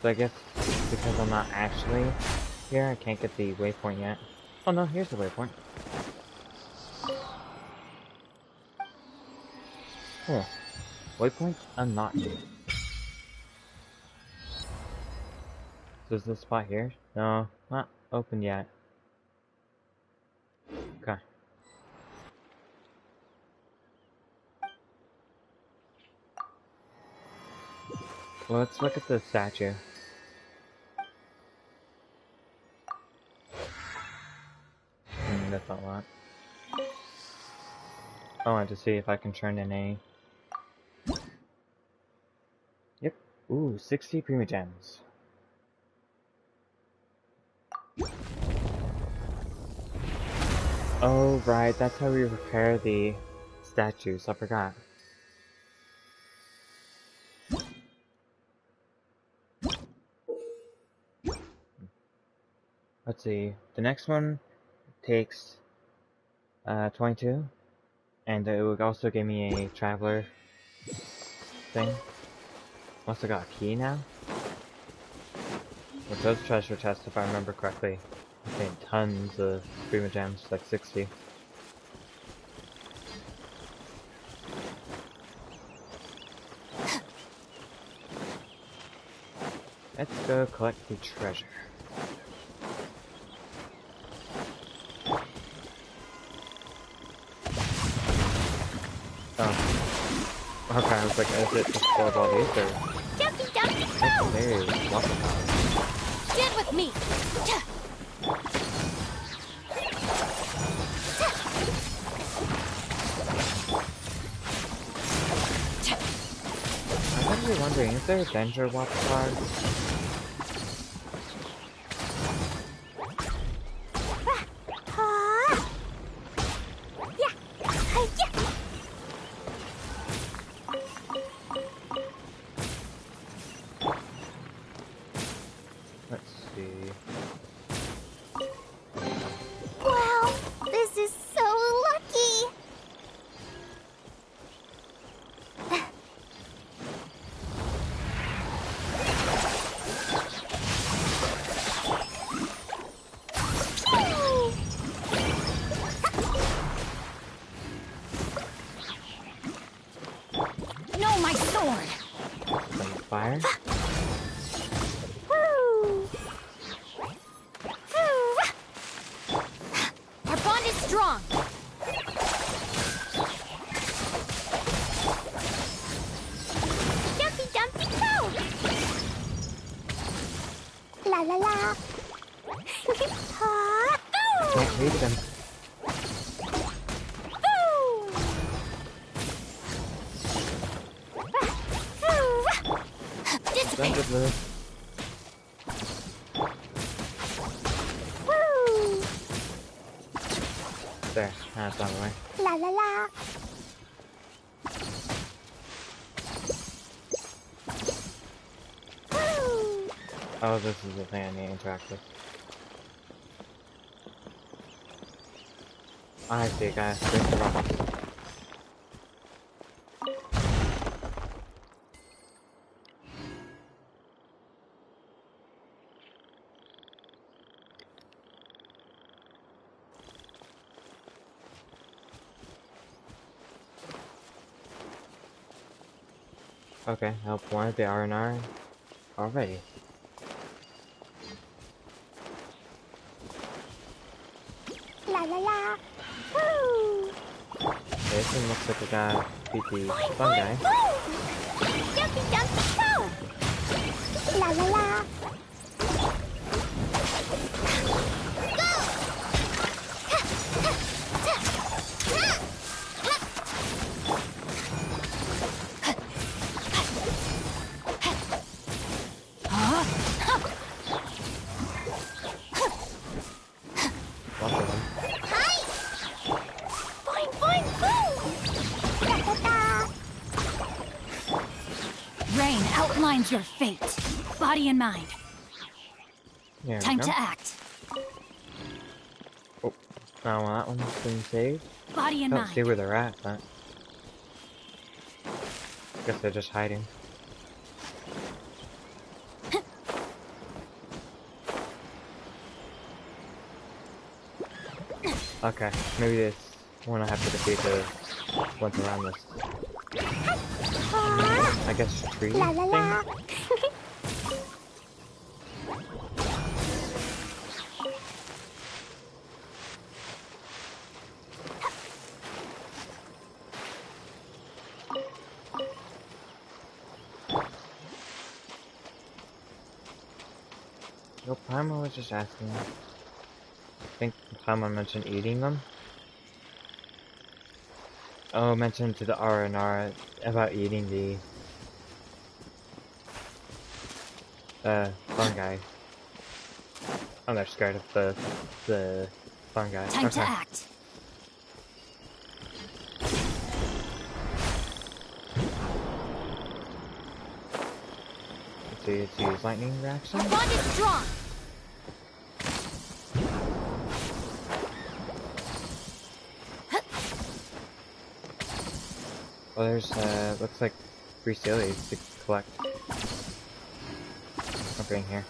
So I guess because I'm not actually here, I can't get the waypoint yet. Oh no, here's the waypoint. Cool. Waypoint unlocked. So is this spot here? No, not open yet. Okay. Well, let's look at the statue. That's not a lot. I want to see if I can turn in a... Yep. Ooh, 60 Prima Gems. Oh, right, that's how we repair the statues. I forgot. let's see. The next one takes 22, and it would also give me a traveler thing. Also got a key now. With those treasure chests, if I remember correctly, contain tons of prima gems, like 60. Let's go collect the treasure. Oh. Okay, I was like, is it just full of all these, or? Jumpy, jumpy, It's go! very lots of powers. Stand with me! I was actually wondering, is there a Dendro card? Ah. Yeah. Yeah. Let's see. Wow, this is so lucky. No, my sword! Some fire? Woo. Woo. Our bond is strong! Jumpy, jumpy, go! La la la. Ah. Can't read them. Woo. Woo. Blended blue. Woo. There, that's out of the way. La la la. Woo. Oh, this is the thing I need to interact with. I see, guys. There's the rocks. Okay, help one of the R&R already. La la la. Woo. This one looks like a guy beat the Boing, fun boing, guy. woo. Jumpy, jumpy, go. La la la. Lots of them. Hi. Boing, boing, boo. Da da da. Rain outlines your fate. Body and mind. There Time we go. to act. Oh, now that one's been saved. Body and Don't mind. see where they're at, but guess they're just hiding. Okay, maybe this one I have to defeat the ones around this. I guess tree La la la. thing? Nope, Paimon was just asking. I think Paimon mentioned eating them. Oh, mentioned to the R&R about eating the fungi. Oh, they're scared of the fungi. Time to Okay. act. Let's see, let's use lightning reaction. Our bond is strong. Well, there's, looks like 3 Celies to collect. Over in here.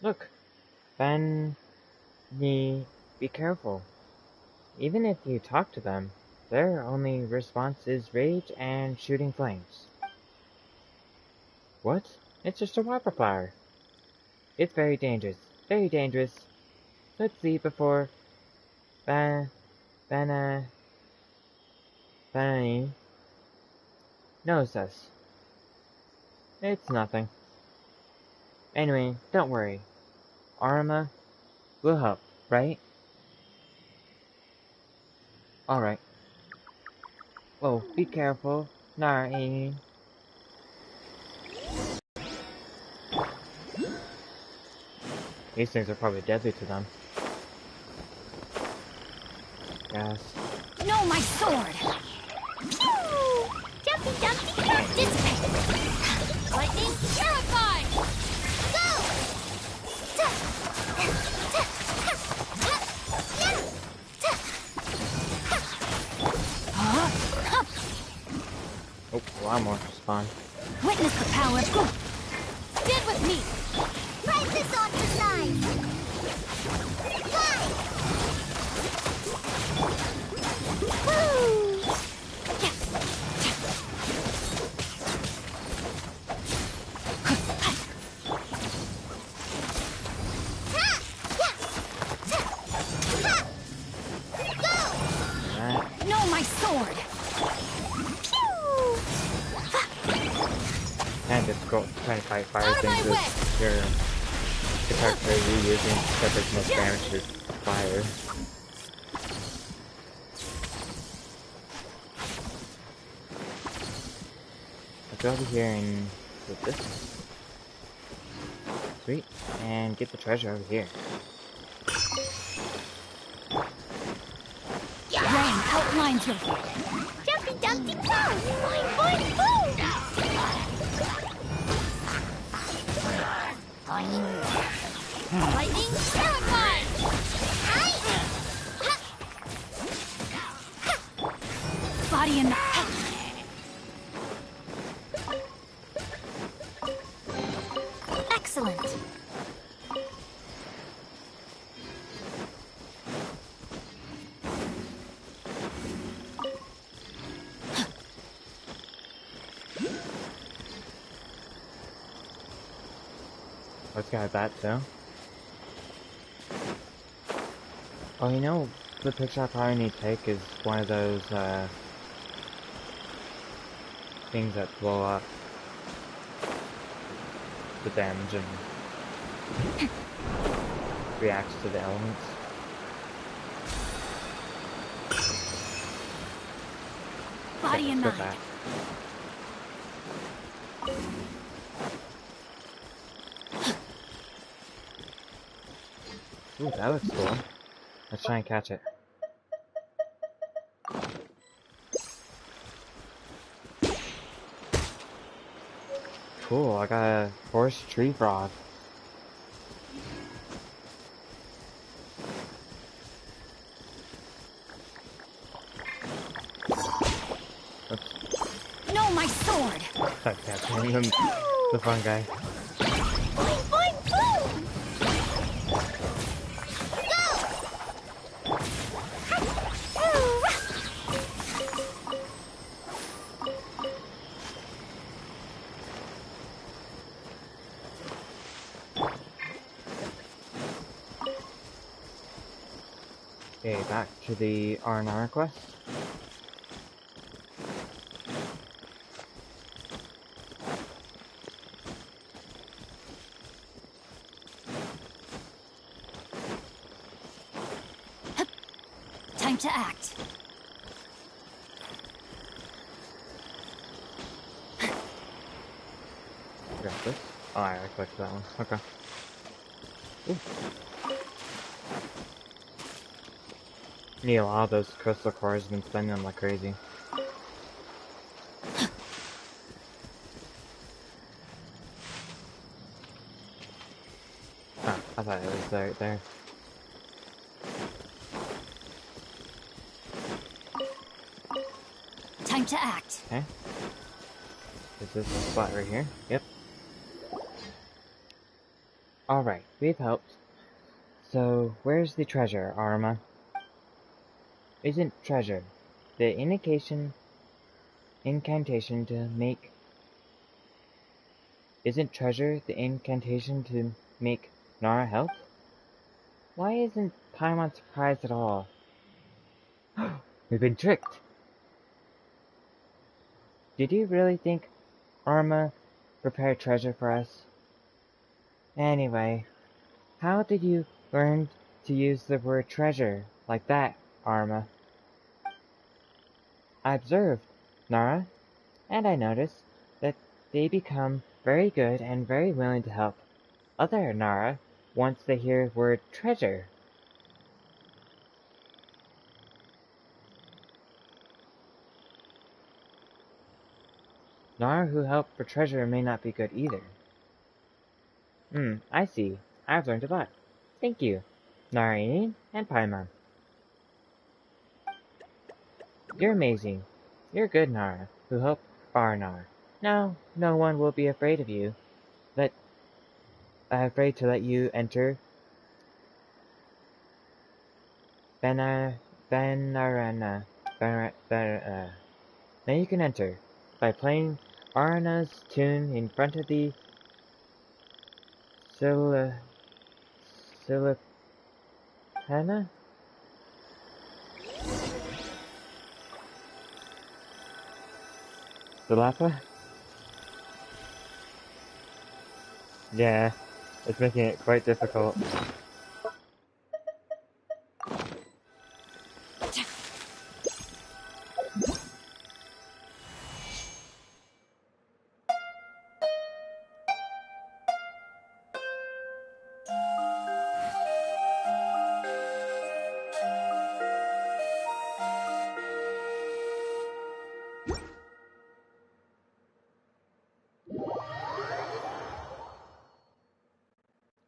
Look! Be careful. Even if you talk to them, their only response is rage and shooting flames. What? It's just a wildfire. It's very dangerous. Very dangerous. Let's see before Banani knows us. It's nothing. Anyway, don't worry. Arma will help, right? Alright. Oh, be careful. Nari. These things are probably deadly to them. Yes. No, my sword! Pew! Jumpy, jumpy, jump! Dissipate! Lightning terrified! Go! Oh, a lot more spawn. Witness the power of good! Stand with me! Raise this on your side! Fly! Woo! No, my sword! Kind of difficult trying to fight fire Out of my things way! with your character you're using that does most damage to fire. Let's go over here and get this. Sweet. And get the treasure over here. Rain outlines your... Jumpy, jumpy, go! Boing, boing, boom! Lightning terrified! Body in the... Excellent! Let's go with that too. Oh, you know, the picture I probably need to take is one of those, things that blow up the damage and reacts to the elements. Body and let's mind. go with that. Ooh, that looks cool. Let's try and catch it. Cool, I got a forest tree frog. Oops. No, my sword! Stop catching him. The fun guy. Boing, boing, boom! Okay, back to the R&R quest. Time to act. Grab this. Oh, I collected that one. Okay. Ooh. Need a lot of those crystal cores, been spending them like crazy. Ah, I thought it was right there. to act. Okay. Is this the spot right here? Yep. Alright, we've helped. So, where's the treasure, Arma? Isn't treasure the incantation to make... Isn't treasure the incantation to make Nara help? Why isn't Paimon surprised at all? We've been tricked! Did you really think Arma prepared treasure for us? Anyway, how did you learn to use the word treasure like that, Arma? I observed Nara, and I noticed that they become very good and very willing to help other Nara once they hear the word treasure. Nara who help for treasure may not be good either. I see. I've learned a lot. Thank you, Narain and Paimon. You're amazing. You're good, Nara, who help Barnar. Now, no one will be afraid of you. Afraid to let you enter Banarana. Now you can enter by playing Arana's tune in front of the Silipana? Silapa? Yeah, it's making it quite difficult.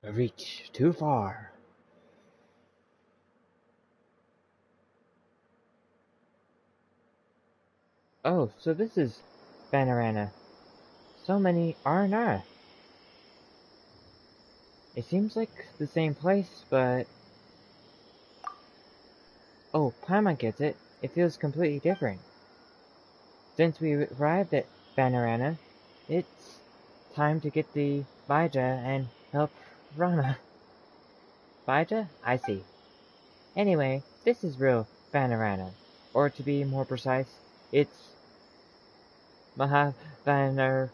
A reach too far. Oh, so this is Banarana. So many R&R. It seems like the same place, but... Oh, Paimon gets it. It feels completely different. Since we arrived at Banarana, it's time to get the Bija and help Rana. Bija? I see. Anyway, this is real Banarana. Or to be more precise, it's Mahavanarana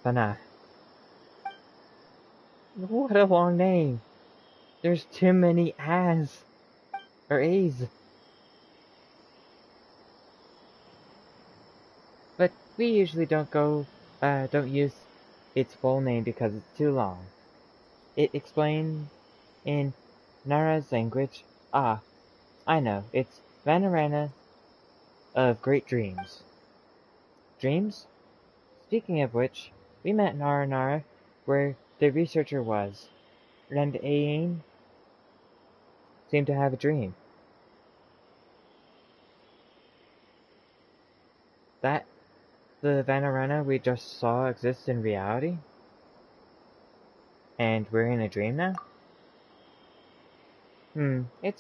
Bana. What a long name! There's too many A's. Or A's. But we usually don't use its full name because it's too long. It explained in Nara's language. Ah, I know, it's Vanarana of Great Dreams. Dreams? Speaking of which, we met Nara where the researcher was, and Aine seemed to have a dream. That the Vanarana we just saw exists in reality? And we're in a dream now? It's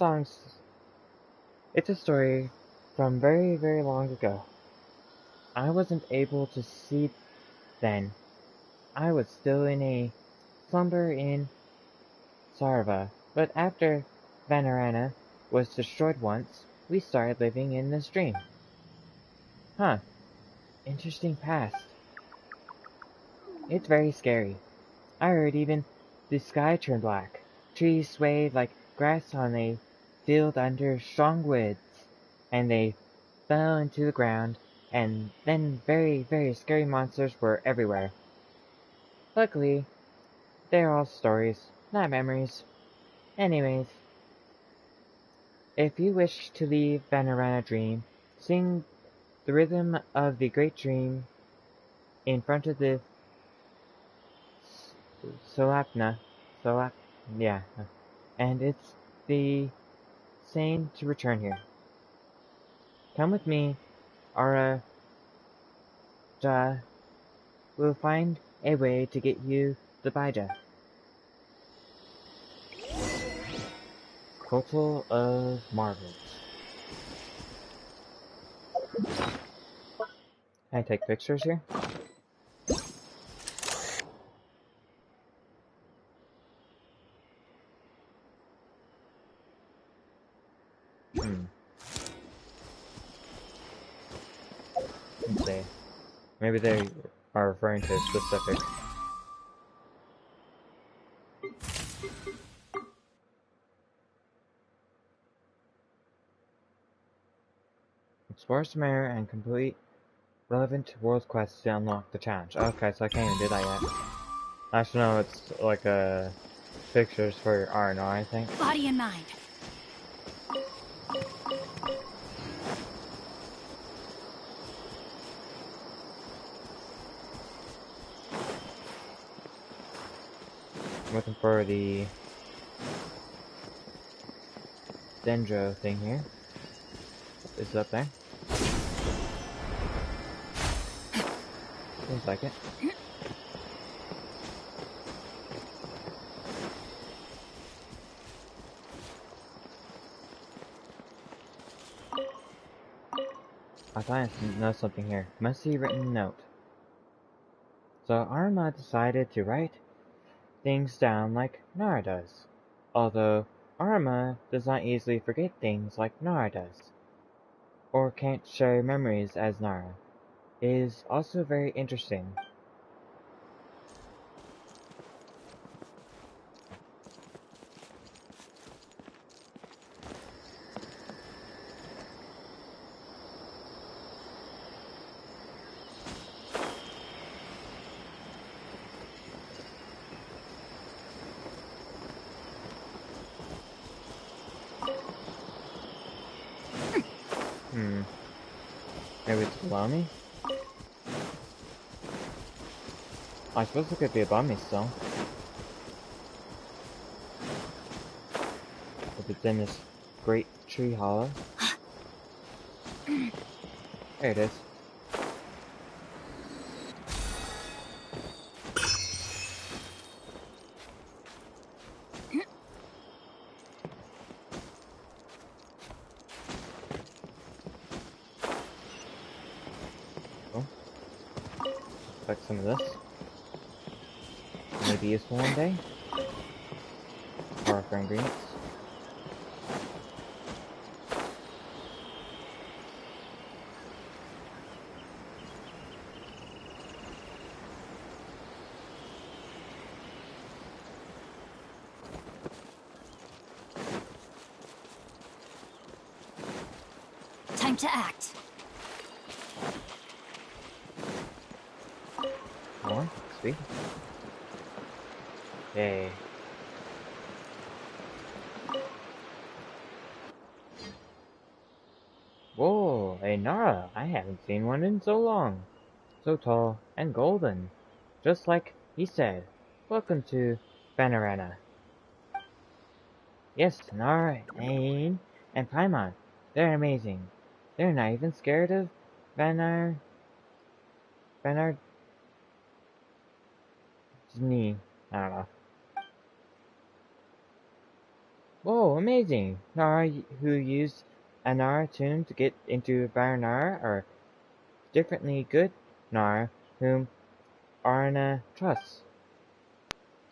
a story from very, very long ago. I wasn't able to see then. I was still in a slumber in Sarva, but after Vanarana was destroyed once, we started living in this dream. Huh. Interesting past. It's very scary. I heard even the sky turned black. Trees swayed like grass on a field under strong winds, and they fell into the ground, and then very, very scary monsters were everywhere. Luckily, they're all stories, not memories. Anyways, if you wish to leave Vanarana Dream, sing the rhythm of the Great Dream in front of the yeah, and it's the same to return here. Come with me Araja will find a way to get you the Bija. Portal of Marvels. Can I take pictures here? Let's see. Maybe they are referring to a specific. Explore Sumeru and complete relevant world quests to unlock the challenge. Okay, so I can't even do that yet. I should know it's like pictures for your R&R, I think. Body and mind. I'm looking for the Dendro thing here. Is it up there? Seems like it. I thought I know something here. Must see written note. So Arma decided to write things down like Nara does. Although Arma does not easily forget things like Nara does, or can't share memories as Nara. It is also very interesting. Maybe it's below me? I suppose it could be above me still. If it's in this great tree hollow. There it is. Collect some of this. Maybe useful one day. Or for ingredients. Time to act. More? Sweet. Yay. Whoa, a Nara! I haven't seen one in so long. So tall and golden. Just like he said. Welcome to Panorama. Yes, Nara, Ain, and Paimon. They're amazing. They're not even scared of Vanard... Disney. I don't know. Whoa, amazing! Nara who used a Nara tune to get into Varanara are differently good Nara whom Arna trusts.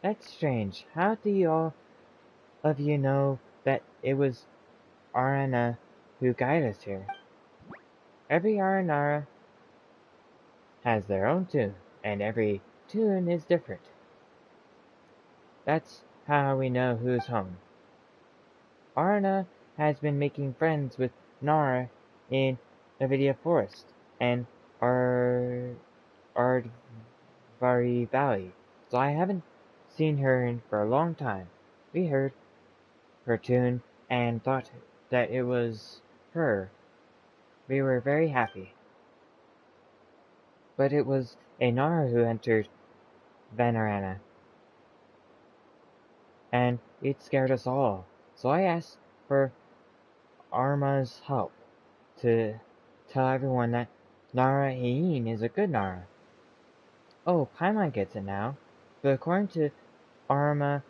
That's strange. How do you all of you know that it was Arna who guided us here? Every Aranara has their own tune, and every tune is different. That's how we know who's home. Arna has been making friends with Nara in Navidia Forest and Ardvari Valley, so I haven't seen her for a long time. We heard her tune and thought that it was her. We were very happy. But it was a Nara who entered Vanarana, and it scared us all. So I asked for Arma's help to tell everyone that Nara Ain is a good Nara. Oh, Paimon gets it now. But according to Arma,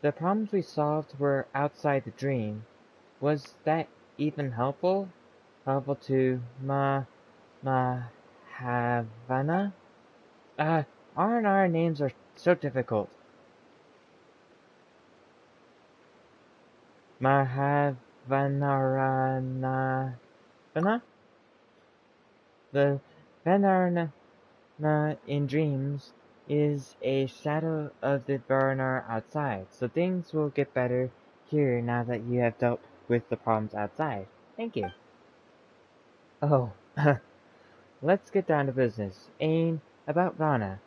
the problems we solved were outside the dream. Was that even helpful? Helpful to Havana? R&R names are so difficult. Mahavanarana? The Vanarana in dreams is a shadow of the Varnar outside, so things will get better here now that you have dealt with the problems outside. Thank you. Oh, let's get down to business. Ain, about Rana.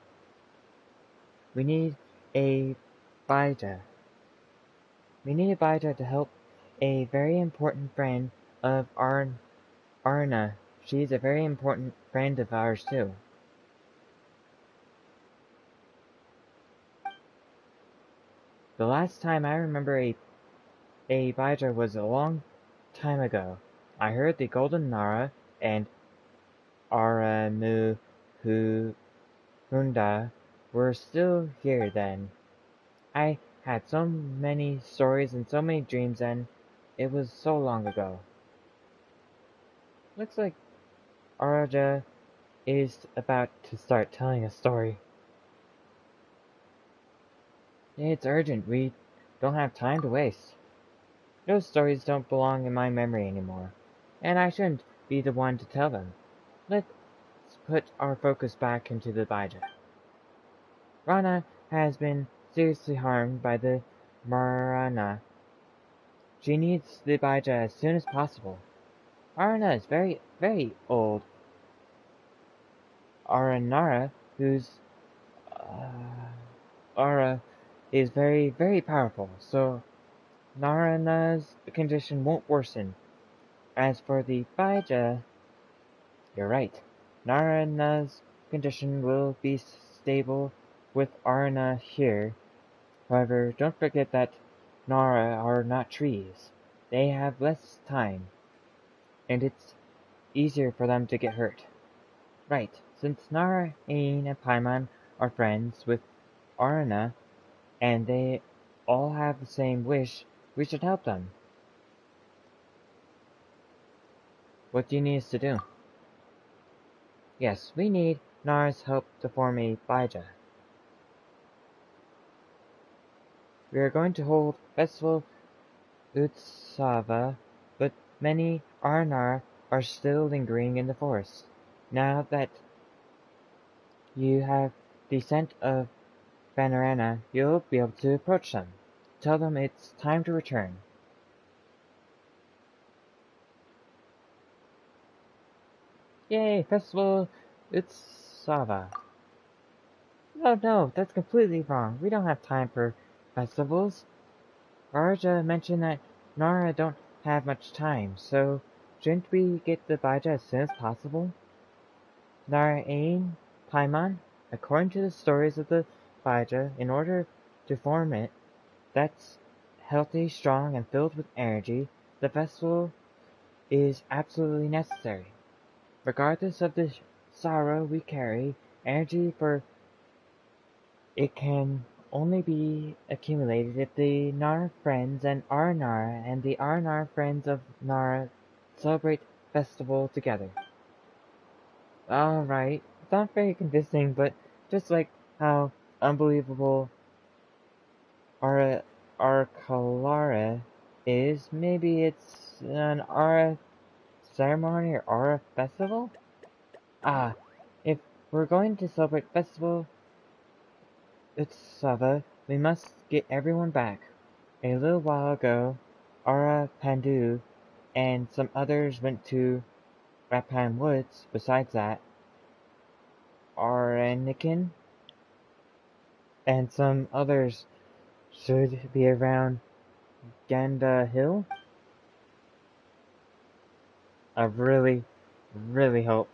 We need a Baija. We need a Baija to help a very important friend of Arna. She's a very important friend of ours too. The last time I remember a Baija was a long time ago. I heard the Golden Nara and Aranuhunda were still here then. I had so many stories and so many dreams and it was so long ago. Looks like Araja is about to start telling a story. It's urgent, we don't have time to waste. Those stories don't belong in my memory anymore, and I shouldn't be the one to tell them. Let's put our focus back into the Baija. Rana has been seriously harmed by the Marana. She needs the Baija as soon as possible. Arana is very, very old. Aranara, who's Ara, is very, very powerful, so Narana's condition won't worsen. As for the Baija, you're right. Narana's condition will be stable with Arana here. However, don't forget that Nara are not trees. They have less time, and it's easier for them to get hurt. Right, since Nara, Ain, and Paimon are friends with Arana, and they all have the same wish, we should help them. What do you need us to do? Yes, we need Nara's help to form a Baija. We are going to hold Festival Utsava, but many Arnar are still lingering in the forest. Now that you have the scent of Vanarana, you'll be able to approach them. Tell them it's time to return. Yay, Festival Utsava. Oh no, that's completely wrong. We don't have time for festivals. Raja mentioned that Nara don't have much time, so shouldn't we get the Baija as soon as possible? Nara Ain, Paimon, according to the stories of the Baija, in order to form it, that's healthy, strong, and filled with energy, the festival is absolutely necessary. Regardless of the sorrow we carry, energy for it can only be accumulated if the Nara friends and our Nara and the Nara friends of Nara celebrate festival together. Alright, it's not very convincing, but just like how unbelievable our Kalara is, maybe it's an Ara ceremony or Ara festival? If we're going to celebrate festival Utsava, we must get everyone back. A little while ago, Ara Pandu and some others went to Rapan Woods. Besides that, Aranikin and some others should be around Ganda Hill. I really, really hope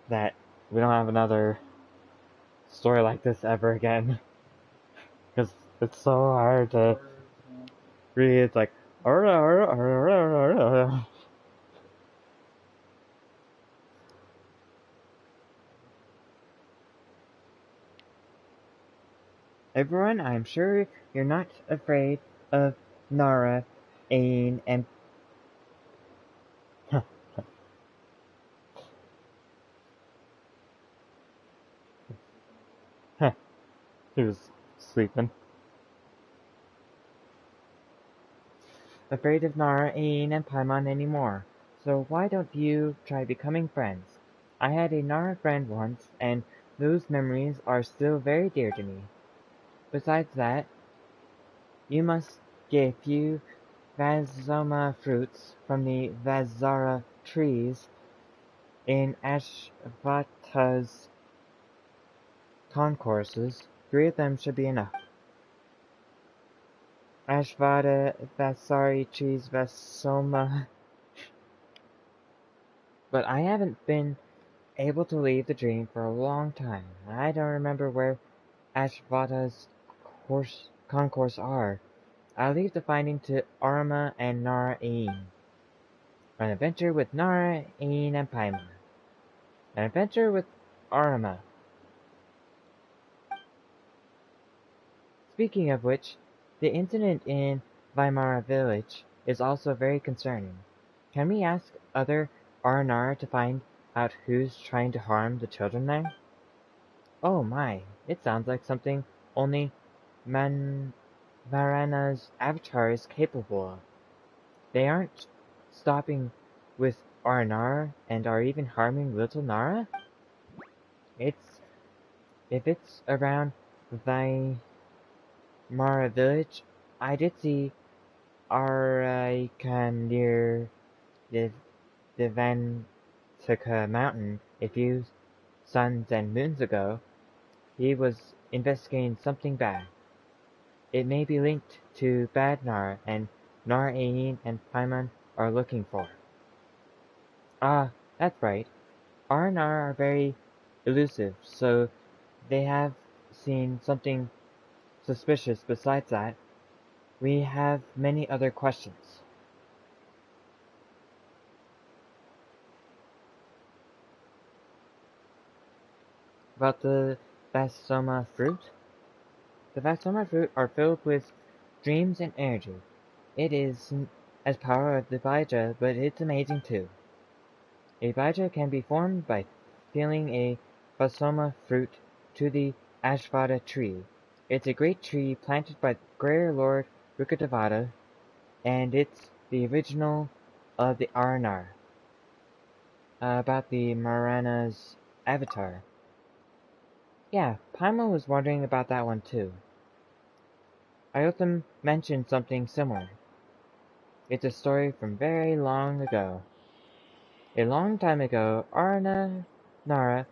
that we don't have another story like this ever again. Because it's so hard to read. It's like, Everyone, I'm sure you're not afraid of Nara, Ain, and he was sleeping. Afraid of Nara, Ain, and Paimon anymore. So why don't you try becoming friends? I had a Nara friend once, and those memories are still very dear to me. Besides that, you must get a few Vazoma fruits from the Vazara trees in Ashvata's concourses. 3 of them should be enough. Ashvata, Vasari trees, Vasoma. But I haven't been able to leave the dream for a long time. I don't remember where Ashvata's concourse are. I'll leave the finding to Arma and Nara Ain. An adventure with Nara, Ain, and Paimon. An adventure with Arma. Speaking of which, the incident in Weimara village is also very concerning. Can we ask other Arnara to find out who's trying to harm the children there? Oh my, it sounds like something only Marana's avatar is capable of. They aren't stopping with Arnara and are even harming little Nara? If it's around Weimara village, I did see Araikan near the Vantika mountain a few suns and moons ago. He was investigating something bad. It may be linked to bad Nara, and Nara Ain and Paimon are looking for. Ah, that's right. Our Nara are very elusive, so they have seen something suspicious. Besides that, we have many other questions. About the Vasoma fruit? The Vasoma fruit are filled with dreams and energy. It isn't as power of the Bija, but it's amazing too. A Bija can be formed by filling a Vasoma fruit to the Ashvata tree. It's a great tree planted by Greater Lord Rukkhadevata, and it's the original of the Arnar. About the Marana's avatar. Yeah, Paimon was wondering about that one too. Iotham mentioned something similar. It's a story from very long ago. A long time ago, Nara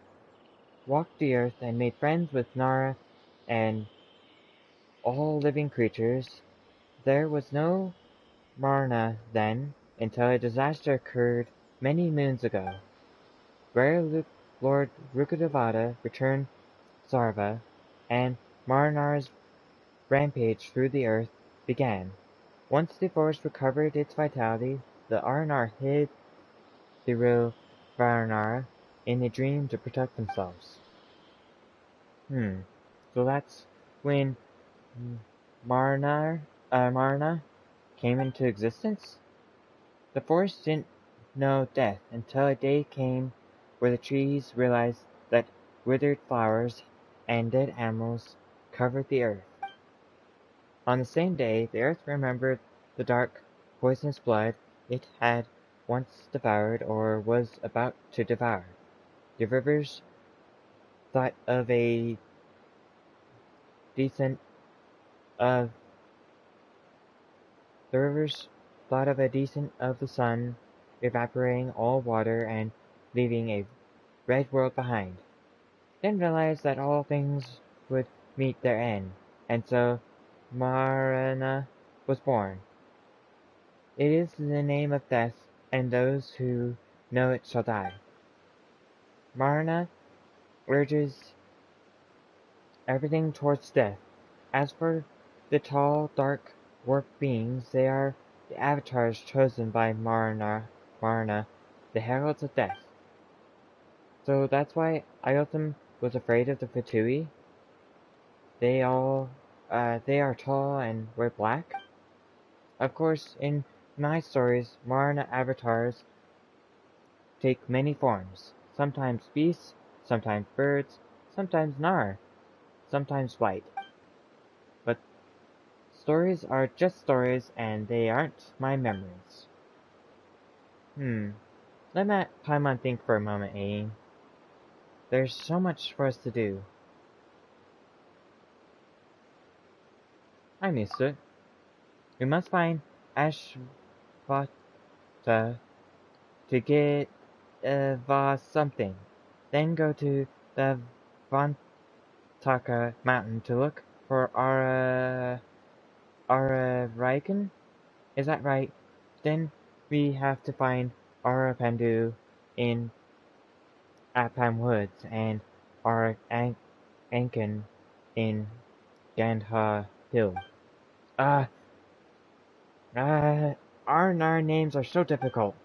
walked the earth and made friends with Nara and all living creatures. There was no Marna then, until a disaster occurred many moons ago, where Lord Rukkhadevata returned Sarva, and Marnar's rampage through the earth began. Once the forest recovered its vitality, the Arnar hid the real Varnar in a dream to protect themselves. So that's when Marna came into existence? The forest didn't know death until a day came where the trees realized that withered flowers and dead animals covered the earth. On the same day, the earth remembered the dark, poisonous blood it had once devoured or was about to devour. The rivers thought of a descent of the sun, evaporating all water and leaving a red world behind. Then realized that all things would meet their end, and so Marana was born. It is the name of death, and those who know it shall die. Marana urges everything towards death. As for the tall, dark, warped beings, they are the avatars chosen by Marana, the heralds of death. So that's why Iotham was afraid of the Fatui? They are tall and wear black. Of course, in my stories, Marna avatars take many forms. Sometimes beasts, sometimes birds, sometimes Nar, sometimes white. But stories are just stories and they aren't my memories. Let Paimon think for a moment, Aang. There's so much for us to do. I'm used to it. We must find Ashvata to get something. Then go to the Vantaka mountain to look for Ararikan? Is that right? Then we have to find Arapandu in Appam Woods and Ankin in Gandha Hill. Uh, our Nar names are so difficult.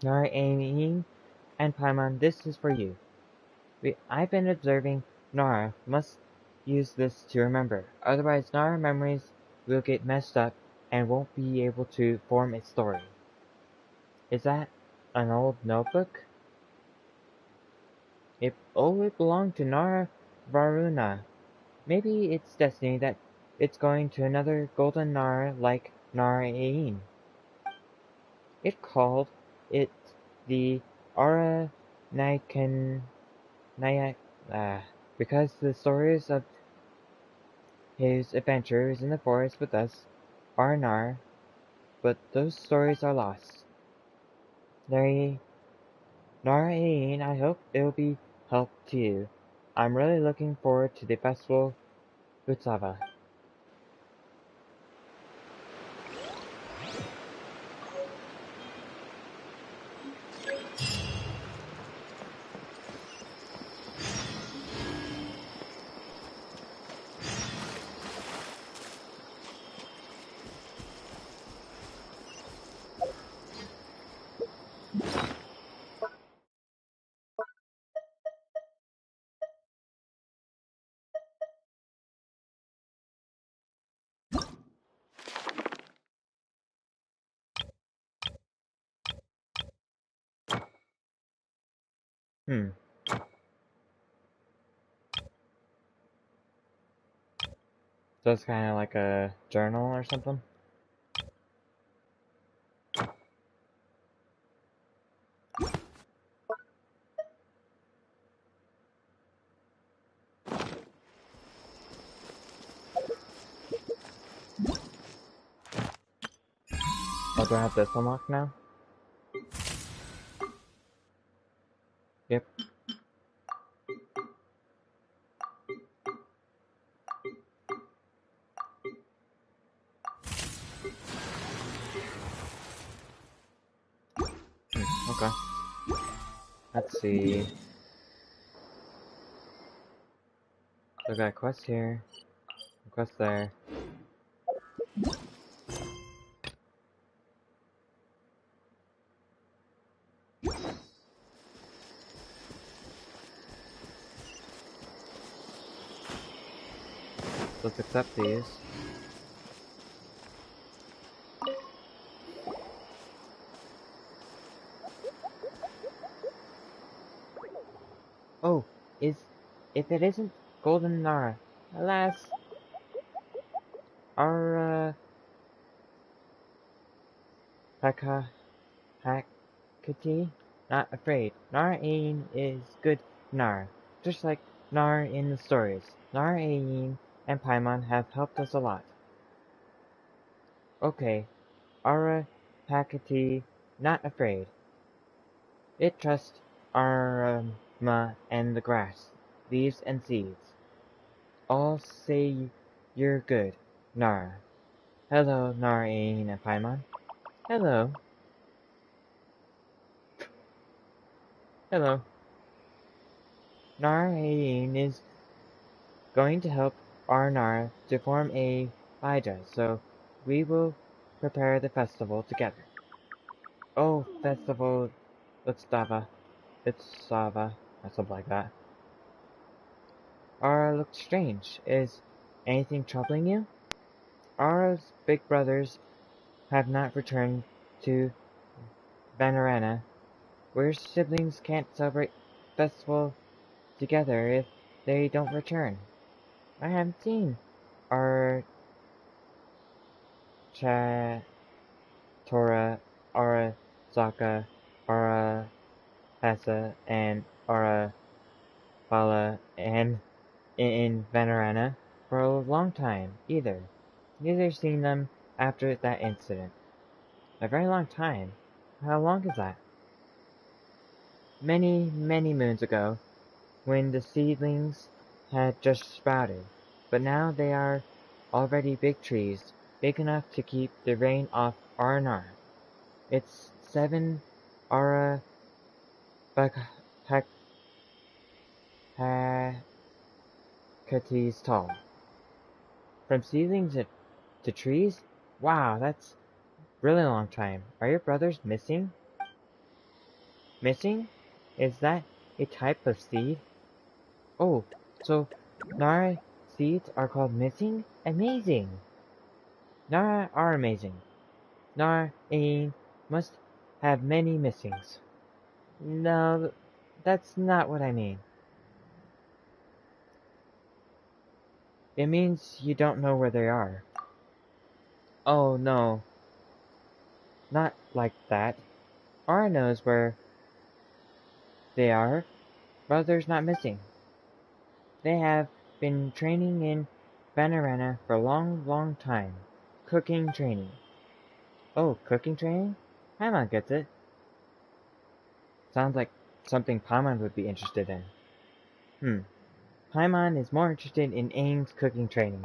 Nar Ain and Paimon, this is for you. I've been observing Nara must use this to remember, otherwise Nara memories will get messed up and won't be able to form its story. Is that an old notebook? It belonged to Nara Varuna. Maybe it's destiny that it's going to another golden Nara like Nara Ain. It called it the Ara Naikan because the stories of his adventures in the forest with us are Nar, but those stories are lost. Nara Ain, I hope it'll be help to you. I'm really looking forward to the festival Utsava. So it's kind of like a journal or something? Oh, do I have this unlocked now? Yep. Okay. Let's see. So I got a quest here, a quest there. Let's accept these. Oh, if it isn't Golden Nara, alas, our Hakati, not afraid. Nara Ain is good Nara, just like Nara in the stories. Nara Ain and Paimon have helped us a lot. Okay, Ara Hakati, not afraid. It trusts Arma and the grass, leaves and seeds. All say you're good, Nara. Hello, Narain and Paimon. Hello. Hello. Narain is going to help Arnar to form a Hydra, so we will prepare the festival together. Oh, festival Utsava. Or something like that. Aura looks strange. Is anything troubling you? Aura's big brothers have not returned to Vanarana, where siblings can't celebrate festival together if they don't return. I haven't seen our Tora, Arasaka, Arahasa, and Arabala and in Vanarana for a long time, either. Neither seen them after that incident. A very long time. How long is that? Many, many moons ago, when the seedlings had just sprouted. But now they are already big trees, big enough to keep the rain off Arnar. It's 7 Ara Hakatis tall. From seedlings to trees? Wow, that's really long time. Are your brothers missing? Missing? Is that a type of seed? Oh, so Nara seeds are called missing? Amazing! Nara are amazing. Nara must have many missings. No, that's not what I mean. It means you don't know where they are. Oh no, not like that. Ara knows where they are. Brothers not missing. They have been training in Vanarana for a long, long time. Cooking training. Oh, cooking training? Paimon gets it. Sounds like something Paimon would be interested in. Paimon is more interested in Aang's cooking training.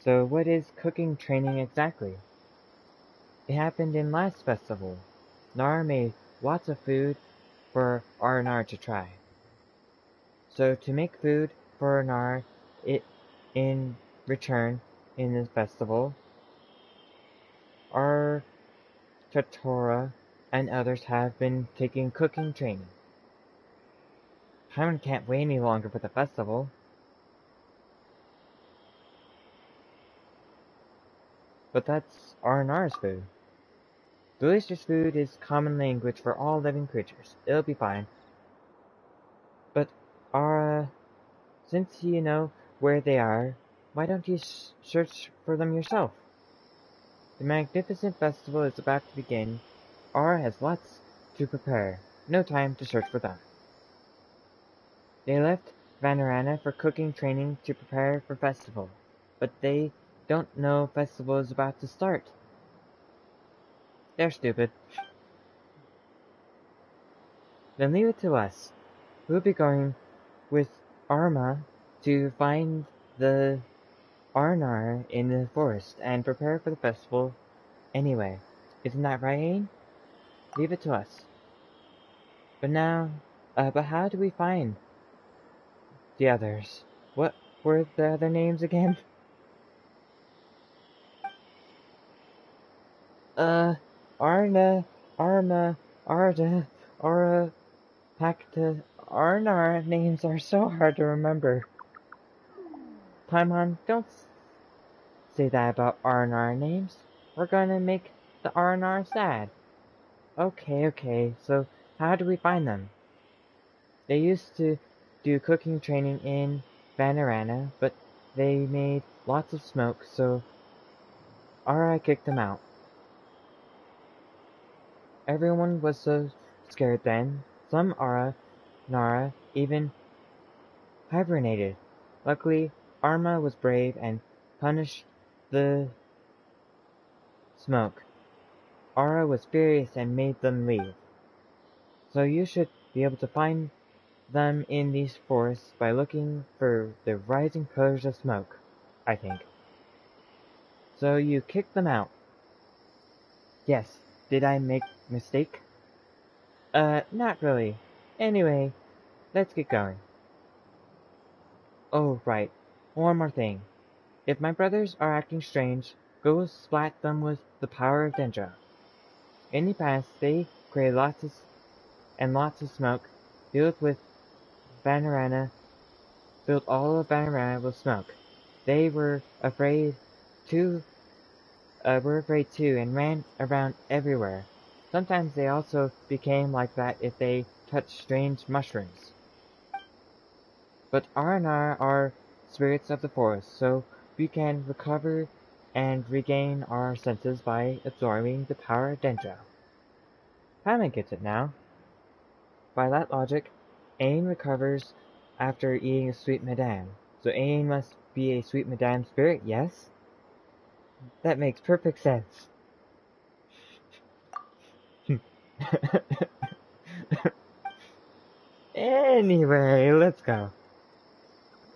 So what is cooking training exactly? It happened in last festival. Nar made lots of food for Arnar to try. So to make food for Nar, in return in the festival, our Tatora and others have been taking cooking training. Paimon can't wait any longer for the festival. But that's Arnar's food. Delicious food is common language for all living creatures. It'll be fine. But, since you know where they are, why don't you search for them yourself? The magnificent festival is about to begin. Ara has lots to prepare. No time to search for them. They left Vanarana for cooking training to prepare for festival. But they don't know festival is about to start. They're stupid. Then leave it to us. We'll be going with Arma to find the Arnar in the forest and prepare for the festival anyway. Isn't that right, Aang? Leave it to us. But how do we find the others? What were the other names again? Arna, Arma, Arda, Aura, Pacta, Arnar names are so hard to remember. Paimon, don't say that about Arnar names. We're gonna make the Arnar sad. Okay, so how do we find them? They used to do cooking training in Vanarana, but they made lots of smoke, so Ara kicked them out. Everyone was so scared then. Some Nara even hibernated. Luckily, Arma was brave and punished the smoke. Ara was furious and made them leave. So you should be able to find them in these forests by looking for the rising pillars of smoke, I think. So you kicked them out. Yes, did I make a mistake? Not really. Anyway, let's get going. Oh, right. One more thing. If my brothers are acting strange, go splat them with the power of Dendro. In the past, they created lots of smoke, filled with Vanarana filled all of Vanarama with smoke. They were afraid too, and ran around everywhere. Sometimes they also became like that if they touched strange mushrooms. But R&R are spirits of the forest, so we can recover and regain our senses by absorbing the power of Dendro. Paimon gets it now. By that logic, Ain recovers after eating a sweet madame, so Ain must be a sweet madame spirit, yes? That makes perfect sense. Anyway, let's go.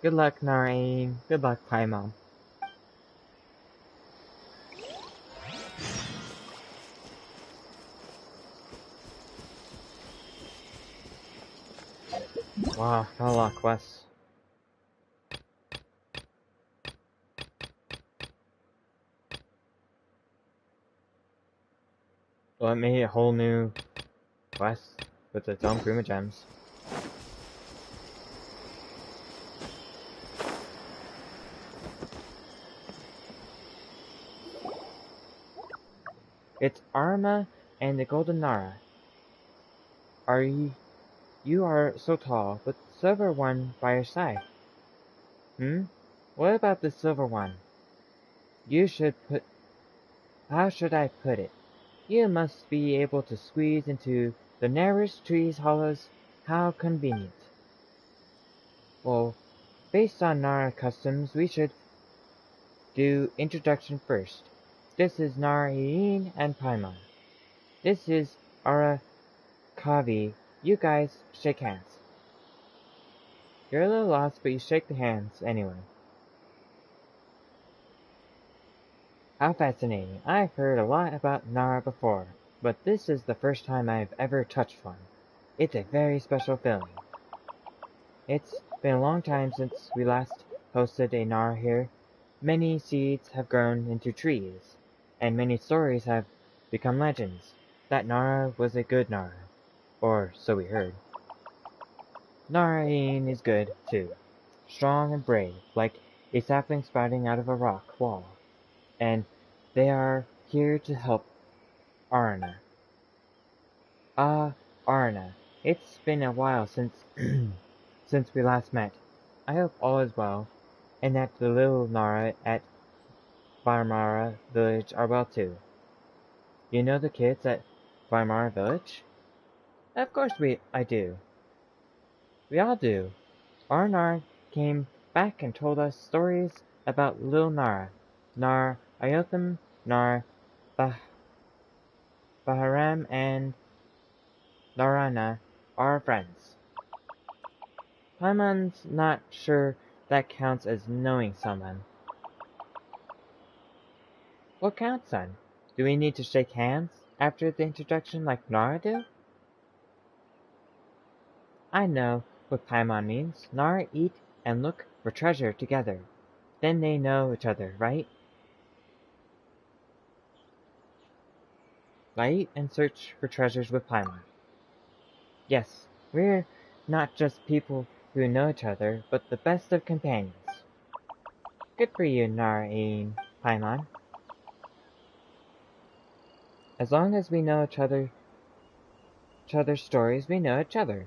Good luck, Narain. Good luck, Paimon. Wow, got a lot of quests. Well, it made a whole new quest with its own Prima Gems. It's Arma and the Golden Nara. You are so tall, with the silver one by your side. What about the silver one? How should I put it? You must be able to squeeze into the narrowest trees hollows. How convenient. Well, based on Nara customs, we should do introduction first. This is Narain and Paimon. This is Arakavi. You guys shake hands. You're a little lost, but you shake the hands anyway. How fascinating. I've heard a lot about Nara before, but this is the first time I've ever touched one. It's a very special feeling. It's been a long time since we last hosted a Nara here. Many seeds have grown into trees, and many stories have become legends. That Nara was a good Nara, or so we heard. Narain is good, too. Strong and brave, like a sapling sprouting out of a rock wall. And they are here to help Arna. Arna. It's been a while since since we last met. I hope all is well, and that the little Nara at Vaimara village are well too. You know the kids at Vaimara village? Of course I do. We all do. Arnar came back and told us stories about little Nara. Nar Ayotham, Nar Baharam, and Narana are friends. Paimon's not sure that counts as knowing someone. What counts then? Do we need to shake hands after the introduction like Nara do? I know what Paimon means. Nara eat and look for treasure together. Then they know each other, right? I eat and search for treasures with Paimon. Yes, we're not just people who know each other, but the best of companions. Good for you, Nara and Paimon. As long as we know each other's stories, we know each other.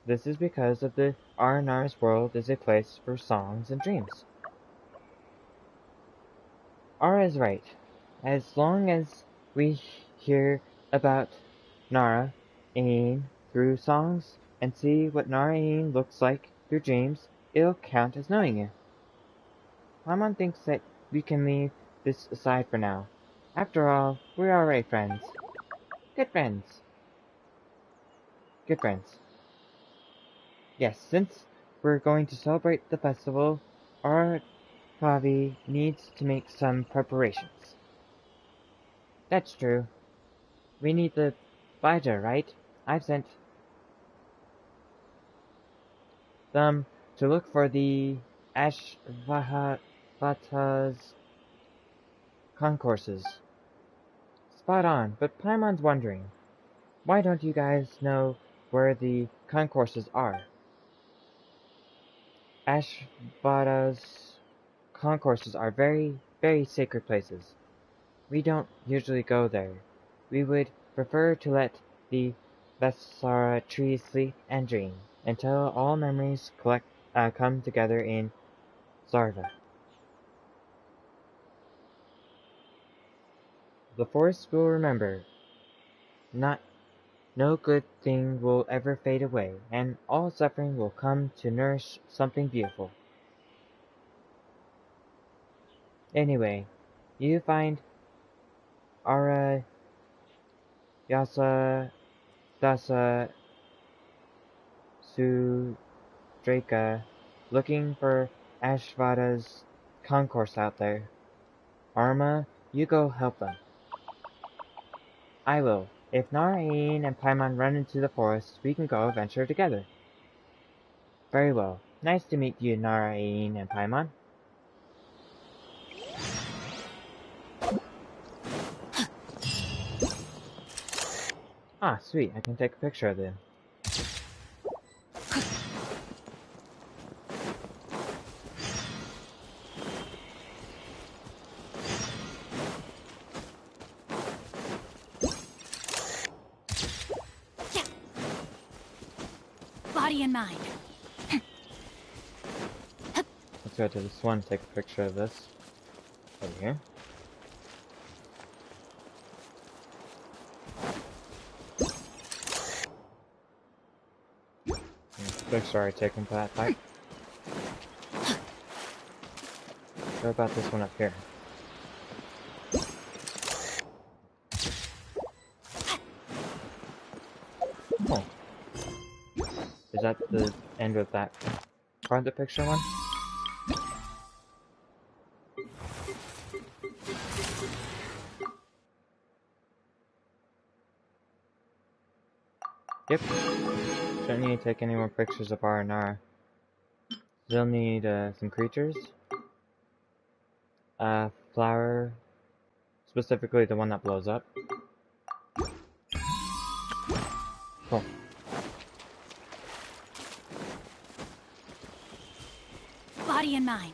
This is because of the R&R's world is a place for songs and dreams. R is right. As long as we hear about Nara Ain through songs and see what Nara Ain looks like through dreams, it'll count as knowing you. Paimon thinks that we can leave this aside for now. After all, we're already friends. Good friends. Good friends. Yes, since we're going to celebrate the festival, our Kavi needs to make some preparations. That's true. We need the Baja, right? I've sent them to look for the Ashvata's concourses. Spot on, but Paimon's wondering, why don't you guys know where the concourses are? Ashvada's concourses are very, very sacred places. We don't usually go there. We would prefer to let the Vesara trees sleep and dream until all memories come together in Zarva. The forest will remember. Not No good thing will ever fade away, and all suffering will come to nourish something beautiful. Anyway, you find Ara Yasa Dasa Sudraka looking for Ashvada's concourse out there. Arma, you go help them. I will. If Narain and Paimon run into the forest, we can go adventure together. Very well. Nice to meet you, Narain and Paimon. Ah, sweet. I can take a picture of them. Body and mind. Let's go to this one, take a picture of this. Over here. Picture already taken for that fight. What about this one up here? Oh. Is that the end of that part of the picture one? Yep. Don't need to take any more pictures of R&R. Still need some creatures. Flower. Specifically the one that blows up. Cool. Body and mind.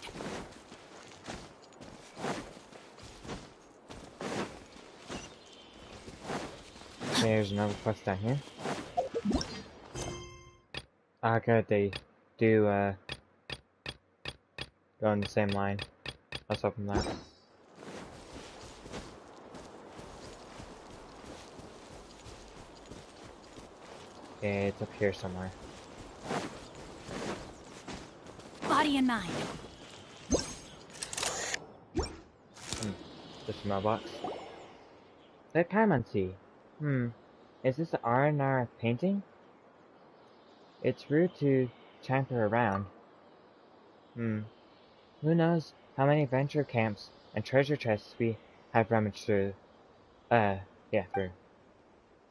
Okay, there's another quest down here. Ah, good, they do, go in the same line. Let's open that. Okay, it's up here somewhere. Body and mind. Just a mailbox. Let Paimon see. Is this an R&R painting? It's rude to tamper around. Who knows how many adventure camps and treasure chests we have rummaged through. Yeah, through.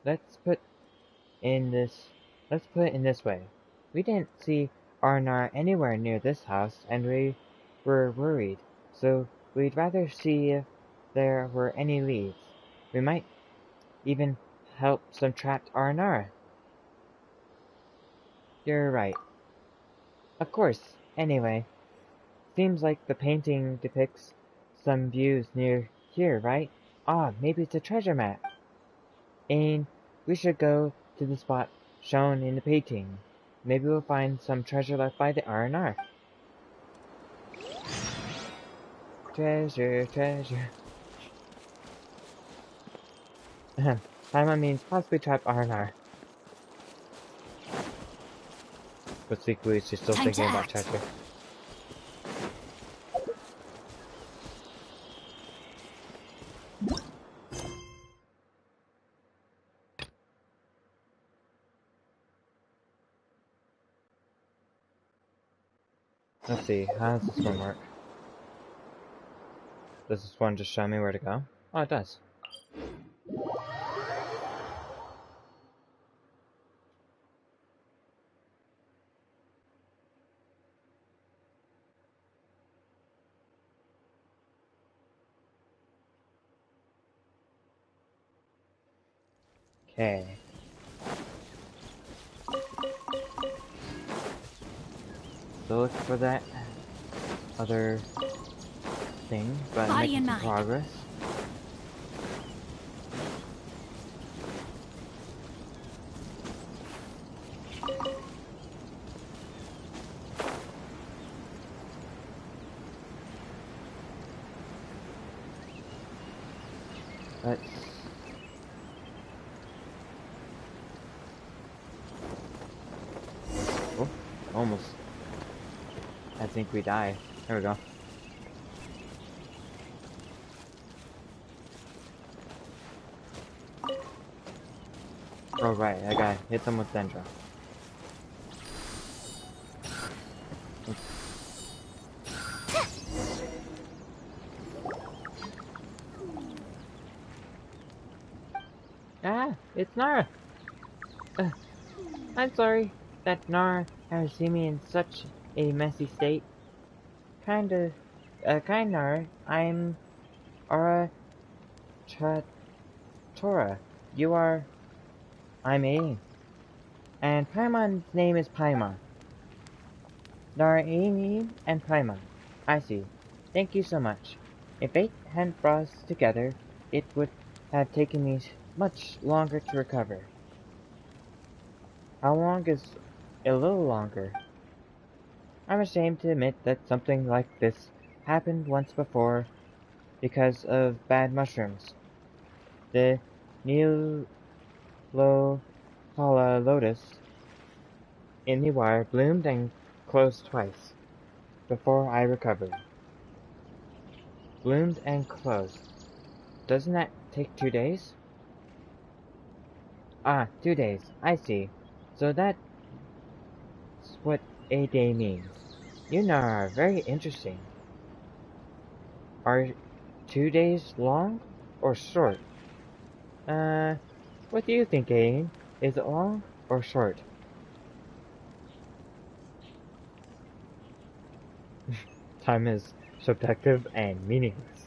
Let's put it in this way. We didn't see R&R anywhere near this house, and we were worried, so we'd rather see if there were any leads. We might even help some trapped R&R. You're right. Of course. Anyway, seems like the painting depicts some views near here, right? Ah, maybe it's a treasure map. And we should go to the spot shown in the painting. Maybe we'll find some treasure left by the R&R. Treasure, treasure. Paimon means possibly trapped R&R. But secretly she's still thinking about treasure. Let's see, how does this one work? Does this one just show me where to go? Oh, it does. Okay. So look for that other thing, but Body making and some mind. progress. Let's... Oh, almost. I think we die. There we go. Oh right, I gotta hit them with Dendro. Ah, it's Nara! I'm sorry that Nara has seen me in such a messy state. Kind Nara, I'm Ara Tora. You are... I'm Aang. And Paimon's name is Paimon. Nara Aang and Paimon. I see. Thank you so much. If fate hadn't brought us together, it would have taken me much longer to recover. How long is a little longer? I'm ashamed to admit that something like this happened once before because of bad mushrooms. The Neolopala lotus in the wire bloomed and closed twice before I recovered. Bloomed and closed. Doesn't that take 2 days? Ah, 2 days. I see. So that's what a day means. You know are very interesting. Are 2 days long or short? What do you think, Aang? Is it long or short? Time is subjective and meaningless.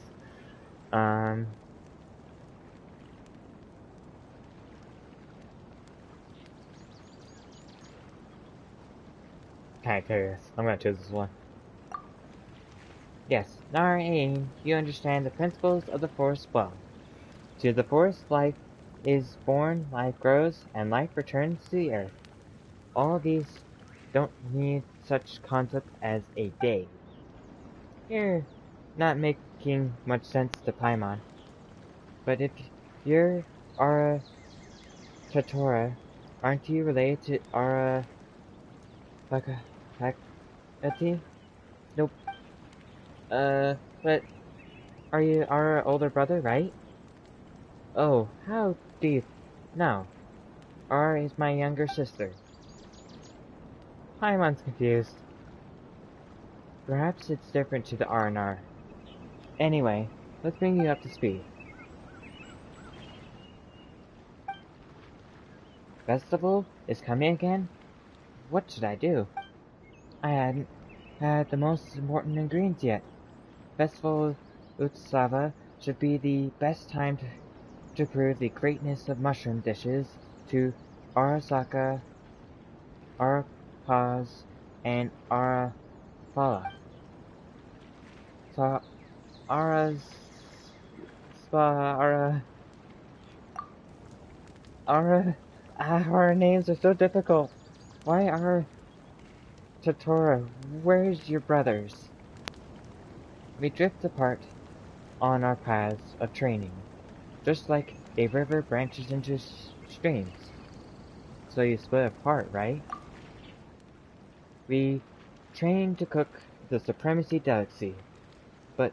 Kinda curious. I'm gonna choose this one. Yes, Nara Aang, you understand the principles of the forest well. To the forest, life is born, life grows, and life returns to the earth. All these don't need such concept as a day. You're not making much sense to Paimon. But if you're Ara Tatora, aren't you related to Ara Hakati? Nope. But are you our older brother, right? Oh, how do you... No. R is my younger sister. Paimon's confused. Perhaps it's different to the R and R. Anyway, let's bring you up to speed. Festival is coming again? What should I do? I hadn't had the most important ingredients yet. Festival Utsava should be the best time to prove the greatness of mushroom dishes to Arasaka, Arapaz, and Arafala. So, our names are so difficult. Why are Totora? Where's your brothers? We drift apart on our paths of training, just like a river branches into streams. So you split apart, right? We train to cook the supremacy delicacy, but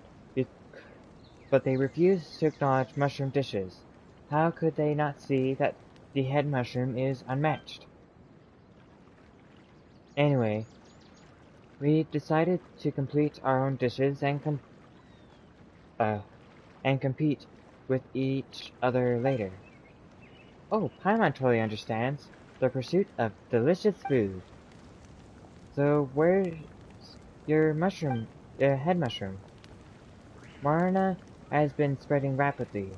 they refuse to acknowledge mushroom dishes. How could they not see that the head mushroom is unmatched? Anyway, we decided to complete our own dishes and compete with each other later. Oh, Paimon totally understands the pursuit of delicious food. So where's your head mushroom? Marna has been spreading rapidly.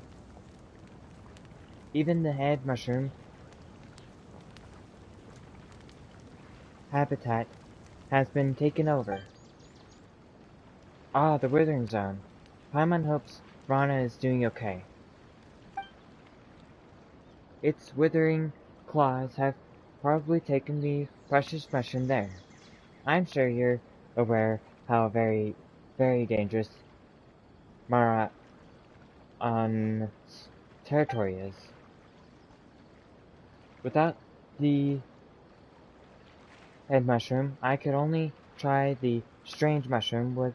Even the head mushroom habitat has been taken over. Ah, the Withering Zone. Paimon hopes Rana is doing okay. Its withering claws have probably taken the precious mushroom there. I'm sure you're aware how very, very dangerous Maraon's territory is. Without the head mushroom, I could only try the strange mushroom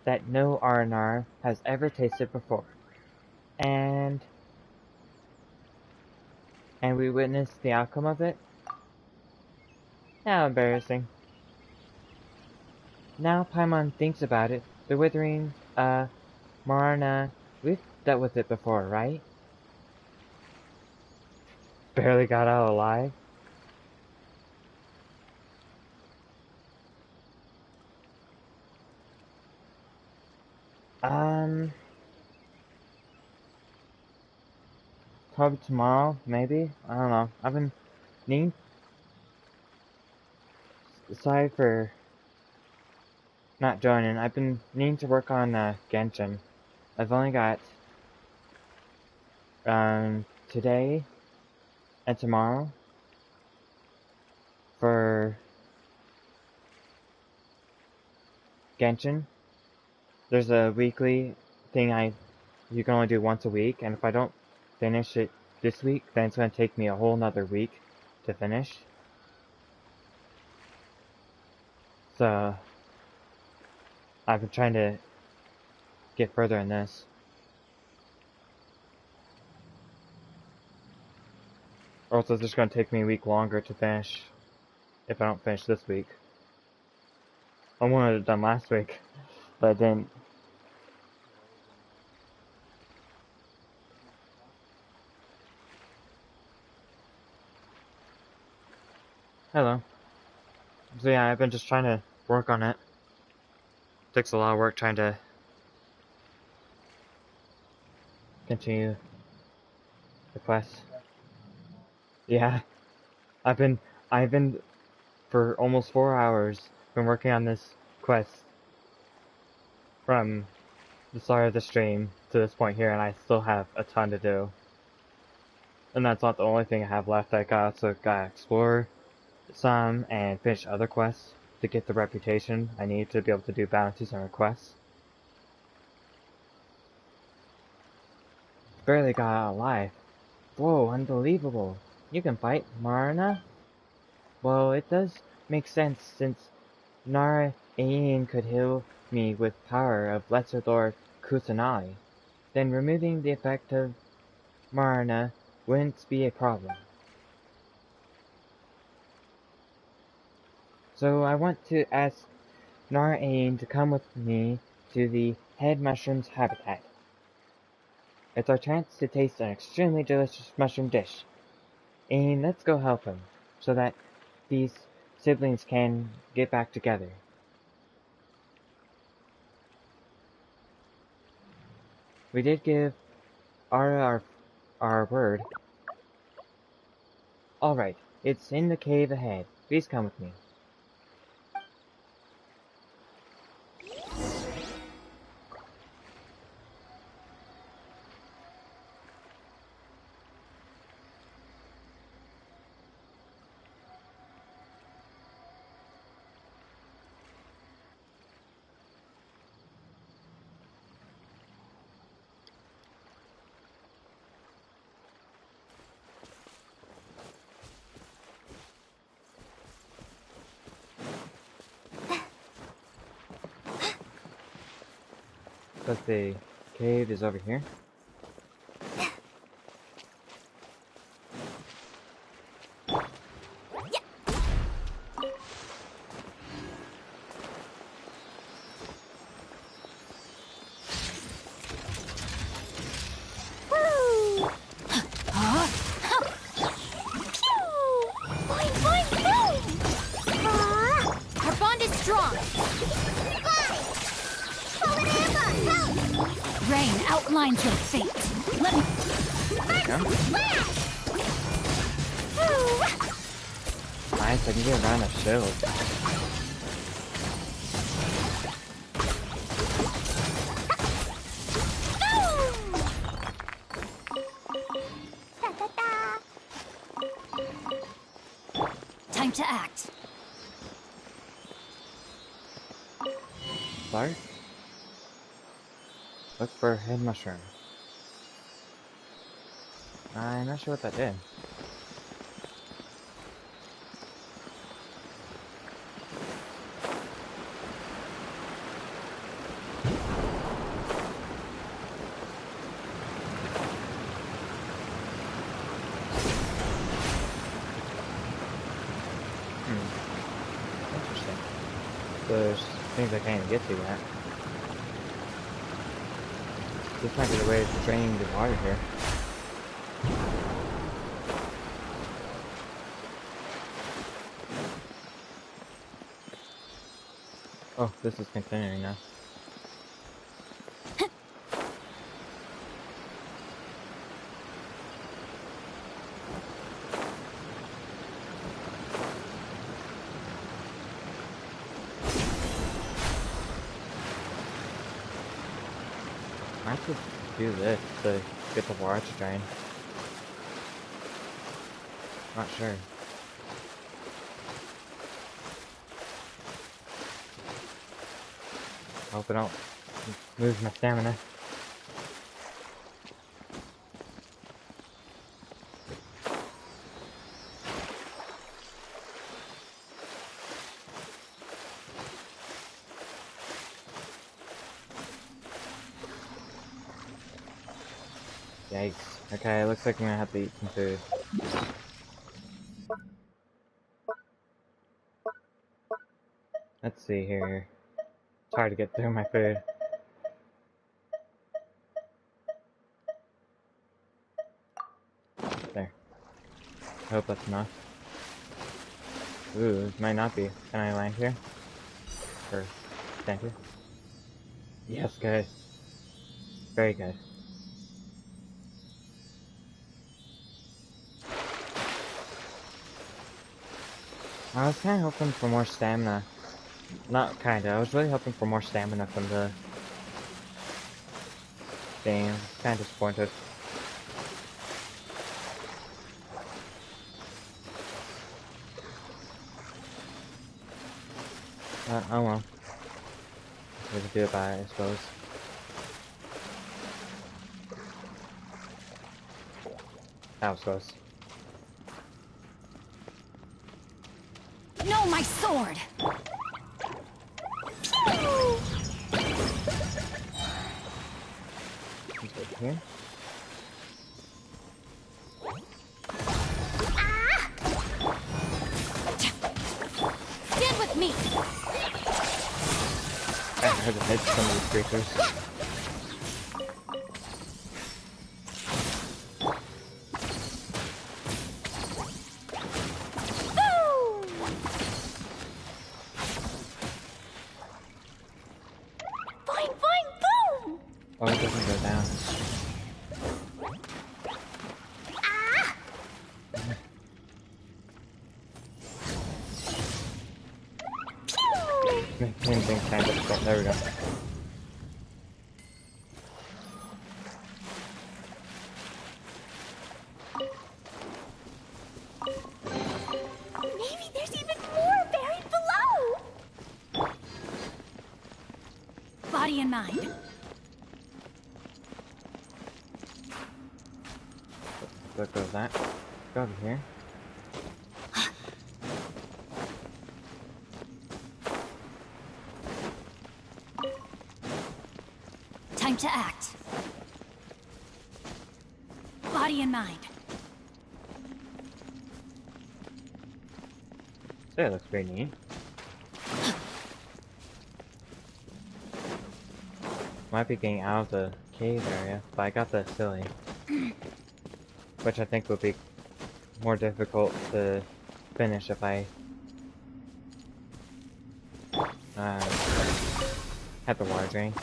that no R&R has ever tasted before. And we witnessed the outcome of it? How embarrassing. Now Paimon thinks about it, the Withering, Marana, we've dealt with it before, right? Barely got out alive. Probably tomorrow, maybe? I don't know. I've been needing... Sorry for not joining. I've been needing to work on, Genshin. I've only got, today and tomorrow for Genshin. There's a weekly thing you can only do once a week, and if I don't finish it this week, then it's going to take me a whole nother week to finish. So, I've been trying to get further in this. Or else it's just going to take me a week longer to finish if I don't finish this week. I wanted it done last week, but I didn't. Hello. So yeah, I've been just trying to work on it. Takes a lot of work trying to continue the quest. Yeah. I've been for almost 4 hours been working on this quest from the start of the stream to this point here, and I still have a ton to do. And that's not the only thing I have left. I also gotta explore some and finish other quests to get the reputation I need to be able to do bounties and requests. Barely got out alive. Whoa, unbelievable. You can fight Marana? Well, it does make sense since Nara Ain could heal me with power of Lesser Lord Kusanali. Then removing the effect of Marana wouldn't be a problem. So I want to ask Nara Ain to come with me to the head mushroom's habitat. It's our chance to taste an extremely delicious mushroom dish. And let's go help him, so that these siblings can get back together. We did give our word. Alright, it's in the cave ahead. Please come with me. But the cave is over here. Our bond is strong. Rain outlines your fate. Let me... Nice, I can get around a shield. Look for head mushroom. I'm not sure what that did. Interesting. So there's things I can't even get to yet. This might be the way to drain the water here. Oh, this is continuing now. I could do this to get the water to drain. Not sure. I hope I don't lose my stamina. Yikes. Okay, looks like I'm gonna have to eat some food. Let's see here. It's hard to get through my food. There. I hope that's enough. Ooh, it might not be. Can I land here? Or stand here? Yes, good. Very good. I was kinda hoping for more stamina. Not kinda, I was really hoping for more stamina from the thing. I'm kinda disappointed. Oh well. We can do it by, I suppose. That was close. No, my sword! Let's go here. Stand with me! I heard to hit some of these creatures. Oh, it doesn't go down. Making things kind of difficult. There we go. Maybe there's even more buried below! Body and mind. Let go of that. Go over here. Time to act. Body and mind. That looks pretty neat. Might be getting out of the cave area, but I got the silly. Which I think would be more difficult to finish if I had the water drain.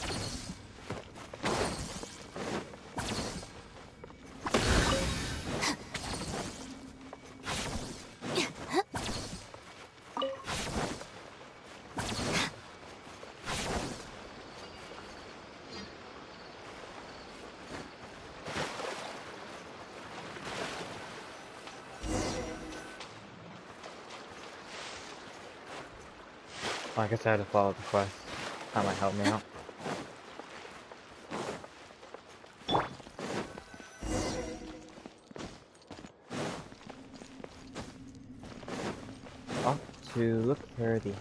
Well, I guess I had to follow the quest. That might help me out. to look for the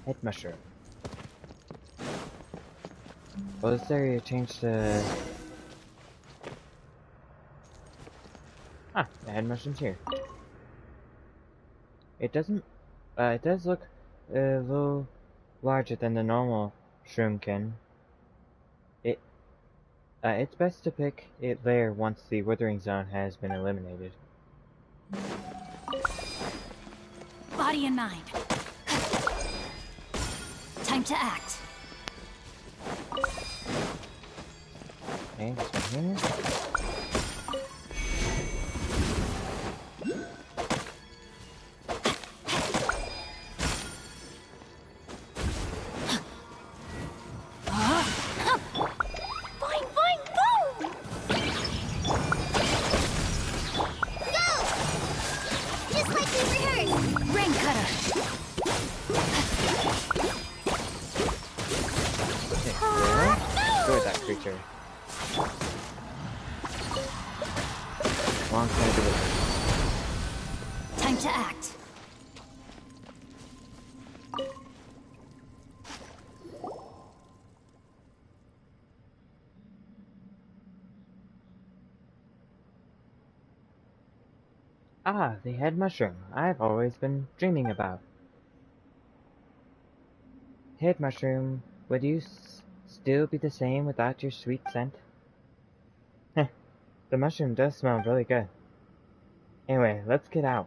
head mushroom. Well, this area changed to... Ah, the head mushroom's here. It doesn't... it does look a little larger than the normal shroomkin. It's best to pick it there once the Withering Zone has been eliminated. Body and mind. Time to act. Okay, this one here. Creature. Long time to wait. Time to act. Ah, the head mushroom I've always been dreaming about. Head mushroom, would you still be the same without your sweet scent? Heh, the mushroom does smell really good. Anyway, let's get out.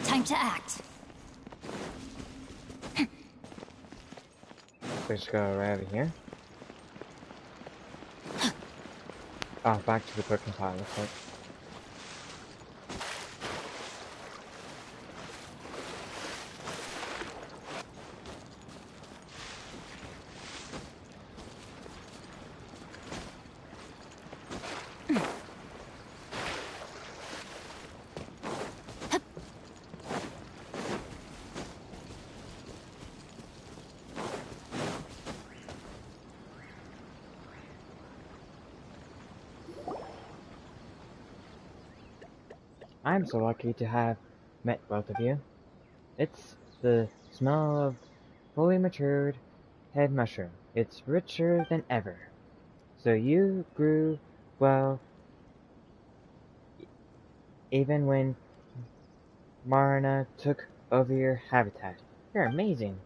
Time to act. Let's go right over here. Oh, back to the cooking pot, looks like. I'm so lucky to have met both of you. It's the smell of fully matured head mushroom. It's richer than ever. So you grew well even when Marna took over your habitat. You're amazing.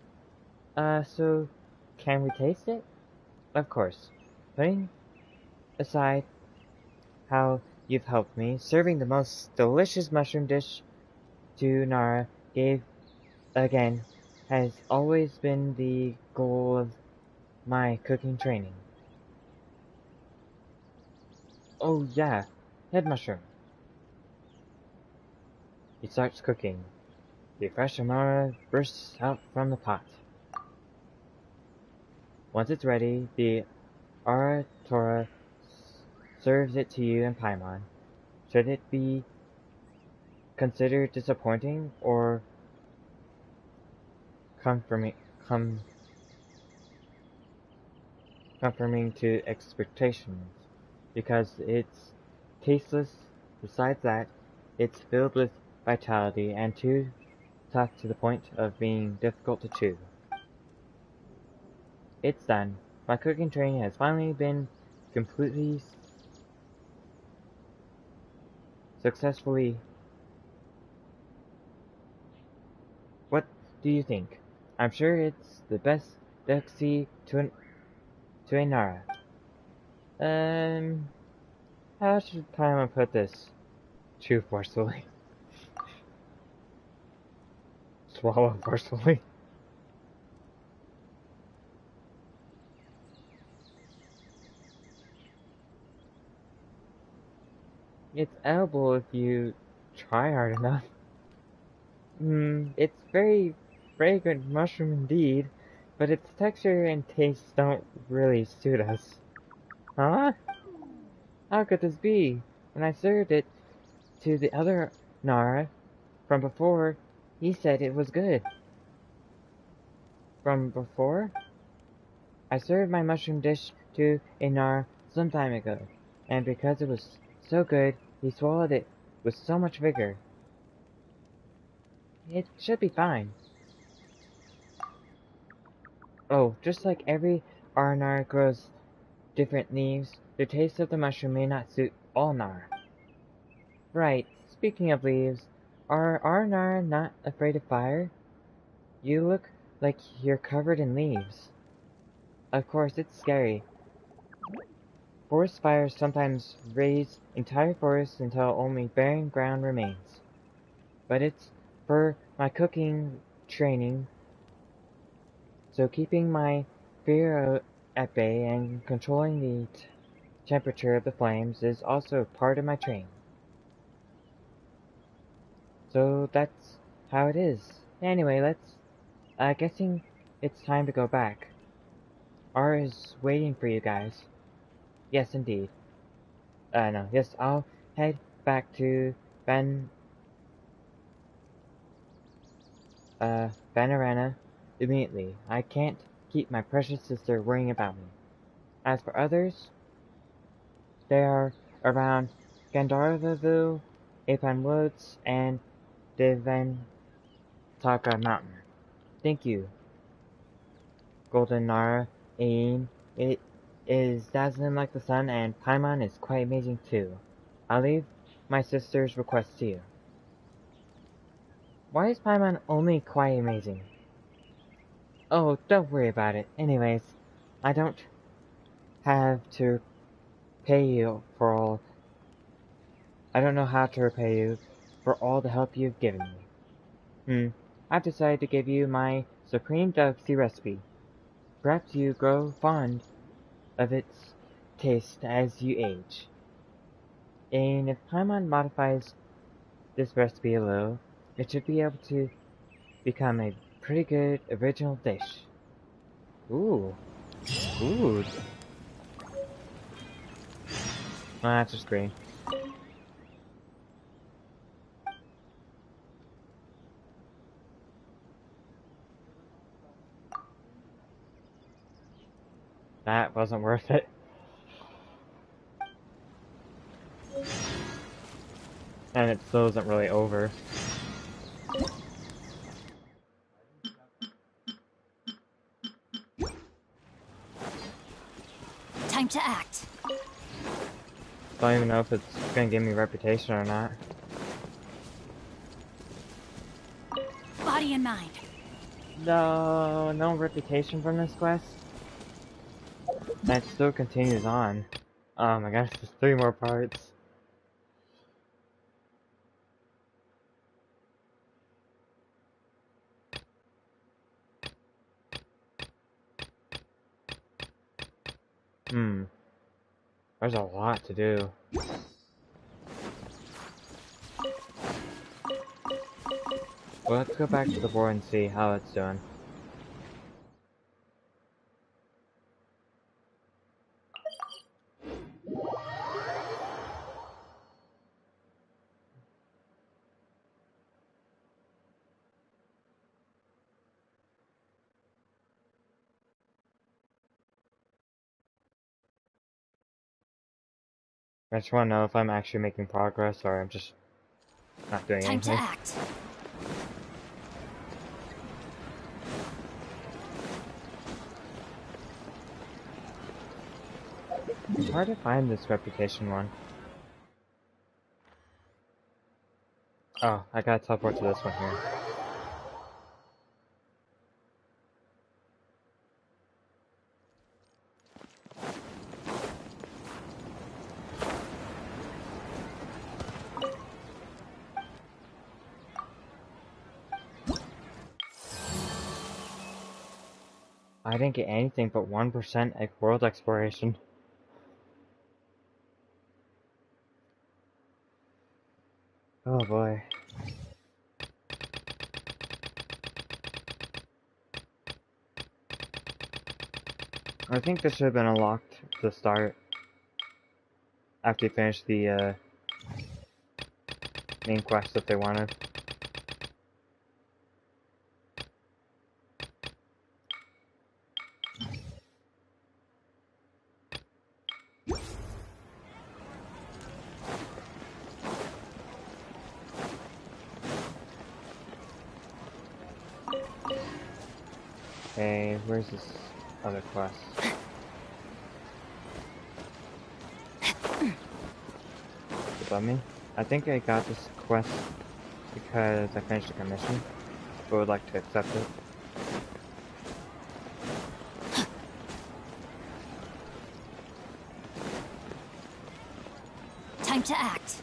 So can we taste it? Of course. Putting aside how you've helped me, serving the most delicious mushroom dish to Nara has always been the goal of my cooking training. Oh yeah, head mushroom. He starts cooking. The fresh aroma bursts out from the pot. Once it's ready, the Aratora serves it to you and Paimon. Should it be considered disappointing or confirming to expectations? Because it's tasteless. Besides that, it's filled with vitality and too tough to the point of being difficult to chew. It's done. My cooking training has finally been completely successfully. What do you think? I'm sure it's the best delicacy to a Nara. How should Paimon put this? Chew forcefully. Swallow forcefully. It's edible if you try hard enough. It's very fragrant mushroom indeed, but its texture and taste don't really suit us. Huh? How could this be? When I served it to the other Nara, from before, he said it was good. From before? I served my mushroom dish to a Nar some time ago, and because it was so good, he swallowed it with so much vigor. It should be fine. Oh, just like every Arnar grows different leaves, the taste of the mushroom may not suit all Nar. Right, speaking of leaves, are Arnar not afraid of fire? You look like you're covered in leaves. Of course, it's scary. Forest fires sometimes raze entire forests until only barren ground remains. But it's for my cooking training, so keeping my fear at bay and controlling the temperature of the flames is also part of my training. So that's how it is. Anyway, guessing it's time to go back. R is waiting for you guys. Yes, indeed. No, yes, I'll head back to Banarana immediately. I can't keep my precious sister worrying about me. As for others, they are around Gandharvavu, Apan Woods, and Devantaka Mountain. Thank you, Golden Nara Aim. It is dazzling like the sun, and Paimon is quite amazing too. I'll leave my sister's request to you. Why is Paimon only quite amazing? Oh, don't worry about it. Anyways, I don't have to pay you for all. I don't know how to repay you for all the help you've given me. I've decided to give you my supreme delicacy recipe. Perhaps you grow fond of its taste as you age. And if Paimon modifies this recipe a little, it should be able to become a pretty good original dish. Ooh. Ooh. Oh, that's just green. That wasn't worth it. And it still isn't really over. Time to act. Don't even know if it's gonna give me reputation or not. Body and mind. No, no reputation from this quest. And it still continues on. Oh my gosh, there's 3 more parts. There's a lot to do. Well, let's go back to the board and see how it's doing. I just want to know if I'm actually making progress or I'm just not doing anything. Time to act. It's hard to find this reputation one. Oh, I gotta teleport to this one here. I didn't get anything but 1% world exploration. Oh boy. I think this should have been unlocked to start after you finish the main quest if they wanted. Okay, where's this other quest? Above me? I think I got this quest because I finished a commission, but would like to accept it. Time to act.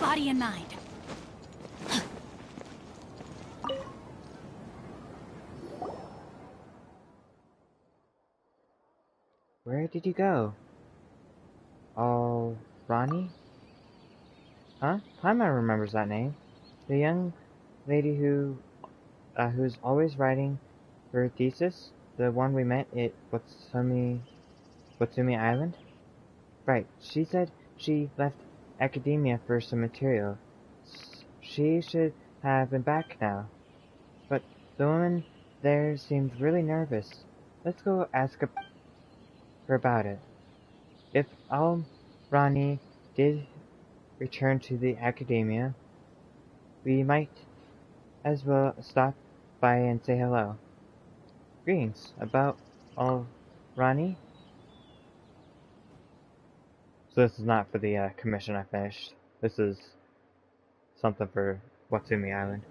Body and mind. Where did you go? Oh, Ronnie? Huh? Paimon remembers that name. The young lady who's always writing her thesis? The one we met at Watsumi Island? Right, she said she left academia for some material. She should have been back now. But the woman there seemed really nervous. Let's go ask her about it. If Rani did return to the academia, we might as well stop by and say hello. Greetings. About Rani? So this is not for the commission I finished. This is something for Watsumi Island.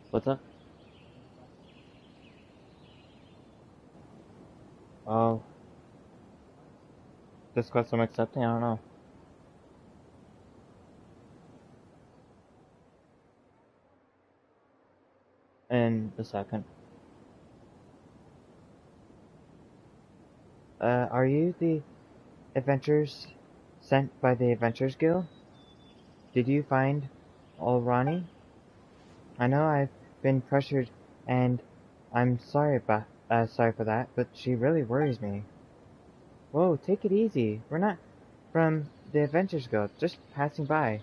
What's up? Oh. This quest I'm accepting? I don't know. In a second. Are you the adventurers sent by the Adventurers Guild? Did you find Rani? I know I've been pressured and I'm sorry for that, but she really worries me. Whoa, take it easy. We're not from the Adventurers Guild, just passing by.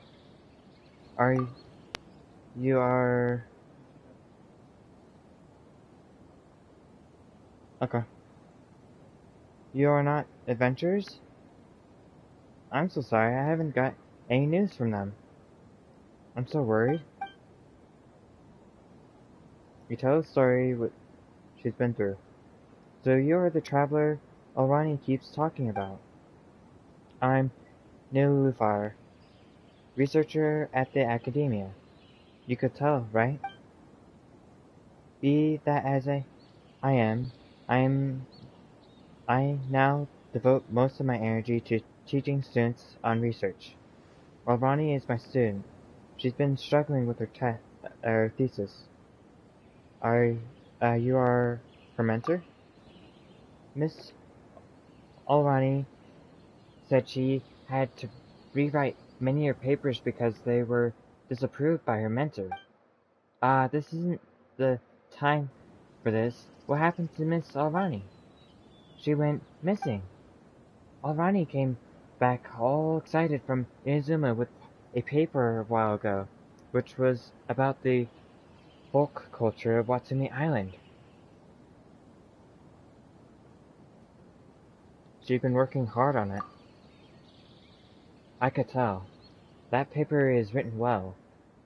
You are... Okay. You are not adventurers? I'm so sorry, I haven't got any news from them. I'm so worried. You tell the story what she's been through. So you're the traveler Alrani keeps talking about. I'm Nilufar, researcher at the academia. You could tell, right? Be that as I am, I now devote most of my energy to teaching students on research. While Ronnie is my student, she's been struggling with her thesis. You are her mentor? Miss Alrani said she had to rewrite many of her papers because they were disapproved by her mentor. This isn't the time for this. What happened to Miss Alrani? She went missing. Alrani came back all excited from Inazuma with a paper a while ago, which was about the folk culture of Watsumi Island. She'd been working hard on it. I could tell. That paper is written well,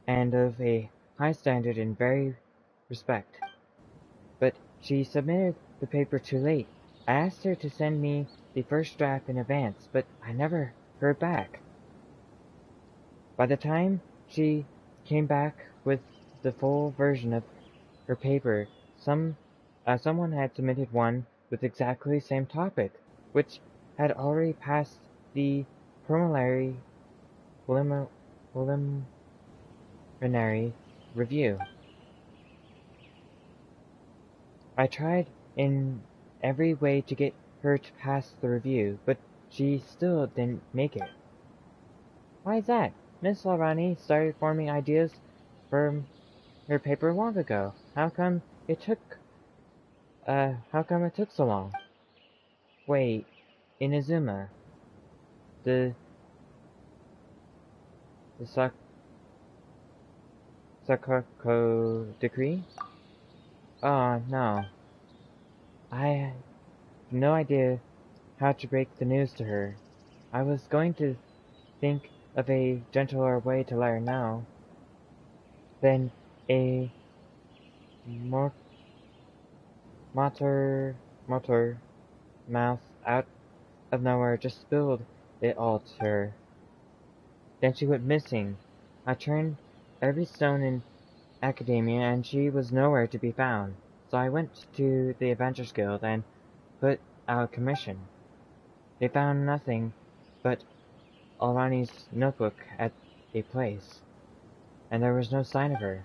and of a high standard in very respect. But she submitted the paper too late. I asked her to send me the first draft in advance, but I never heard back. By the time she came back with the full version of her paper, someone had submitted one with exactly the same topic, which had already passed the preliminary review. I tried in every way to get her to pass the review, but she still didn't make it. Why is that? Miss Alrani started forming ideas from her paper long ago. How come it took so long? Wait, Inazuma. The Sakako decree? Oh, no. I have no idea how to break the news to her. I was going to think of a gentler way to let her know. Then a mor- motor mouth out of nowhere just spilled it all to her. Then she went missing. I turned every stone in academia and she was nowhere to be found. So I went to the Adventures Guild and put out a commission. They found nothing but Alrani's notebook at a place, and there was no sign of her.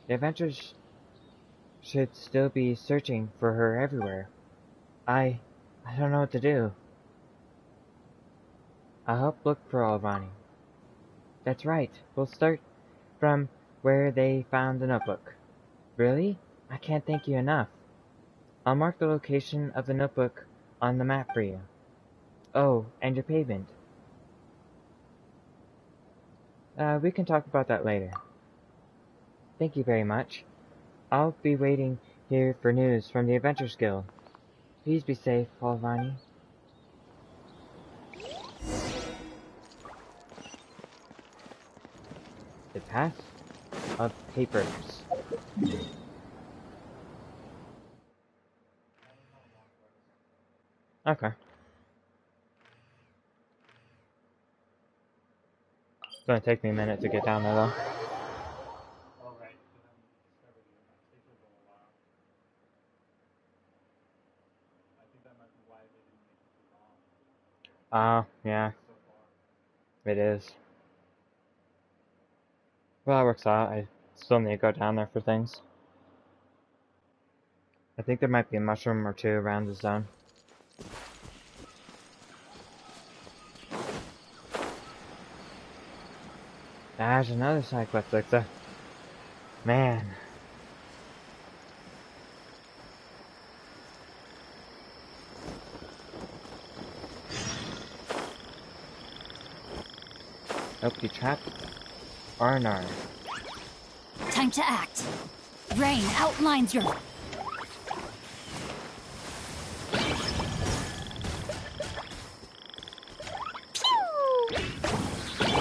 The Adventures should still be searching for her everywhere. I don't know what to do. I'll help look for Alrani. That's right, we'll start from where they found the notebook. Really? I can't thank you enough. I'll mark the location of the notebook on the map for you. Oh, and your payment. We can talk about that later. Thank you very much. I'll be waiting here for news from the Adventures Guild. Please be safe, Alrani. The Path of Papers. Okay. It's gonna take me a minute to get down there though. Yeah. It is. Well, that works out. I still need to go down there for things. I think there might be a mushroom or two around the zone. There's another side quest, Lixa. Man. Hope you trapped Arnar. Time to act. Rain outlines your...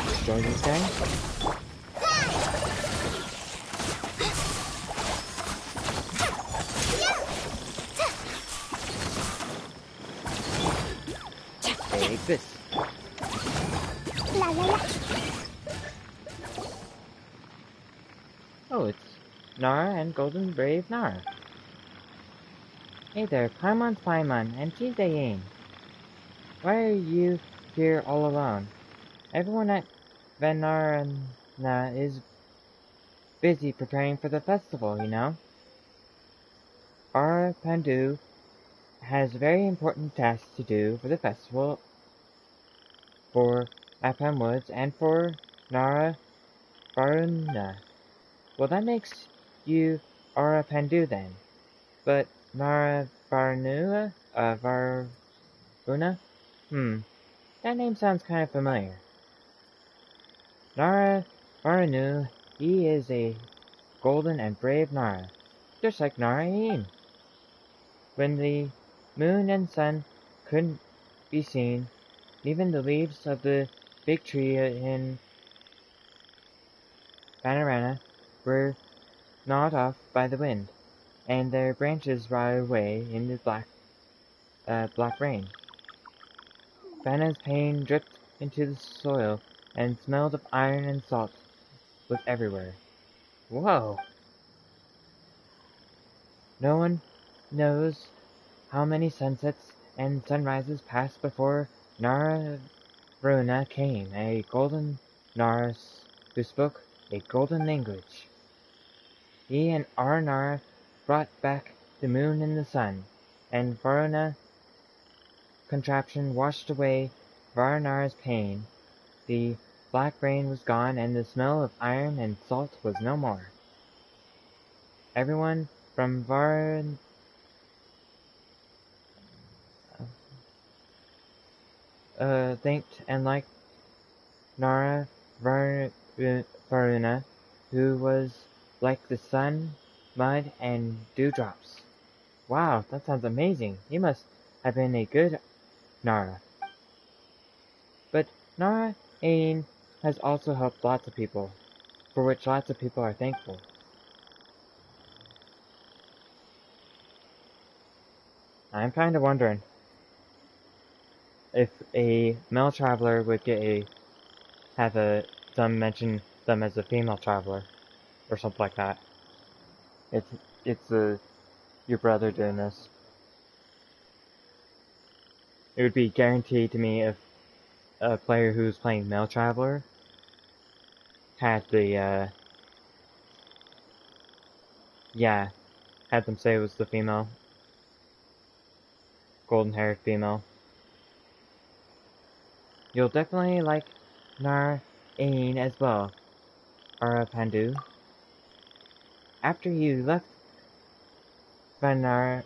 Destroy these guys? Take this. La la la. Oh, it's Nara and Golden Brave Nara. Hey there, Paimon and Jizayin. Why are you here all alone? Everyone at Vanarana is busy preparing for the festival, you know. Our Pandu has very important tasks to do for the festival for Apam Woods and for Nara Varuna. Well, that makes you Aura Pandu then. But Nara Varuna? Varuna? That name sounds kind of familiar. Nara Varunu, he is a golden and brave Nara, just like Narain. When the moon and sun couldn't be seen, even the leaves of the big tree in Panorama were gnawed off by the wind, and their branches rotted away in the black rain. Vanna's pain dripped into the soil, and smelled of iron and salt was everywhere. Whoa! No one knows how many sunsets and sunrises passed before Nara Varuna came, a golden Naras who spoke a golden language. He and our Nara brought back the moon and the sun, and Varuna contraption washed away Varnar's pain. The black rain was gone, and the smell of iron and salt was no more. Everyone from thanked and liked Nara Varuna, who was like the sun, mud, and dewdrops. Wow, that sounds amazing. He must have been a good Nara. But Nara Ain has also helped lots of people. for which lots of people are thankful. I'm kind of wondering if a male traveler would have some mention them as a female traveler or something like that. It's your brother doing this. It would be guaranteed to me if a player who's playing male traveler had the had them say it was the female, golden-haired female. You'll definitely like Nar-Ain as well, Arapandu. After you left Vanarana,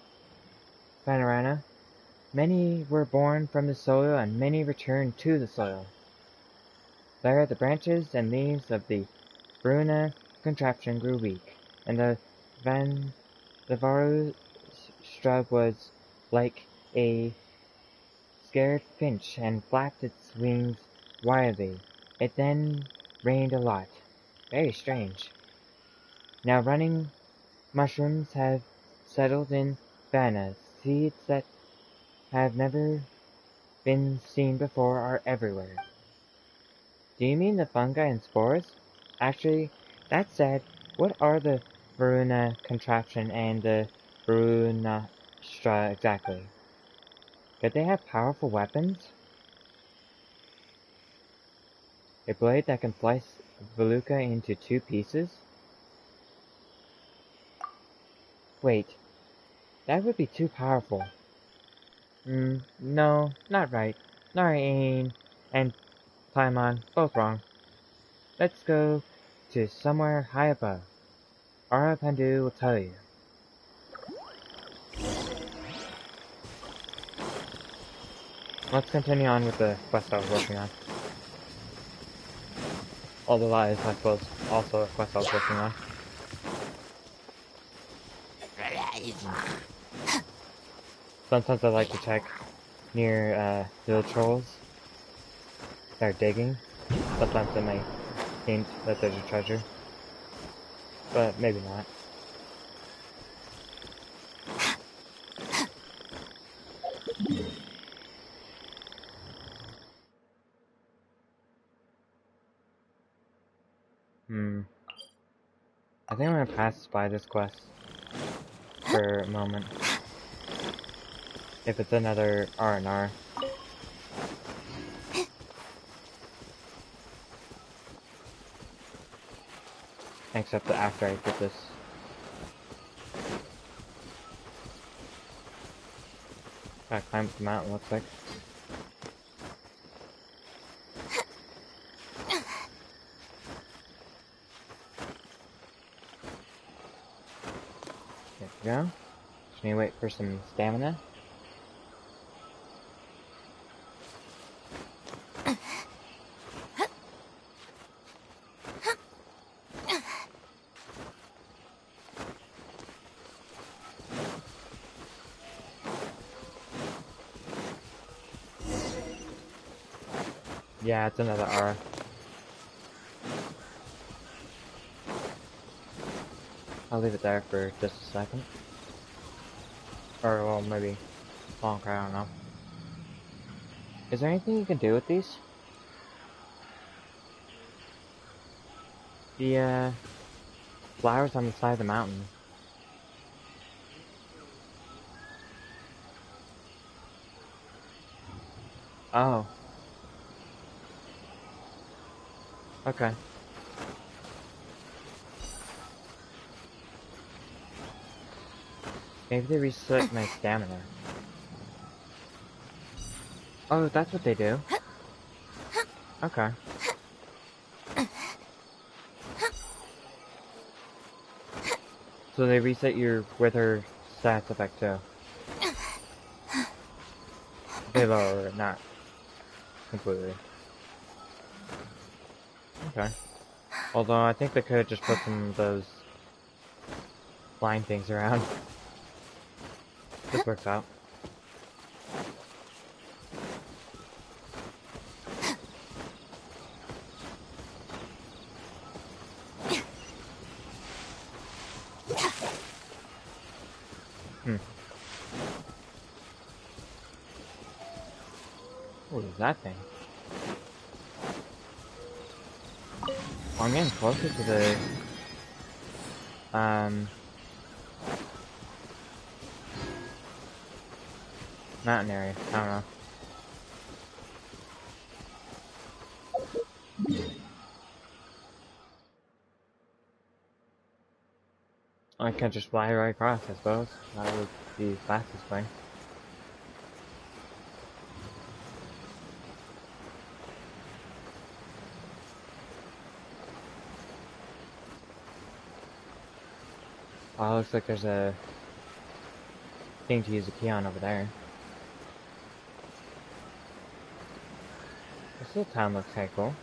many were born from the soil and many returned to the soil. There the branches and leaves of the Bruna contraption grew weak, and the Varu shrub was like a scared finch and flapped its wings wildly. It then rained a lot. Very strange. Now running mushrooms have settled in Vanna. Seeds that have never been seen before are everywhere. Do you mean the fungi and spores? Actually, that said, what are the Varuna contraption and the Varunastra exactly? Could they have powerful weapons? A blade that can slice Veluca into 2 pieces? Wait, that would be too powerful. No, not right. Narain and Paimon, both wrong. Let's go to somewhere high above. Arapandu will tell you. Let's continue on with the quest I was working on. Although that is, I suppose, also a quest I was working on. Sometimes I like to check near village trolls that are digging. Sometimes it might hint that there's a treasure, but maybe not. I think I'm gonna pass by this quest for a moment. If it's another R&R. Except that after I get this. Gotta climb up the mountain, looks like. There we go. Just need to wait for some stamina. Yeah, it's another R. I'll leave it there for just a second. Or, well, maybe longer, I don't know. Is there anything you can do with these? The, flowers on the side of the mountain. Oh. Okay. Maybe they reset my stamina. Oh, that's what they do. Okay. So they reset your Wither stats effect too. They lower it, not completely. Okay. Although I think they could have just put some of those blind things around. This works out. What is that thing? Oh, I'm getting closer to the mountain area. I don't know. I can just fly right across, I suppose. That would be the fastest way. Oh, looks like there's a thing to use a key on over there. This little town looks kinda cool.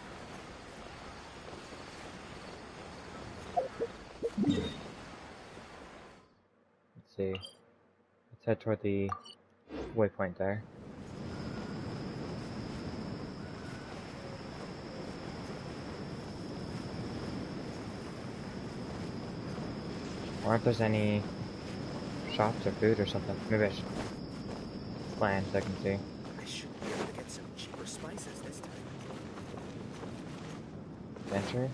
Let's see. Let's head toward the waypoint there. Or if there's any shops or food or something. Maybe I should land so I can see. I should be able to get some cheaper spices this time. Adventure?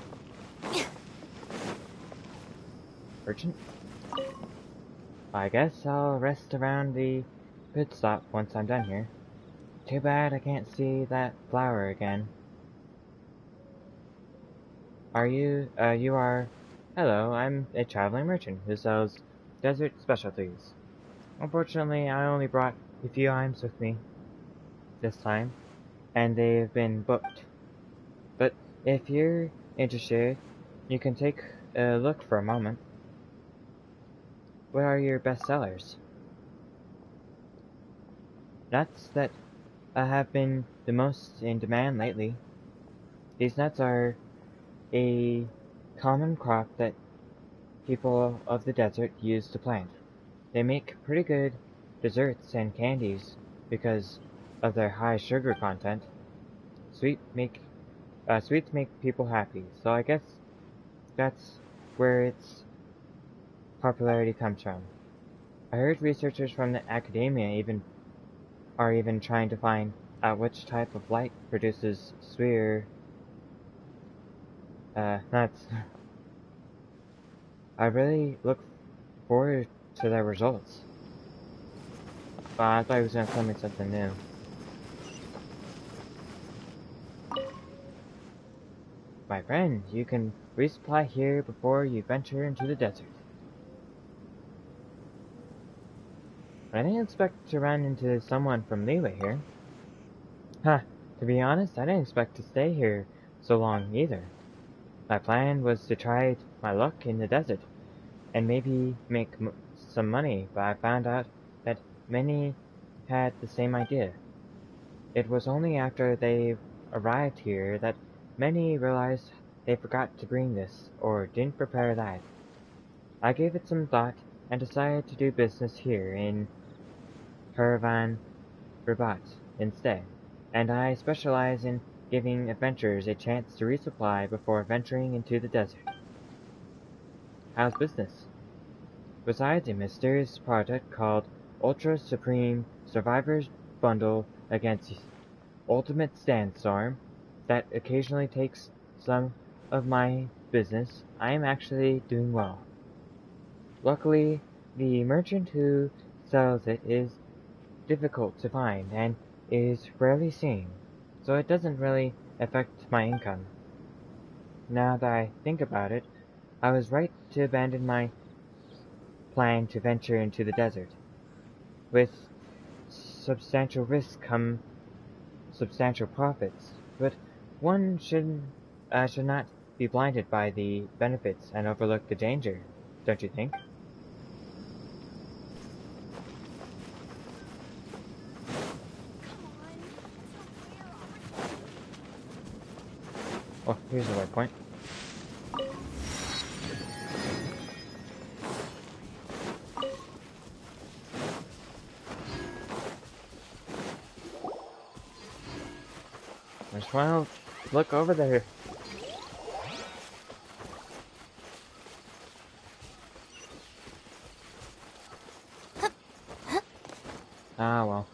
Urgent? I guess I'll rest around the pit stop once I'm done here. Too bad I can't see that flower again. Are you, you are... Hello, I'm a traveling merchant who sells desert specialties. Unfortunately, I only brought a few items with me this time, and they've been booked. But if you're interested, you can take a look for a moment. What are your best sellers? Nuts that have been the most in demand lately. These nuts are a common crop that people of the desert use to plant. They make pretty good desserts and candies because of their high sugar content. Sweets make people happy, so I guess that's where its popularity comes from. I heard researchers from the academia are even trying to find out which type of light produces sweeter nuts. I really look forward to their results. But I thought he was gonna tell me something new. My friend, you can resupply here before you venture into the desert. I didn't expect to run into someone from Leeway here. Huh, to be honest, I didn't expect to stay here so long either. My plan was to try my luck in the desert, and maybe make some money, but I found out that many had the same idea. It was only after they arrived here that many realized they forgot to bring this, or didn't prepare that. I gave it some thought, and decided to do business here in Caravan Rabat instead, and I specialize in giving adventurers a chance to resupply before venturing into the desert. How's business? Besides a mysterious product called Ultra Supreme Survivors Bundle against Ultimate Sandstorm that occasionally takes some of my business, I am actually doing well. Luckily, the merchant who sells it is difficult to find and is rarely seen, so it doesn't really affect my income. Now that I think about it, I was right to abandon my plan to venture into the desert. With substantial risk come substantial profits, but one should not be blinded by the benefits and overlook the danger, don't you think? Oh, here's the waypoint. I just want to look over there. Ah, well.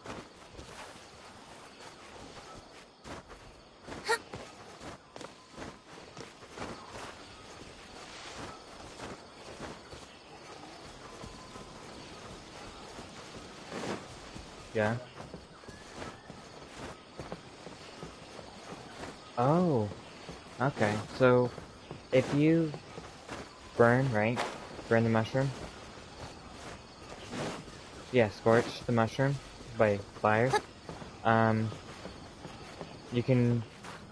Yeah. Oh, okay. So, if you burn, right? Burn the mushroom. Yeah, scorch the mushroom by fire. You can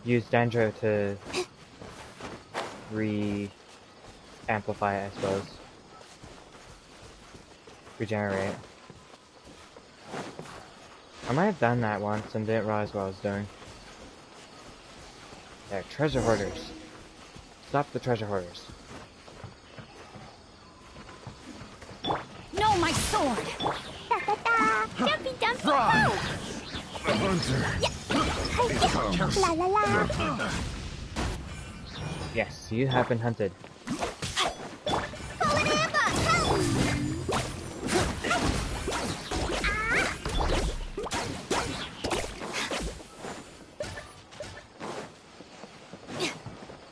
use Dendro to amplify it, I suppose. Regenerate. I might have done that once and didn't realize what I was doing. There, treasure hoarders. Stop the treasure hoarders. No, my sword! Jumpy dumpy Run! go! The hunter La la la! Yes, you have been hunted.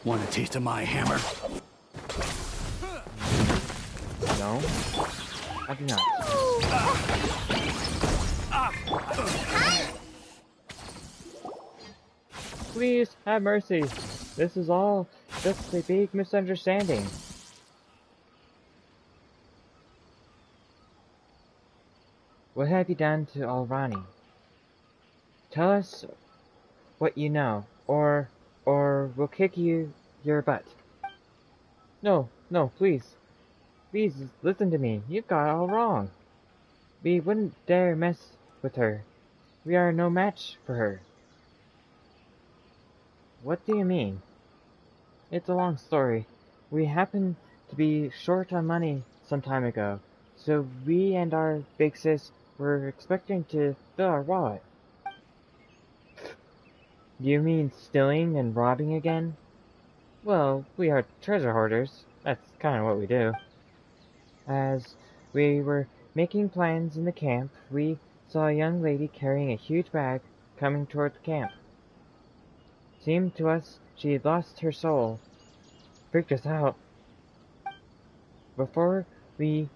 Want a taste of my hammer? No, I do not. Please have mercy. This is all just a big misunderstanding. What have you done to Alrani? Tell us what you know, or we'll kick your butt. No, please. Please, listen to me. You've got it all wrong. We wouldn't dare mess with her. We are no match for her. What do you mean? It's a long story. We happened to be short on money some time ago, so we and our big sis were expecting to fill our wallet. Do you mean stealing and robbing again? Well, we are treasure hoarders. That's kind of what we do. As we were making plans in the camp, we saw a young lady carrying a huge bag coming toward the camp. Seemed to us she had lost her soul. Freaked us out. Before we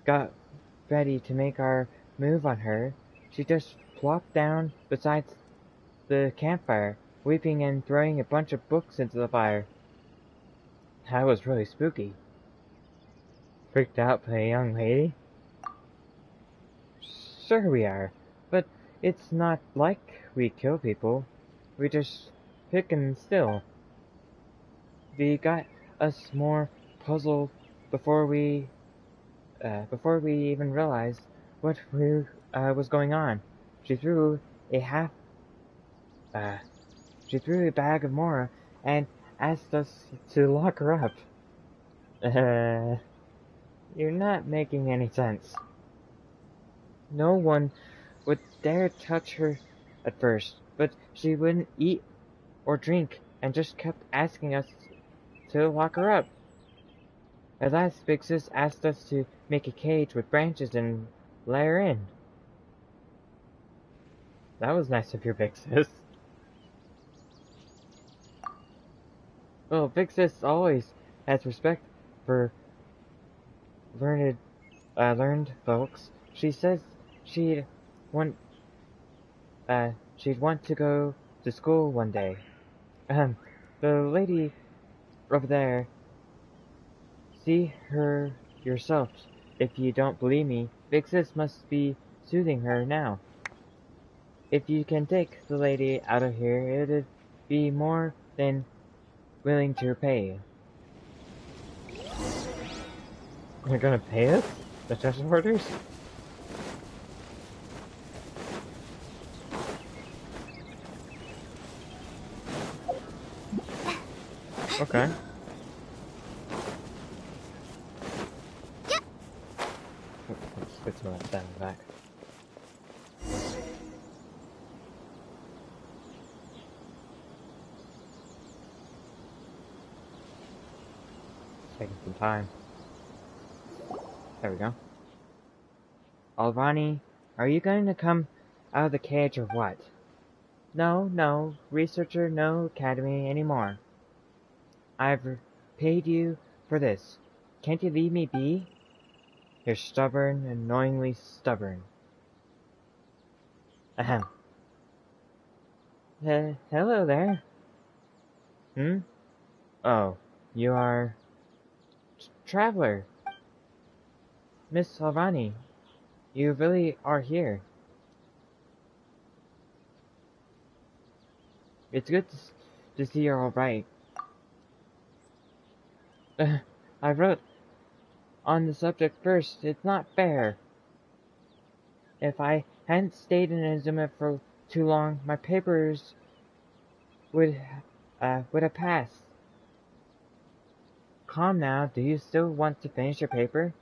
got ready to make our move on her, she just plopped down beside the campfire, weeping and throwing a bunch of books into the fire. That was really spooky. Freaked out by a young lady? Sure we are, but it's not like we kill people. We just pick and steal. We got us more puzzled before we even realized what was going on. She threw a bag of Mora and asked us to lock her up. You're not making any sense. No one would dare touch her at first, but she wouldn't eat or drink and just kept asking us to lock her up. At last, Big Sis asked us to make a cage with branches and let her in. That was nice of your Big Sis. Well, Big Sis always has respect for learned folks. She says she'd want to go to school one day. The lady over there, see her yourself. If you don't believe me, Big Sis must be soothing her now. If you can take the lady out of here, it'd be more than willing to pay. They're gonna pay us? The treasure hoarders? Okay. Let's get some of that down back. Taking some time. There we go. Alrani, Are you going to come out of the cage or what? No, no, researcher, no academy anymore. I've paid you for this. Can't you leave me be? You're stubborn, annoyingly stubborn. Ahem. Hello there. Oh, you are... Traveler. Miss Alvani, you really are here. It's good to see you're alright. I wrote on the subject first. It's not fair. If I hadn't stayed in Izuma for too long, my papers would have passed. Calm now. Do you still want to finish your paper?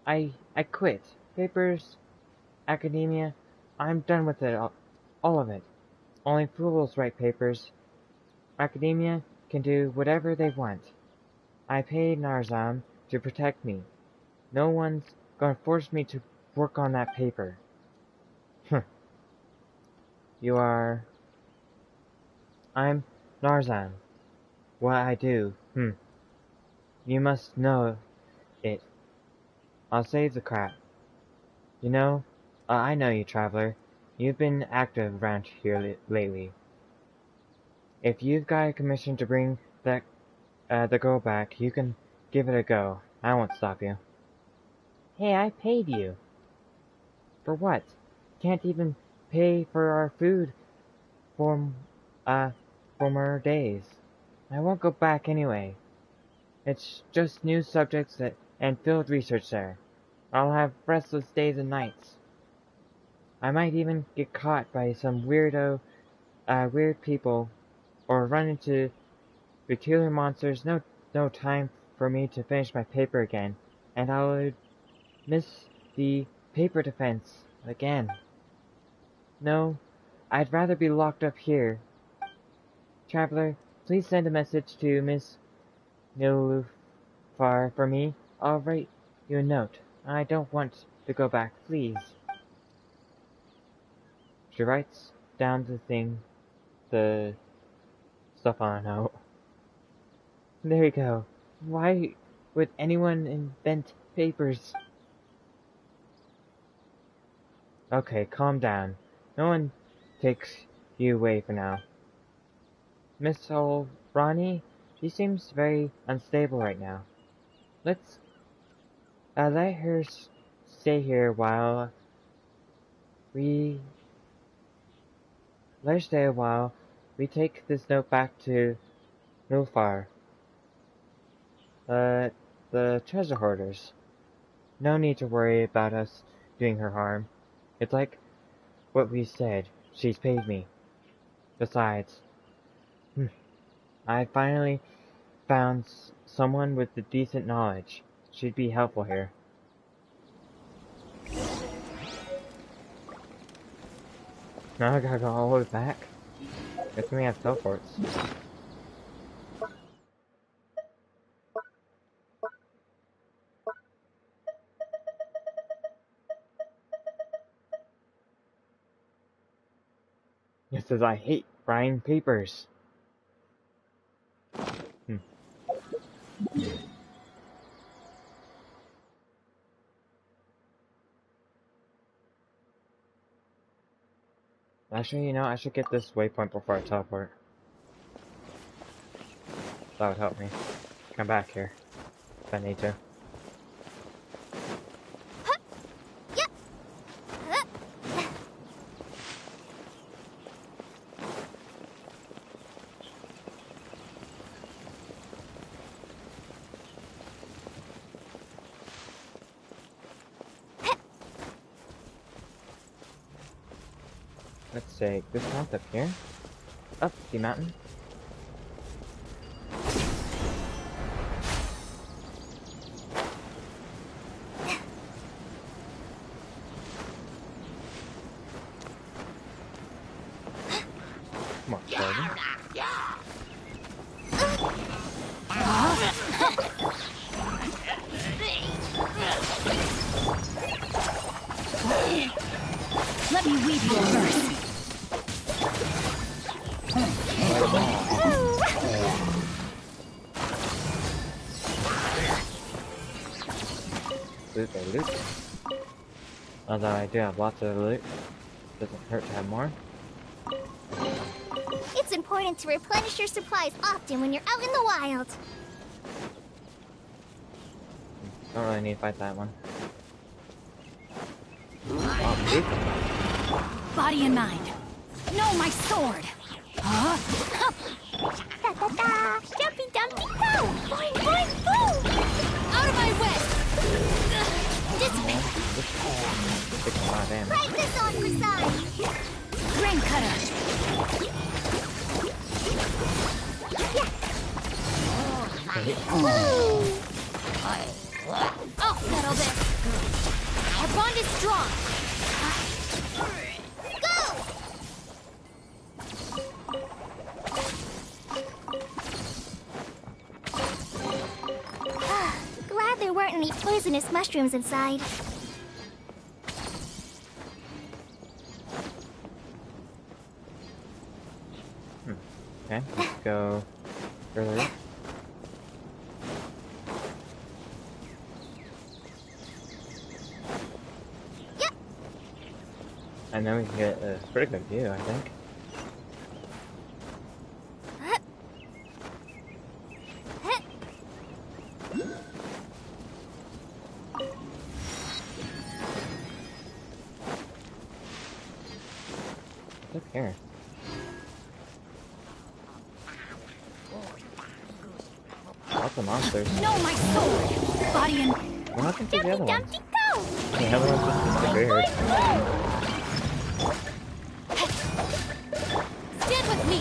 I quit. Papers, academia, I'm done with it, all of it. Only fools write papers. Academia can do whatever they want. I paid Narzam to protect me. No one's gonna force me to work on that paper. You are... I'm Narzam. What I do, You must know it. I'll save the crap. You know, I know you, Traveler. You've been active around here lately. If you've got a commission to bring that the girl back, you can give it a go. I won't stop you. Hey, I paid you. For what? Can't even pay for our food for more days. I won't go back anyway. It's just new subjects and field research there. I'll have restless days and nights. I might even get caught by some weird people, or run into peculiar monsters. No time for me to finish my paper again, and I would miss the paper defense again. No, I'd rather be locked up here. Traveler, please send a message to Miss Nilufar for me. I'll write you a note. I don't want to go back, please. She writes down the stuff on a note. There you go. Why would anyone invent papers? Okay, calm down. No one takes you away for now. Miss Olrani, she seems very unstable right now. Let's let her stay here while we take this note back to Nilfar. The treasure hoarders. No need to worry about us doing her harm. It's like what we said. She's paid me. Besides, I finally found someone with the decent knowledge. She'd be helpful here. Now I gotta go all the way back? Guess we have teleports. It says I hate writing papers. Actually, you know, I should get this waypoint before I teleport. That would help me come back here if I need to. Let's take this path up here. Up the mountain. Come on, Jordan. me weave you a verse. Loot or loot. Although I do have lots of loot. Doesn't hurt to have more. It's important to replenish your supplies often when you're out in the wild. Don't really need to fight that one. Oh, loot. Body and mind. No, my sword. Huh? Da da da! Jumpy dumpy go! Boing boing boom! Out of my way! Dissipate! Takes a lot of damage. Right this on for size! Grain cutter. Woo! I'll settle this. Our bond is strong. Go! Glad there weren't any poisonous mushrooms inside. Okay, let's go further up. Yep. And then we can get a pretty good view, I think. Huh. Huh. What's up here? Lots of monsters. No, my sword. Body and... What happened to the other ones? Dumpty go! The other ones just disappeared. Stand with me.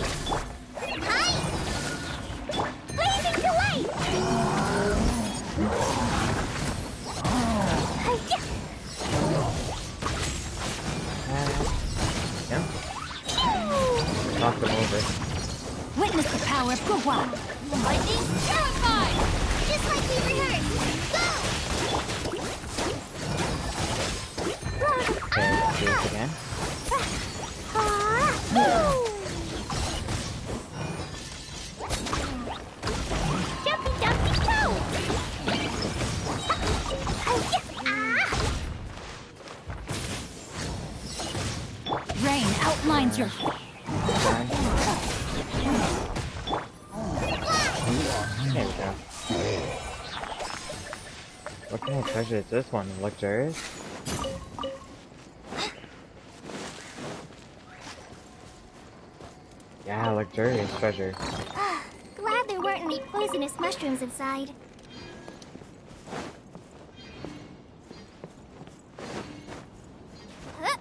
Hi! Blazing to light! Hi-ya! Yeah? Knock them over. Witness the power of Gua. Lightning terrified. Just like we rehearsed! Go! Okay, let's do this again. Jumpy dumpty go! Rain outlines your... There we go. What kind of treasure is this one? Luxurious? Yeah, luxurious treasure. Glad there weren't any poisonous mushrooms inside. Huh?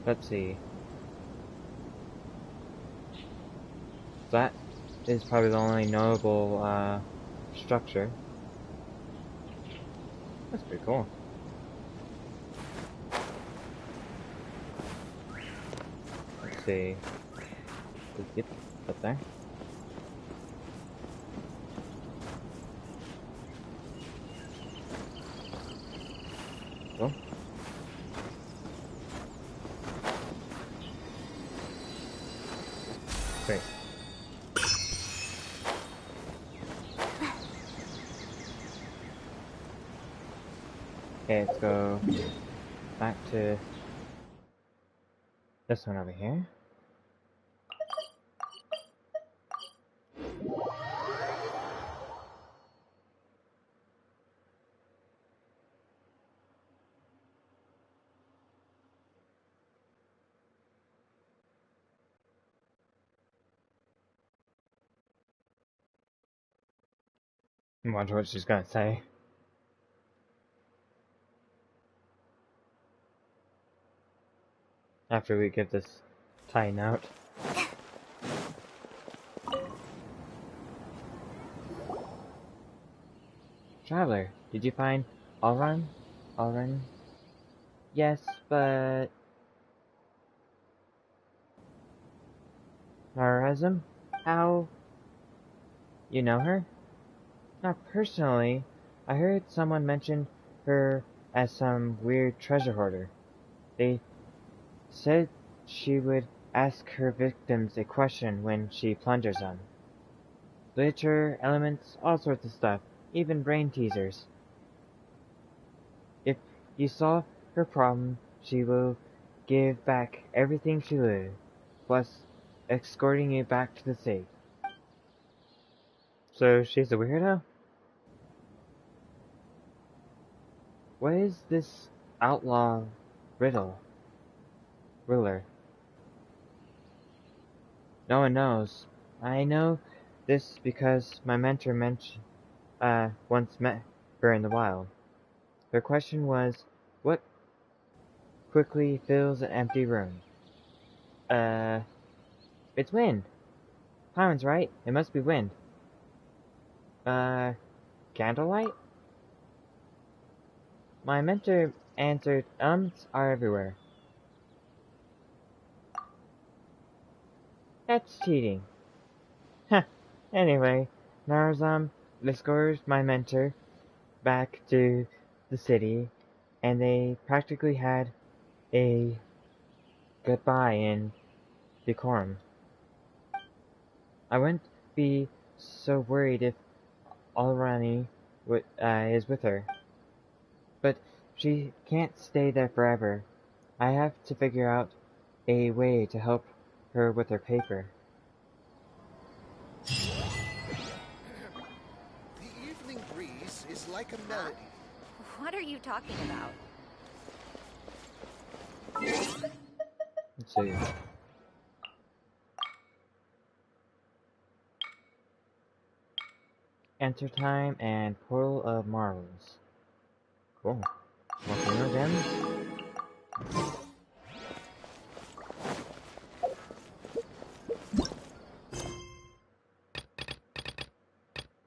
Let's see. That is probably the only notable structure. That's pretty cool. Let's see. Let's get up there. Cool. Great. Okay, let's go back to this one over here. Watch what she's gonna say. After we get this tie out. Traveler, did you find Alrun? Alrun? Yes, but... Marazim? How... You know her? Not personally, I heard someone mention her as some weird treasure hoarder. They said she would ask her victims a question when she plunders them. Literature, elements, all sorts of stuff, even brain teasers. If you solve her problem, she will give back everything she looted, plus escorting you back to the safe. So she's a weirdo? What is this outlaw ruler? No one knows. I know this because my mentor once met her in the wild. Her question was, what quickly fills an empty room? It's wind. Hyman's right. It must be wind. Candlelight? My mentor answered, are everywhere. That's cheating. Huh. Anyway, Narazam escorted my mentor back to the city, and they practically had a goodbye in decorum. I wouldn't be so worried if Alrani is with her. But she can't stay there forever. I have to figure out a way to help her with her paper. The evening breeze is like a melody. What are you talking about? Let's see. Enter Time and Portal of Marvels. Cool. Want to know them?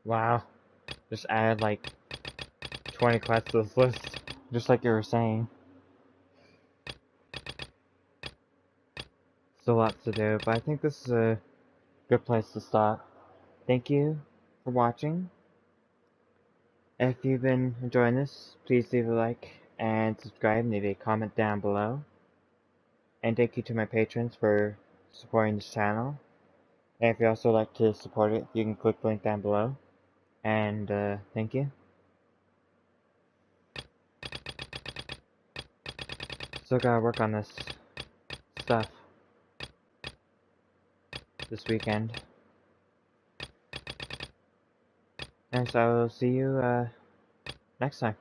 Wow. Just add like 20 quests to this list. Just like you were saying. Still lots to do, but I think this is a good place to stop. Thank you for watching. If you've been enjoying this, please leave a like and subscribe and leave a comment down below. And thank you to my patrons for supporting this channel. And if you also like to support it, you can click the link down below. And thank you. Still gotta work on this stuff this weekend. And so I will see you next time.